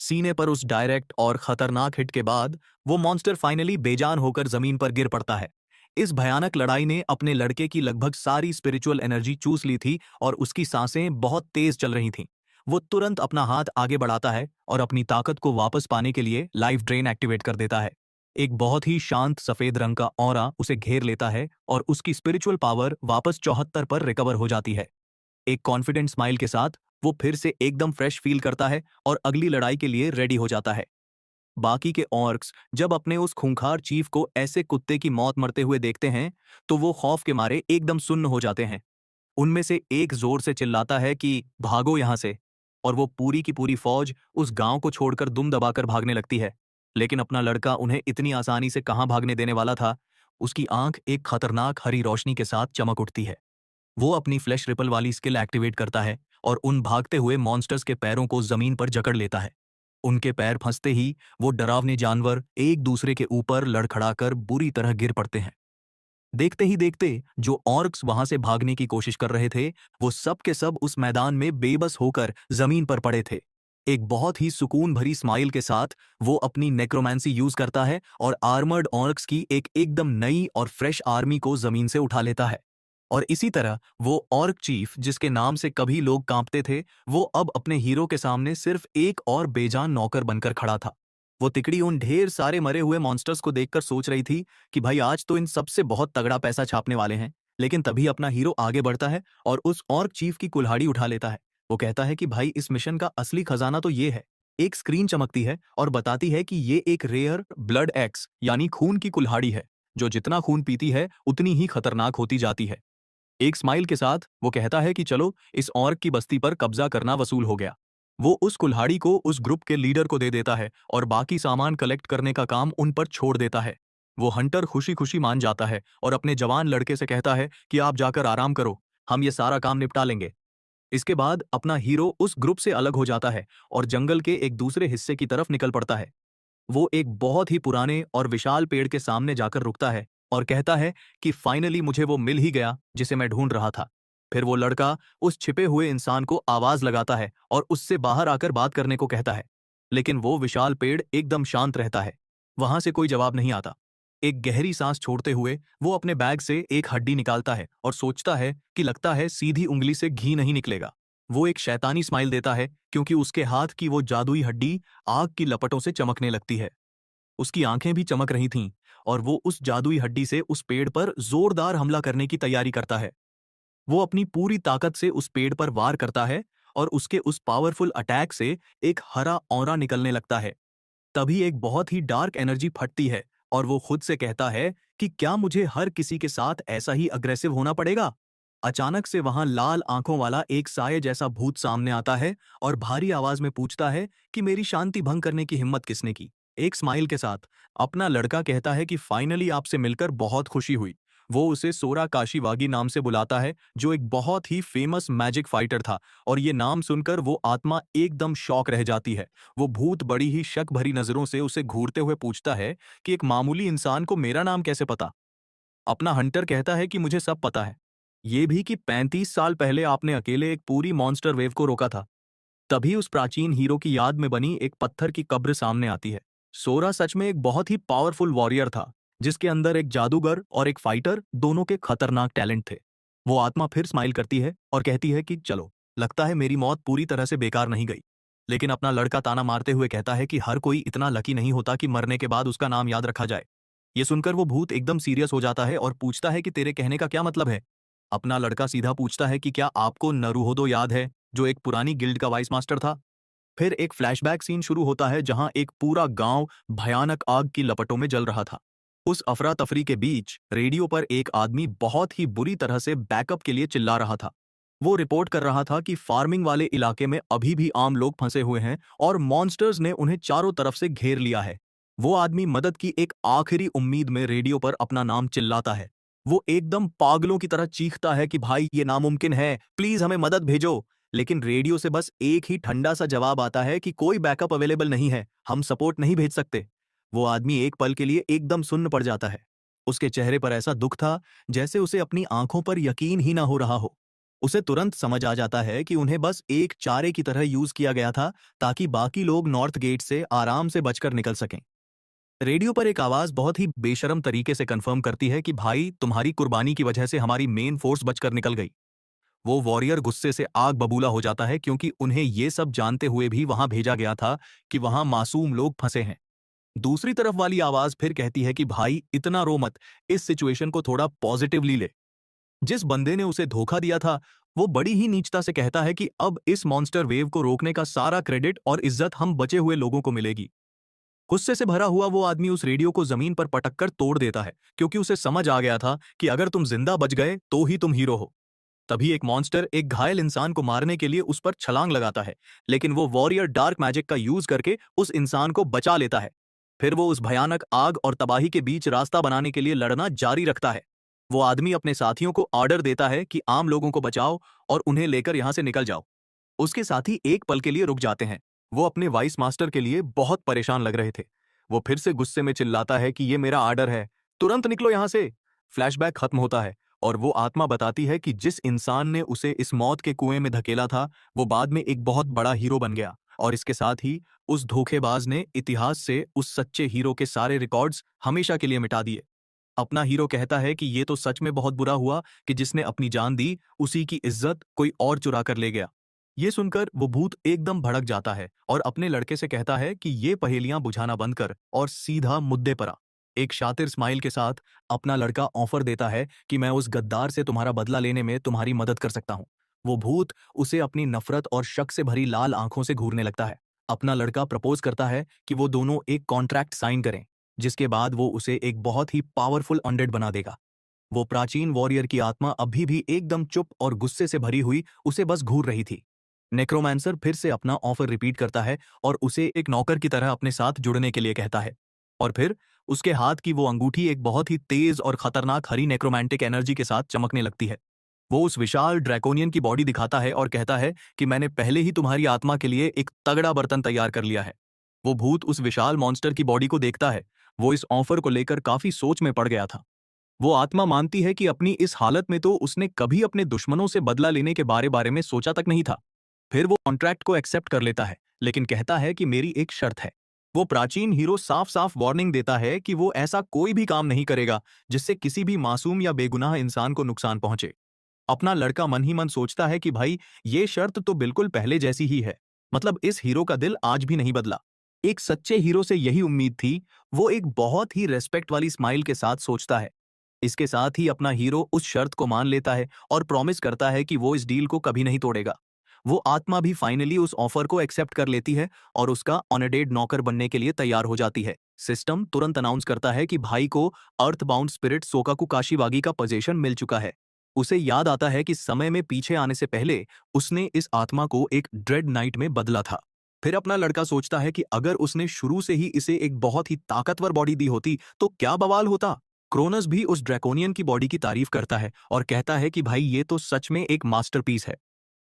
सीने पर उस डायरेक्ट और खतरनाक हिट के बाद वो मॉन्स्टर फाइनली बेजान होकर जमीन पर गिर पड़ता है। इस भयानक लड़ाई ने अपने लड़के की लगभग सारी स्पिरिचुअल एनर्जी चूस ली थी और उसकी सांसें बहुत तेज चल रही थीं। वो तुरंत अपना हाथ आगे बढ़ाता है और अपनी ताकत को वापस पाने के लिए लाइफ ड्रेन एक्टिवेट कर देता है। एक बहुत ही शांत सफेद रंग का ऑरा उसे घेर लेता है और उसकी स्पिरिचुअल पावर वापस 74 पर रिकवर हो जाती है। एक कॉन्फिडेंट स्माइल के साथ वो फिर से एकदम फ्रेश फील करता है और अगली लड़ाई के लिए रेडी हो जाता है। बाकी के ऑर्क्स जब अपने उस खूंखार चीफ को ऐसे कुत्ते की मौत मरते हुए देखते हैं तो वो खौफ के मारे एकदम सुन्न हो जाते हैं। उनमें से एक जोर से चिल्लाता है कि भागो यहां से, और वो पूरी की पूरी फौज उस गांव को छोड़कर दुम दबाकर भागने लगती है। लेकिन अपना लड़का उन्हें इतनी आसानी से कहां भागने देने वाला था। उसकी आंख एक खतरनाक हरी रोशनी के साथ चमक उठती है। वो अपनी फ्लैश रिपल वाली स्किल एक्टिवेट करता है और उन भागते हुए मॉन्स्टर्स के पैरों को जमीन पर जकड़ लेता है। उनके पैर फंसते ही वो डरावने जानवर एक दूसरे के ऊपर लड़खड़ाकर बुरी तरह गिर पड़ते हैं। देखते ही देखते जो ऑर्क्स वहां से भागने की कोशिश कर रहे थे, वो सब के सब उस मैदान में बेबस होकर जमीन पर पड़े थे। एक बहुत ही सुकून भरी स्माइल के साथ वो अपनी नेक्रोमेंसी यूज करता है और आर्मर्ड ऑर्क्स की एक एकदम नई और फ्रेश आर्मी को जमीन से उठा लेता है। और इसी तरह वो ऑर्क चीफ जिसके नाम से कभी लोग कांपते थे, वो अब अपने हीरो के सामने सिर्फ एक और बेजान नौकर बनकर खड़ा था। वो तिकड़ी उन ढेर सारे मरे हुए मॉन्स्टर्स को देखकर सोच रही थी कि भाई आज तो इन सबसे बहुत तगड़ा पैसा छापने वाले हैं। लेकिन तभी अपना हीरो आगे बढ़ता है और उस ऑर्क चीफ की कुल्हाड़ी उठा लेता है। वो कहता है कि भाई इस मिशन का असली खजाना तो ये है। एक स्क्रीन चमकती है और बताती है कि ये एक रेयर ब्लड एक्स यानी खून की कुल्हाड़ी है, जो जितना खून पीती है उतनी ही खतरनाक होती जाती है। एक स्माइल के साथ वो कहता है कि चलो इस ऑर्क की बस्ती पर कब्जा करना वसूल हो गया। वो उस कुल्हाड़ी को उस ग्रुप के लीडर को दे देता है और बाकी सामान कलेक्ट करने का काम उन पर छोड़ देता है। वो हंटर खुशी खुशी मान जाता है और अपने जवान लड़के से कहता है कि आप जाकर आराम करो, हम ये सारा काम निपटा लेंगे। इसके बाद अपना हीरो उस ग्रुप से अलग हो जाता है और जंगल के एक दूसरे हिस्से की तरफ निकल पड़ता है। वो एक बहुत ही पुराने और विशाल पेड़ के सामने जाकर रुकता है और कहता है कि फाइनली मुझे वो मिल ही गया जिसे मैं ढूंढ रहा था। फिर वो लड़का उस छिपे हुए इंसान को आवाज लगाता है और उससे बाहर आकर बात करने को कहता है। लेकिन वो विशाल पेड़ एकदम शांत रहता है। वहां से कोई जवाब नहीं आता। एक गहरी सांस छोड़ते हुए वो अपने बैग से एक हड्डी निकालता है और सोचता है कि लगता है सीधी उंगली से घी नहीं निकलेगा। वो एक शैतानी स्माइल देता है क्योंकि उसके हाथ की वो जादुई हड्डी आग की लपटों से चमकने लगती है। उसकी आंखें भी चमक रही थीं और वो उस जादुई हड्डी से उस पेड़ पर जोरदार हमला करने की तैयारी करता है। वो अपनी पूरी ताकत से उस पेड़ पर वार करता है और उसके उस पावरफुल अटैक से एक हरा औरा निकलने लगता है। तभी एक बहुत ही डार्क एनर्जी फटती है और वो खुद से कहता है कि क्या मुझे हर किसी के साथ ऐसा ही अग्रेसिव होना पड़ेगा। अचानक से वहां लाल आंखों वाला एक साये जैसा भूत सामने आता है और भारी आवाज में पूछता है कि मेरी शांति भंग करने की हिम्मत किसने की। एक स्माइल के साथ अपना लड़का कहता है कि फाइनली आपसे मिलकर बहुत खुशी हुई। वो उसे सोरा काशीवागी नाम से बुलाता है, जो एक बहुत ही फेमस मैजिक फाइटर था। और ये नाम सुनकर वो आत्मा एकदम शॉक रह जाती है। वो भूत बड़ी ही शक भरी नजरों से उसे घूरते हुए पूछता है कि एक मामूली इंसान को मेरा नाम कैसे पता। अपना हंटर कहता है कि मुझे सब पता है, ये भी कि 35 साल पहले आपने अकेले एक पूरी मॉन्स्टर वेव को रोका था। तभी उस प्राचीन हीरो की याद में बनी एक पत्थर की कब्र सामने आती है। सोरा सच में एक बहुत ही पावरफुल वॉरियर था, जिसके अंदर एक जादूगर और एक फाइटर दोनों के खतरनाक टैलेंट थे। वो आत्मा फिर स्माइल करती है और कहती है कि चलो, लगता है मेरी मौत पूरी तरह से बेकार नहीं गई। लेकिन अपना लड़का ताना मारते हुए कहता है कि हर कोई इतना लकी नहीं होता कि मरने के बाद उसका नाम याद रखा जाए। ये सुनकर वो भूत एकदम सीरियस हो जाता है और पूछता है कि तेरे कहने का क्या मतलब है। अपना लड़का सीधा पूछता है कि क्या आपको नरूहोदो याद है, जो एक पुरानी गिल्ड का वाइस मास्टर था। फिर एक फ्लैशबैक सीन शुरू होता है जहां एक पूरा गांव भयानक आग की लपटों में जल रहा था। उस अफरा तफरी के बीच रेडियो पर एक आदमी बहुत ही बुरी तरह से बैकअप के लिए चिल्ला रहा था। वो रिपोर्ट कर रहा था कि फार्मिंग वाले इलाके में अभी भी आम लोग फंसे हुए हैं और मॉन्स्टर्स ने उन्हें चारों तरफ से घेर लिया है। वो आदमी मदद की एक आखिरी उम्मीद में रेडियो पर अपना नाम चिल्लाता है। वो एकदम पागलों की तरह चीखता है कि भाई ये नामुमकिन है, प्लीज हमें मदद भेजो। लेकिन रेडियो से बस एक ही ठंडा सा जवाब आता है कि कोई बैकअप अवेलेबल नहीं है, हम सपोर्ट नहीं भेज सकते। वो आदमी एक पल के लिए एकदम सुन्न पड़ जाता है। उसके चेहरे पर ऐसा दुख था जैसे उसे अपनी आंखों पर यकीन ही ना हो रहा हो। उसे तुरंत समझ आ जाता है कि उन्हें बस एक चारे की तरह यूज किया गया था, ताकि बाकी लोग नॉर्थ गेट से आराम से बचकर निकल सकें। रेडियो पर एक आवाज बहुत ही बेशरम तरीके से कंफर्म करती है कि भाई तुम्हारी कुर्बानी की वजह से हमारी मेन फोर्स बचकर निकल गई। वो वॉरियर गुस्से से आग बबूला हो जाता है क्योंकि उन्हें ये सब जानते हुए भी वहां भेजा गया था कि वहां मासूम लोग फंसे हैं। दूसरी तरफ वाली आवाज फिर कहती है कि भाई इतना रो मत, इस सिचुएशन को थोड़ा पॉजिटिवली ले। जिस बंदे ने उसे धोखा दिया था, वो बड़ी ही नीचता से कहता है कि अब इस मॉन्स्टर वेव को रोकने का सारा क्रेडिट और इज्जत हम बचे हुए लोगों को मिलेगी। गुस्से से भरा हुआ वो आदमी उस रेडियो को जमीन पर पटक कर तोड़ देता है, क्योंकि उसे समझ आ गया था कि अगर तुम जिंदा बच गए तो ही तुम हीरो हो। तभी एक मॉन्स्टर एक घायल इंसान को मारने के लिए उस पर छलांग लगाता है, लेकिन वो वॉरियर डार्क मैजिक का यूज करके उस इंसान को बचा लेता है। फिर वो उस भयानक आग और तबाही के बीच रास्ता बनाने के लिए लड़ना जारी रखता है। वो आदमी अपने साथियों को ऑर्डर देता है कि आम लोगों को बचाओ और उन्हें लेकर यहां से निकल जाओ। उसके साथी एक पल के लिए रुक जाते हैं। वो अपने वाइस मास्टर के लिए बहुत परेशान लग रहे थे। वो फिर से गुस्से में चिल्लाता है कि ये मेरा ऑर्डर है, तुरंत निकलो यहां से। फ्लैशबैक खत्म होता है और वो आत्मा बताती है कि जिस इंसान ने उसे इस मौत के कुएं में धकेला था, वो बाद में एक बहुत बड़ा हीरो बन गया, और इसके साथ ही उस धोखेबाज ने इतिहास से उस सच्चे हीरो के सारे रिकॉर्ड्स हमेशा के लिए मिटा दिए। अपना हीरो कहता है कि ये तो सच में बहुत बुरा हुआ कि जिसने अपनी जान दी, उसी की इज्जत कोई और चुरा कर ले गया। ये सुनकर वो भूत एकदम भड़क जाता है और अपने लड़के से कहता है कि ये पहेलियां बुझाना बंद कर और सीधा मुद्दे पर आ। एक शातिर स्माइल के साथ अपना लड़का ऑफर देता है कि मैं उस गद्दार से तुम्हारा बदला लेने में तुम्हारी मदद कर सकता हूँ। वो भूत उसे अपनी नफरत और शक से भरी लाल आंखों से घूरने लगता है। अपना लड़का प्रपोज करता है कि वो दोनों एक कॉन्ट्रैक्ट साइन करें, जिसके बाद वो उसे एक बहुत ही पावरफुल अनडेड बना देगा। वो प्राचीन वॉरियर की आत्मा अभी भी एकदम चुप और गुस्से से भरी हुई उसे बस घूर रही थी। नेक्रोमांसर फिर से अपना ऑफर रिपीट करता है और उसे एक नौकर की तरह अपने साथ जुड़ने के लिए कहता है। और फिर उसके हाथ की वो अंगूठी एक बहुत ही तेज और खतरनाक हरी नेक्रोमैंटिक एनर्जी के साथ चमकने लगती है। वो उस विशाल ड्रैकोनियन की बॉडी दिखाता है और कहता है कि मैंने पहले ही तुम्हारी आत्मा के लिए एक तगड़ा बर्तन तैयार कर लिया है। वो भूत उस विशाल मॉन्स्टर की बॉडी को देखता है। वो इस ऑफर को लेकर काफी सोच में पड़ गया था। वो आत्मा मानती है कि अपनी इस हालत में तो उसने कभी अपने दुश्मनों से बदला लेने के बारे बारे में सोचा तक नहीं था। फिर वो कॉन्ट्रैक्ट को एक्सेप्ट कर लेता है, लेकिन कहता है कि मेरी एक शर्त है। वो प्राचीन हीरो साफ साफ वार्निंग देता है कि वो ऐसा कोई भी काम नहीं करेगा जिससे किसी भी मासूम या बेगुनाह इंसान को नुकसान पहुंचे। अपना लड़का मन ही मन सोचता है कि भाई, ये शर्त तो बिल्कुल पहले जैसी ही है। मतलब इस हीरो का दिल आज भी नहीं बदला। एक सच्चे हीरो से यही उम्मीद थी। वो एक बहुत ही रेस्पेक्ट वाली स्माइल के साथ सोचता है। इसके साथ ही अपना हीरो उस शर्त को मान लेता है और प्रॉमिस करता है कि वो इस डील को कभी नहीं तोड़ेगा। वो आत्मा भी फाइनली उस ऑफर को एक्सेप्ट कर लेती है और उसका ऑनडेड नौकर बनने के लिए तैयार हो जाती है। सिस्टम तुरंत अनाउंस करता है कि भाई को अर्थ बाउंड स्पिरिट सोकाकू काशीवागी का पोजीशन मिल चुका है। उसे याद आता है कि समय में पीछे आने से पहले उसने इस आत्मा को एक ड्रेड नाइट में बदला था। फिर अपना लड़का सोचता है कि अगर उसने शुरू से ही इसे एक बहुत ही ताकतवर बॉडी दी होती तो क्या बवाल होता। क्रोनस भी उस ड्रैकोनियन की बॉडी की तारीफ करता है और कहता है कि भाई, ये तो सच में एक मास्टरपीस है।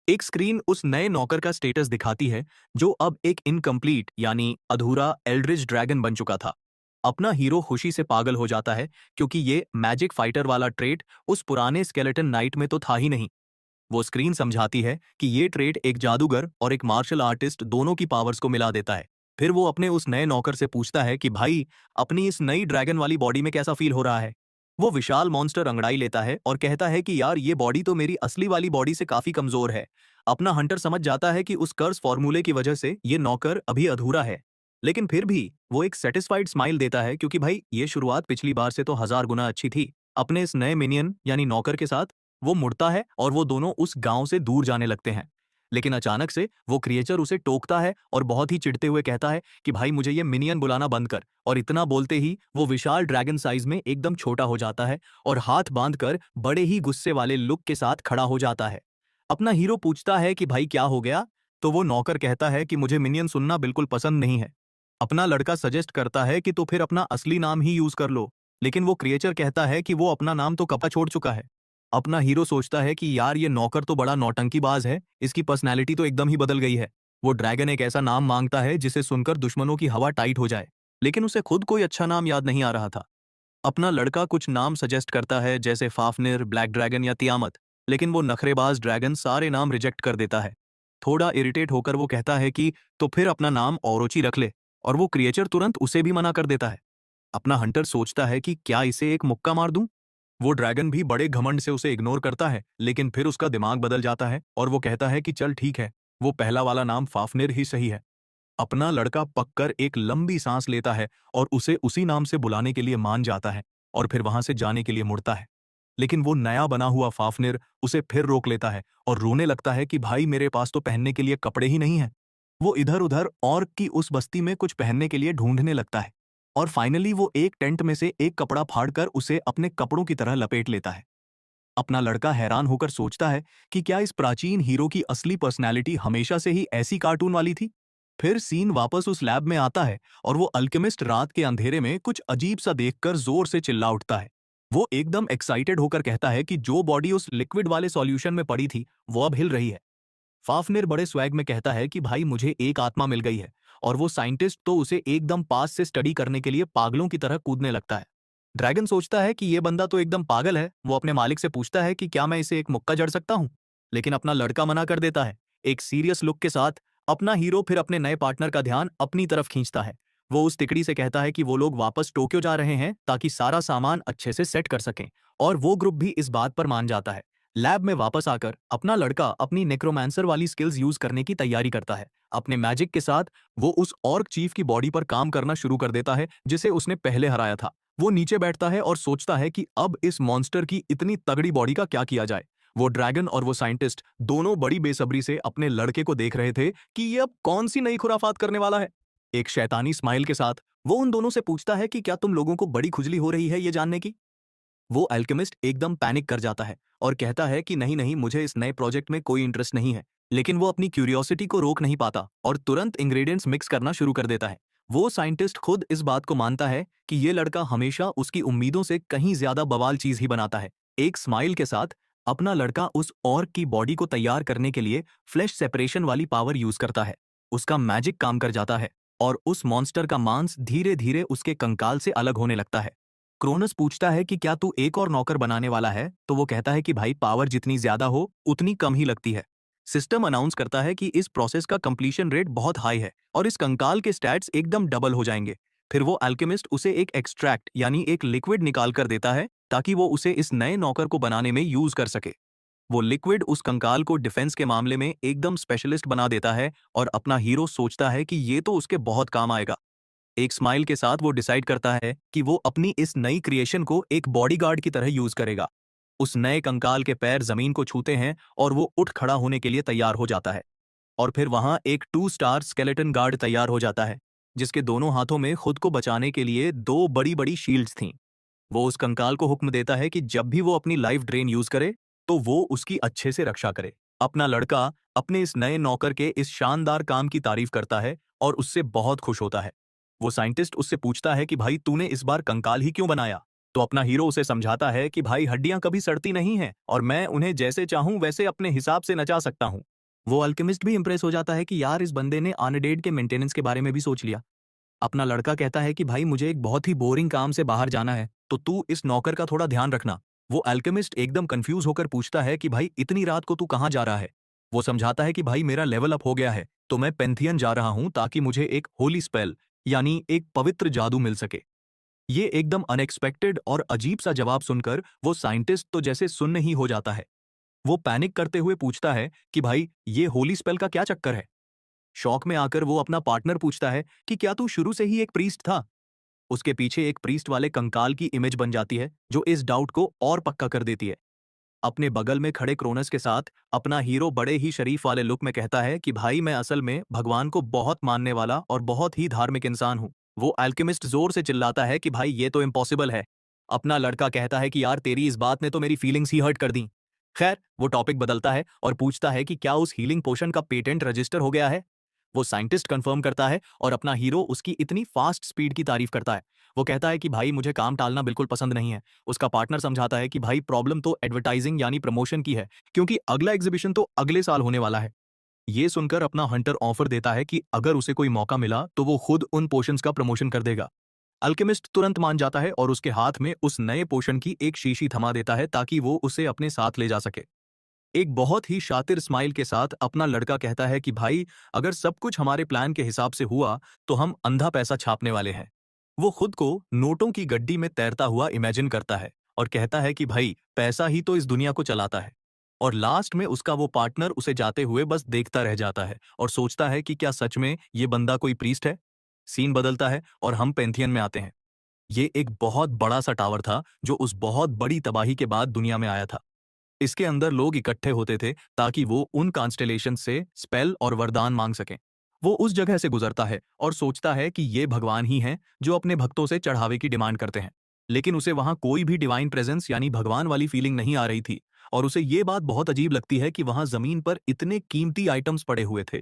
एक स्क्रीन उस नए नौकर का स्टेटस दिखाती है, जो अब एक इनकम्प्लीट यानी अधूरा एल्ड्रिज ड्रैगन बन चुका था। अपना हीरो खुशी से पागल हो जाता है, क्योंकि ये मैजिक फाइटर वाला ट्रेट उस पुराने स्केलेटन नाइट में तो था ही नहीं। वो स्क्रीन समझाती है कि ये ट्रेट एक जादूगर और एक मार्शल आर्टिस्ट दोनों की पावर्स को मिला देता है। फिर वो अपने उस नए नौकर से पूछता है कि भाई, अपनी इस नई ड्रैगन वाली बॉडी में कैसा फील हो रहा है। वो विशाल मॉन्स्टर अंगड़ाई लेता है और कहता है कि यार, ये बॉडी तो मेरी असली वाली बॉडी से काफी कमजोर है। अपना हंटर समझ जाता है कि उस कर्स फॉर्मूले की वजह से ये नौकर अभी अधूरा है, लेकिन फिर भी वो एक सेटिस्फाइड स्माइल देता है, क्योंकि भाई, ये शुरुआत पिछली बार से तो 1000 गुना अच्छी थी। अपने इस नए मिनियन यानी नौकर के साथ वो मुड़ता है और वो दोनों उस गांव से दूर जाने लगते हैं। लेकिन अचानक से वो क्रिएचर उसे टोकता है और बहुत ही चिढ़ते हुए कहता है कि भाई, मुझे ये मिनियन बुलाना बंद कर। और इतना बोलते ही वो विशाल ड्रैगन साइज में एकदम छोटा हो जाता है और हाथ बांधकर बड़े ही गुस्से वाले लुक के साथ खड़ा हो जाता है। अपना हीरो पूछता है कि भाई, क्या हो गया। तो वो नौकर कहता है कि मुझे मिनियन सुनना बिल्कुल पसंद नहीं है। अपना लड़का सजेस्ट करता है कि तो फिर अपना असली नाम ही यूज कर लो, लेकिन वो क्रिएचर कहता है कि वो अपना नाम तो कपा छोड़ चुका है। अपना हीरो सोचता है कि यार, ये नौकर तो बड़ा नौटंकीबाज है, इसकी पर्सनैलिटी तो एकदम ही बदल गई है। वो ड्रैगन एक ऐसा नाम मांगता है जिसे सुनकर दुश्मनों की हवा टाइट हो जाए, लेकिन उसे खुद कोई अच्छा नाम याद नहीं आ रहा था। अपना लड़का कुछ नाम सजेस्ट करता है, जैसे फाफनिर, ब्लैक ड्रैगन या तियामत, लेकिन वो नखरेबाज ड्रैगन सारे नाम रिजेक्ट कर देता है। थोड़ा इरिटेट होकर वो कहता है कि तो फिर अपना नाम औरोची रख ले, और वो क्रिएचर तुरंत उसे भी मना कर देता है। अपना हंटर सोचता है कि क्या इसे एक मुक्का मार दूं। वो ड्रैगन भी बड़े घमंड से उसे इग्नोर करता है, लेकिन फिर उसका दिमाग बदल जाता है और वो कहता है कि चल ठीक है, वो पहला वाला नाम फाफनिर ही सही है। अपना लड़का पककर एक लंबी सांस लेता है और उसे उसी नाम से बुलाने के लिए मान जाता है और फिर वहां से जाने के लिए मुड़ता है। लेकिन वो नया बना हुआ फाफनिर उसे फिर रोक लेता है और रोने लगता है कि भाई, मेरे पास तो पहनने के लिए कपड़े ही नहीं हैं। वो इधर उधर ऑर्क की उस बस्ती में कुछ पहनने के लिए ढूंढने लगता है और फाइनली वो एक टेंट में से एक कपड़ा फाड़कर उसे अपने कपड़ों की तरह लपेट लेता है। अपना लड़का हैरान होकर सोचता है कि क्या इस प्राचीन हीरो की असली पर्सनैलिटी हमेशा से ही ऐसी कार्टून वाली थी। फिर सीन वापस उस लैब में आता है और वो अल्केमिस्ट रात के अंधेरे में कुछ अजीब सा देखकर जोर से चिल्ला उठता है। वो एकदम एक्साइटेड होकर कहता है कि जो बॉडी उस लिक्विड वाले सॉल्यूशन में पड़ी थी वो अब हिल रही है। फाफनेर बड़े स्वैग में कहता है कि भाई मुझे एक आत्मा मिल गई है। और वो साइंटिस्ट तो उसे एकदम पास से स्टडी करने के लिए पागलों की तरह कूदने लगता है। ड्रैगन सोचता है कि ये बंदा तो एकदम पागल है। वो अपने मालिक से पूछता है कि क्या मैं इसे एक मुक्का जड़ सकता हूँ, लेकिन अपना लड़का मना कर देता है। एक सीरियस लुक के साथ अपना हीरो फिर अपने नए पार्टनर का ध्यान अपनी तरफ खींचता है। वो उस तिकड़ी से कहता है कि वो लोग वापस टोक्यो जा रहे हैं ताकि सारा सामान अच्छे से सेट कर सकें, और वो ग्रुप भी इस बात पर मान जाता है। लैब में वापस आकर अपना लड़का अपनी नेक्रोमांसर वाली स्किल्स यूज करने की तैयारी करता है। अपने मैजिक के साथ वो उस ऑर्क चीफ की बॉडी पर काम करना शुरू कर देता है जिसे उसने पहले हराया था। वो नीचे बैठता है और सोचता है कि अब इस मॉन्स्टर की इतनी तगड़ी बॉडी का क्या किया जाए। वो ड्रैगन और वो साइंटिस्ट दोनों बड़ी बेसब्री से अपने लड़के को देख रहे थे कि ये अब कौन सी नई खुराफात करने वाला है। एक शैतानी स्माइल के साथ वो उन दोनों से पूछता है कि क्या तुम लोगों को बड़ी खुजली हो रही है ये जानने की। वो अल्केमिस्ट एकदम पैनिक कर जाता है और कहता है कि नहीं नहीं, मुझे इस नए प्रोजेक्ट में कोई इंटरेस्ट नहीं है। लेकिन वो अपनी क्यूरियोसिटी को रोक नहीं पाता और तुरंत इंग्रेडिएंट्स मिक्स करना शुरू कर देता है। वो साइंटिस्ट खुद इस बात को मानता है कि ये लड़का हमेशा उसकी उम्मीदों से कहीं ज्यादा बवाल चीज ही बनाता है। एक स्माइल के साथ अपना लड़का उस ऑर्क की बॉडी को तैयार करने के लिए फ्लैश सेपरेशन वाली पावर यूज करता है। उसका मैजिक काम कर जाता है और उस मॉन्स्टर का मांस धीरे धीरे उसके कंकाल से अलग होने लगता है। क्रोनस पूछता है कि क्या तू एक और नौकर बनाने वाला है, तो वो कहता है कि भाई पावर जितनी ज्यादा हो उतनी कम ही लगती है। सिस्टम अनाउंस करता है कि इस प्रोसेस का कंप्लीशन रेट बहुत हाई है और इस कंकाल के स्टैट्स एकदम डबल हो जाएंगे। फिर वो अल्केमिस्ट उसे एक एक्सट्रैक्ट यानी एक लिक्विड निकाल कर देता है ताकि वो उसे इस नए नौकर को बनाने में यूज कर सके। वो लिक्विड उस कंकाल को डिफेंस के मामले में एकदम स्पेशलिस्ट बना देता है और अपना हीरो सोचता है कि ये तो उसके बहुत काम आएगा। एक स्माइल के साथ वो डिसाइड करता है कि वो अपनी इस नई क्रिएशन को एक बॉडीगार्ड की तरह यूज करेगा। उस नए कंकाल के पैर जमीन को छूते हैं और वो उठ खड़ा होने के लिए तैयार हो जाता है। और फिर वहां एक 2 स्टार स्केलेटन गार्ड तैयार हो जाता है जिसके दोनों हाथों में खुद को बचाने के लिए दो बड़ी बड़ी शील्ड्स थीं। वो उस कंकाल को हुक्म देता है कि जब भी वो अपनी लाइफ ड्रेन यूज करे तो वो उसकी अच्छे से रक्षा करे। अपना लड़का अपने इस नए नौकर के इस शानदार काम की तारीफ करता है और उससे बहुत खुश होता है। वो साइंटिस्ट उससे पूछता है कि भाई तूने इस बार कंकाल ही क्यों बनाया, तो अपना हीरो उसे समझाता है कि भाई हड्डियां कभी सड़ती नहीं हैं और मैं उन्हें जैसे चाहूं वैसे अपने हिसाब से नचा सकता हूं। वो अल्केमिस्ट भी इंप्रेस हो जाता है कि यार इस बंदे ने अनडेड के मेंटेनेंस के बारे में भी सोच लिया। अपना लड़का कहता है कि भाई मुझे एक बहुत ही बोरिंग काम से बाहर जाना है, तो तू इस नौकर का थोड़ा ध्यान रखना। वो अल्केमिस्ट एकदम कंफ्यूज होकर पूछता है कि भाई इतनी रात को तू कहाँ जा रहा है। वो समझाता है कि भाई मेरा लेवल अप हो गया है तो मैं पेंथियन जा रहा हूं ताकि मुझे एक होली स्पेल यानी एक पवित्र जादू मिल सके। ये एकदम अनएक्सपेक्टेड और अजीब सा जवाब सुनकर वो साइंटिस्ट तो जैसे सुन्न ही हो जाता है। वो पैनिक करते हुए पूछता है कि भाई ये होली स्पेल का क्या चक्कर है। शौक में आकर वो अपना पार्टनर पूछता है कि क्या तू शुरू से ही एक प्रीस्ट था। उसके पीछे एक प्रीस्ट वाले कंकाल की इमेज बन जाती है जो इस डाउट को और पक्का कर देती है। अपने बगल में खड़े क्रोनस के साथ अपना हीरो बड़े ही शरीफ वाले लुक में कहता है कि भाई मैं असल में भगवान को बहुत मानने वाला और बहुत ही धार्मिक इंसान हूं। वो अल्केमिस्ट जोर से चिल्लाता है कि भाई ये तो इम्पॉसिबल है। अपना लड़का कहता है कि यार तेरी इस बात ने तो मेरी फीलिंग्स ही हर्ट कर दी। खैर वो टॉपिक बदलता है और पूछता है कि क्या उस हीलिंग पोशन का पेटेंट रजिस्टर हो गया है। वो साइंटिस्ट कंफर्म करता है और अपना हीरो उसकी इतनी फास्ट स्पीड की तारीफ करता है। वो कहता है कि भाई मुझे काम टालना बिल्कुल पसंद नहीं है। उसका पार्टनर समझाता है कि भाई प्रॉब्लम तो एडवर्टाइजिंग यानी प्रमोशन की है, क्योंकि अगला एग्जीबिशन तो अगले साल होने वाला है। ये सुनकर अपना हंटर ऑफर देता है कि अगर उसे कोई मौका मिला तो वो खुद उन पोशंस का प्रमोशन कर देगा। अल्केमिस्ट तुरंत मान जाता है और उसके हाथ में उस नए पोशन की एक शीशी थमा देता है ताकि वो उसे अपने साथ ले जा सके। एक बहुत ही शातिर स्माइल के साथ अपना लड़का कहता है कि भाई अगर सब कुछ हमारे प्लान के हिसाब से हुआ तो हम अंधा पैसा छापने वाले हैं। वो खुद को नोटों की गड्डी में तैरता हुआ इमेजिन करता है और कहता है कि भाई पैसा ही तो इस दुनिया को चलाता है। और लास्ट में उसका वो पार्टनर उसे जाते हुए बस देखता रह जाता है और सोचता है कि क्या सच में ये बंदा कोई प्रीस्ट है। सीन बदलता है और हम पेंथियन में आते हैं। ये एक बहुत बड़ा सा टावर था जो उस बहुत बड़ी तबाही के बाद दुनिया में आया था। इसके अंदर लोग इकट्ठे होते थे ताकि वो उन कॉन्स्टेलेशन से स्पेल और वरदान मांग सकें। वो उस जगह से गुजरता है और सोचता है कि ये भगवान ही हैं जो अपने भक्तों से चढ़ावे की डिमांड करते हैं। लेकिन उसे वहां कोई भी डिवाइन प्रेजेंस यानी भगवान वाली फीलिंग नहीं आ रही थी। और उसे ये बात बहुत अजीब लगती है कि वहां जमीन पर इतने कीमती आइटम्स पड़े हुए थे।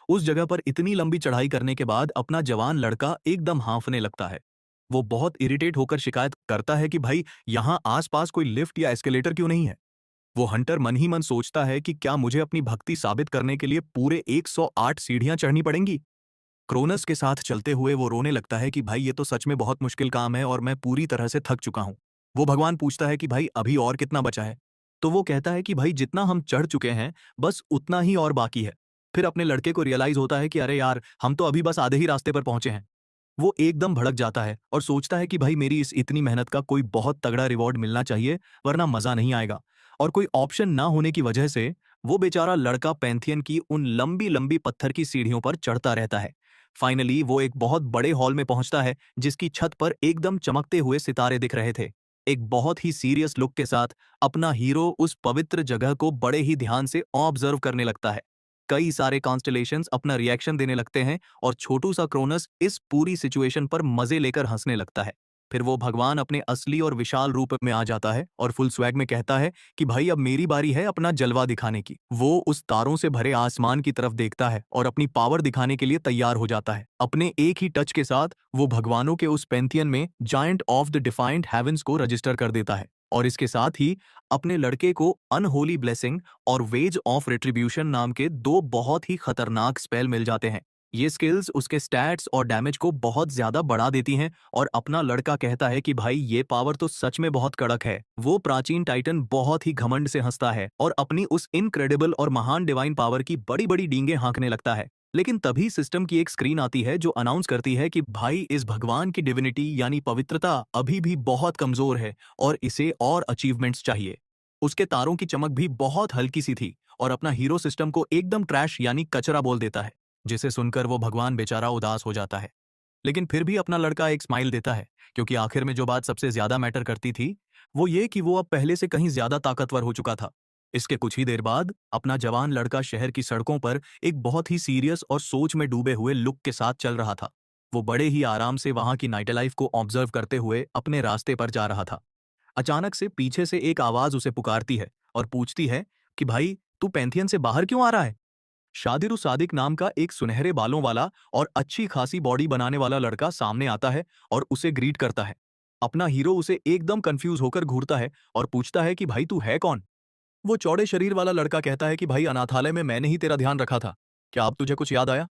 उस जगह पर इतनी लंबी चढ़ाई करने के बाद अपना जवान लड़का एकदम हांफने लगता है। वो बहुत इरिटेट होकर शिकायत करता है कि भाई यहाँ आसपास कोई लिफ्ट या एस्केलेटर क्यों नहीं है। वो हंटर मन ही मन सोचता है कि क्या मुझे अपनी भक्ति साबित करने के लिए पूरे 108 सीढ़ियां चढ़नी पड़ेंगी। क्रोनस के साथ चलते हुए वो रोने लगता है कि भाई ये तो सच में बहुत मुश्किल काम है और मैं पूरी तरह से थक चुका हूं। वो भगवान पूछता है कि भाई अभी और कितना बचा है। तो वो कहता है कि भाई जितना हम चढ़ चुके हैं बस उतना ही और बाकी है। फिर अपने लड़के को रियलाइज होता है कि अरे यार हम तो अभी बस आधे ही रास्ते पर पहुंचे हैं। वो एकदम भड़क जाता है और सोचता है कि भाई मेरी इस इतनी मेहनत का कोई बहुत तगड़ा रिवॉर्ड मिलना चाहिए, वरना मजा नहीं आएगा। और कोई ऑप्शन ना होने की वजह से वो बेचारा लड़का पैंथियन की उन लंबी लंबी पत्थर की सीढ़ियों पर चढ़ता रहता है। फाइनली वो एक बहुत बड़े हॉल में पहुंचता है जिसकी छत पर एकदम चमकते हुए सितारे दिख रहे थे। एक बहुत ही सीरियस लुक के साथ अपना हीरो उस पवित्र जगह को बड़े ही ध्यान से ऑब्जर्व करने लगता है। कई सारे कॉन्स्टलेशंस अपना रिएक्शन देने लगते हैं और छोटू सा क्रोनस इस पूरी सिचुएशन पर मजे लेकर हंसने लगता है। फिर वो भगवान अपने असली और विशाल रूप में आ जाता है और फुल स्वैग में कहता है कि भाई अब मेरी बारी है अपना जलवा दिखाने की। वो उस तारों से भरे आसमान की तरफ देखता है और अपनी पावर दिखाने के लिए तैयार हो जाता है। अपने एक ही टच के साथ वो भगवानों के उस पेंथियन में giant of the defined heavens को रजिस्टर कर देता है और इसके साथ ही अपने लड़के को अनहोली ब्लेसिंग और वेज ऑफ रिट्रीब्यूशन नाम के दो बहुत ही खतरनाक स्पेल मिल जाते हैं। ये स्किल्स उसके स्टैट्स और डैमेज को बहुत ज्यादा बढ़ा देती हैं और अपना लड़का कहता है कि भाई ये पावर तो सच में बहुत कड़क है। वो प्राचीन टाइटन बहुत ही घमंड से हंसता है और अपनी उस इनक्रेडिबल और महान डिवाइन पावर की बड़ी बड़ी डींगे हाँकने लगता है। लेकिन तभी सिस्टम की एक स्क्रीन आती है जो अनाउंस करती है कि भाई इस भगवान की डिविनिटी यानी पवित्रता अभी भी बहुत कमजोर है और इसे और अचीवमेंट्स चाहिए। उसके तारों की चमक भी बहुत हल्की सी थी और अपना हीरो सिस्टम को एकदम ट्रैश यानी कचरा बोल देता है, जिसे सुनकर वो भगवान बेचारा उदास हो जाता है। लेकिन फिर भी अपना लड़का एक स्माइल देता है क्योंकि आखिर में जो बात सबसे ज्यादा मैटर करती थी वो ये कि वो अब पहले से कहीं ज्यादा ताकतवर हो चुका था। इसके कुछ ही देर बाद अपना जवान लड़का शहर की सड़कों पर एक बहुत ही सीरियस और सोच में डूबे हुए लुक के साथ चल रहा था। वो बड़े ही आराम से वहां की नाइट लाइफ को ऑब्जर्व करते हुए अपने रास्ते पर जा रहा था। अचानक से पीछे से एक आवाज उसे पुकारती है और पूछती है कि भाई तू पैंथियन से बाहर क्यों आ रहा है। शादिर सादिक नाम का एक सुनहरे बालों वाला और अच्छी खासी बॉडी बनाने वाला लड़का सामने आता है और उसे ग्रीट करता है। अपना हीरो उसे एकदम कंफ्यूज होकर घूरता है और पूछता है कि भाई तू है कौन। वो चौड़े शरीर वाला लड़का कहता है कि भाई अनाथालय में मैंने ही तेरा ध्यान रखा था, क्या अब तुझे कुछ याद आया।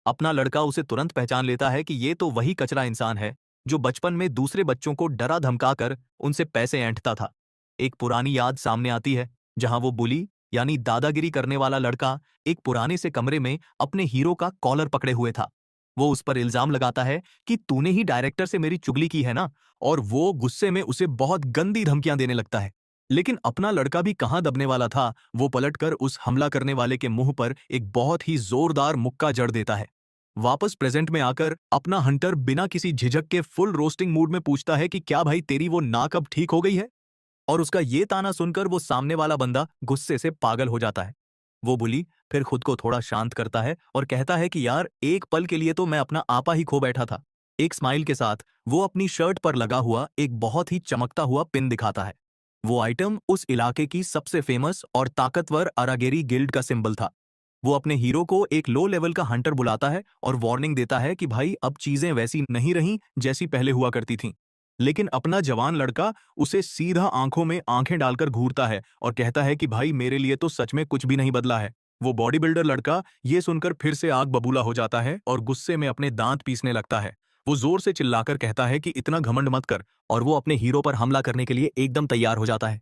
अपना लड़का उसे तुरंत पहचान लेता है कि ये तो वही कचरा इंसान है जो बचपन में दूसरे बच्चों को डरा धमकाकर उनसे पैसे ऐंठता था। एक पुरानी याद सामने आती है जहां वो बुली यानी दादागिरी करने वाला लड़का एक पुराने से कमरे में अपने हीरो का कॉलर पकड़े हुए था। वो उस पर इल्जाम लगाता है कि तूने ही डायरेक्टर से मेरी चुगली की है ना, और वो गुस्से में उसे बहुत गंदी धमकियां देने लगता है। लेकिन अपना लड़का भी कहां दबने वाला था, वो पलटकर उस हमला करने वाले के मुंह पर एक बहुत ही जोरदार मुक्का जड़ देता है। वापस प्रेजेंट में आकर अपना हंटर बिना किसी झिझक के फुल रोस्टिंग मूड में पूछता है कि क्या भाई तेरी वो नाक अब ठीक हो गई है। और उसका ये ताना सुनकर वो सामने वाला बंदा गुस्से से पागल हो जाता है। वो बुली फिर खुद को थोड़ा शांत करता है और कहता है कि यार एक पल के लिए तो मैं अपना आपा ही खो बैठा था। एक स्माइल के साथ वो अपनी शर्ट पर लगा हुआ एक बहुत ही चमकता हुआ पिन दिखाता है। वो आइटम उस इलाके की सबसे फेमस और ताकतवर अरागेरी गिल्ड का सिंबल था। वो अपने हीरो को एक लो लेवल का हंटर बुलाता है और वार्निंग देता है कि भाई अब चीजें वैसी नहीं रहीं जैसी पहले हुआ करती थीं। लेकिन अपना जवान लड़का उसे सीधा आंखों में आंखें डालकर घूरता है और कहता है कि भाई मेरे लिए तो सच में कुछ भी नहीं बदला है। वो बॉडी बिल्डर लड़का ये सुनकर फिर से आग बबूला हो जाता है और गुस्से में अपने दांत पीसने लगता है। वो जोर से चिल्लाकर कहता है कि इतना घमंड मत कर, और वो अपने हीरो पर हमला करने के लिए एकदम तैयार हो जाता है।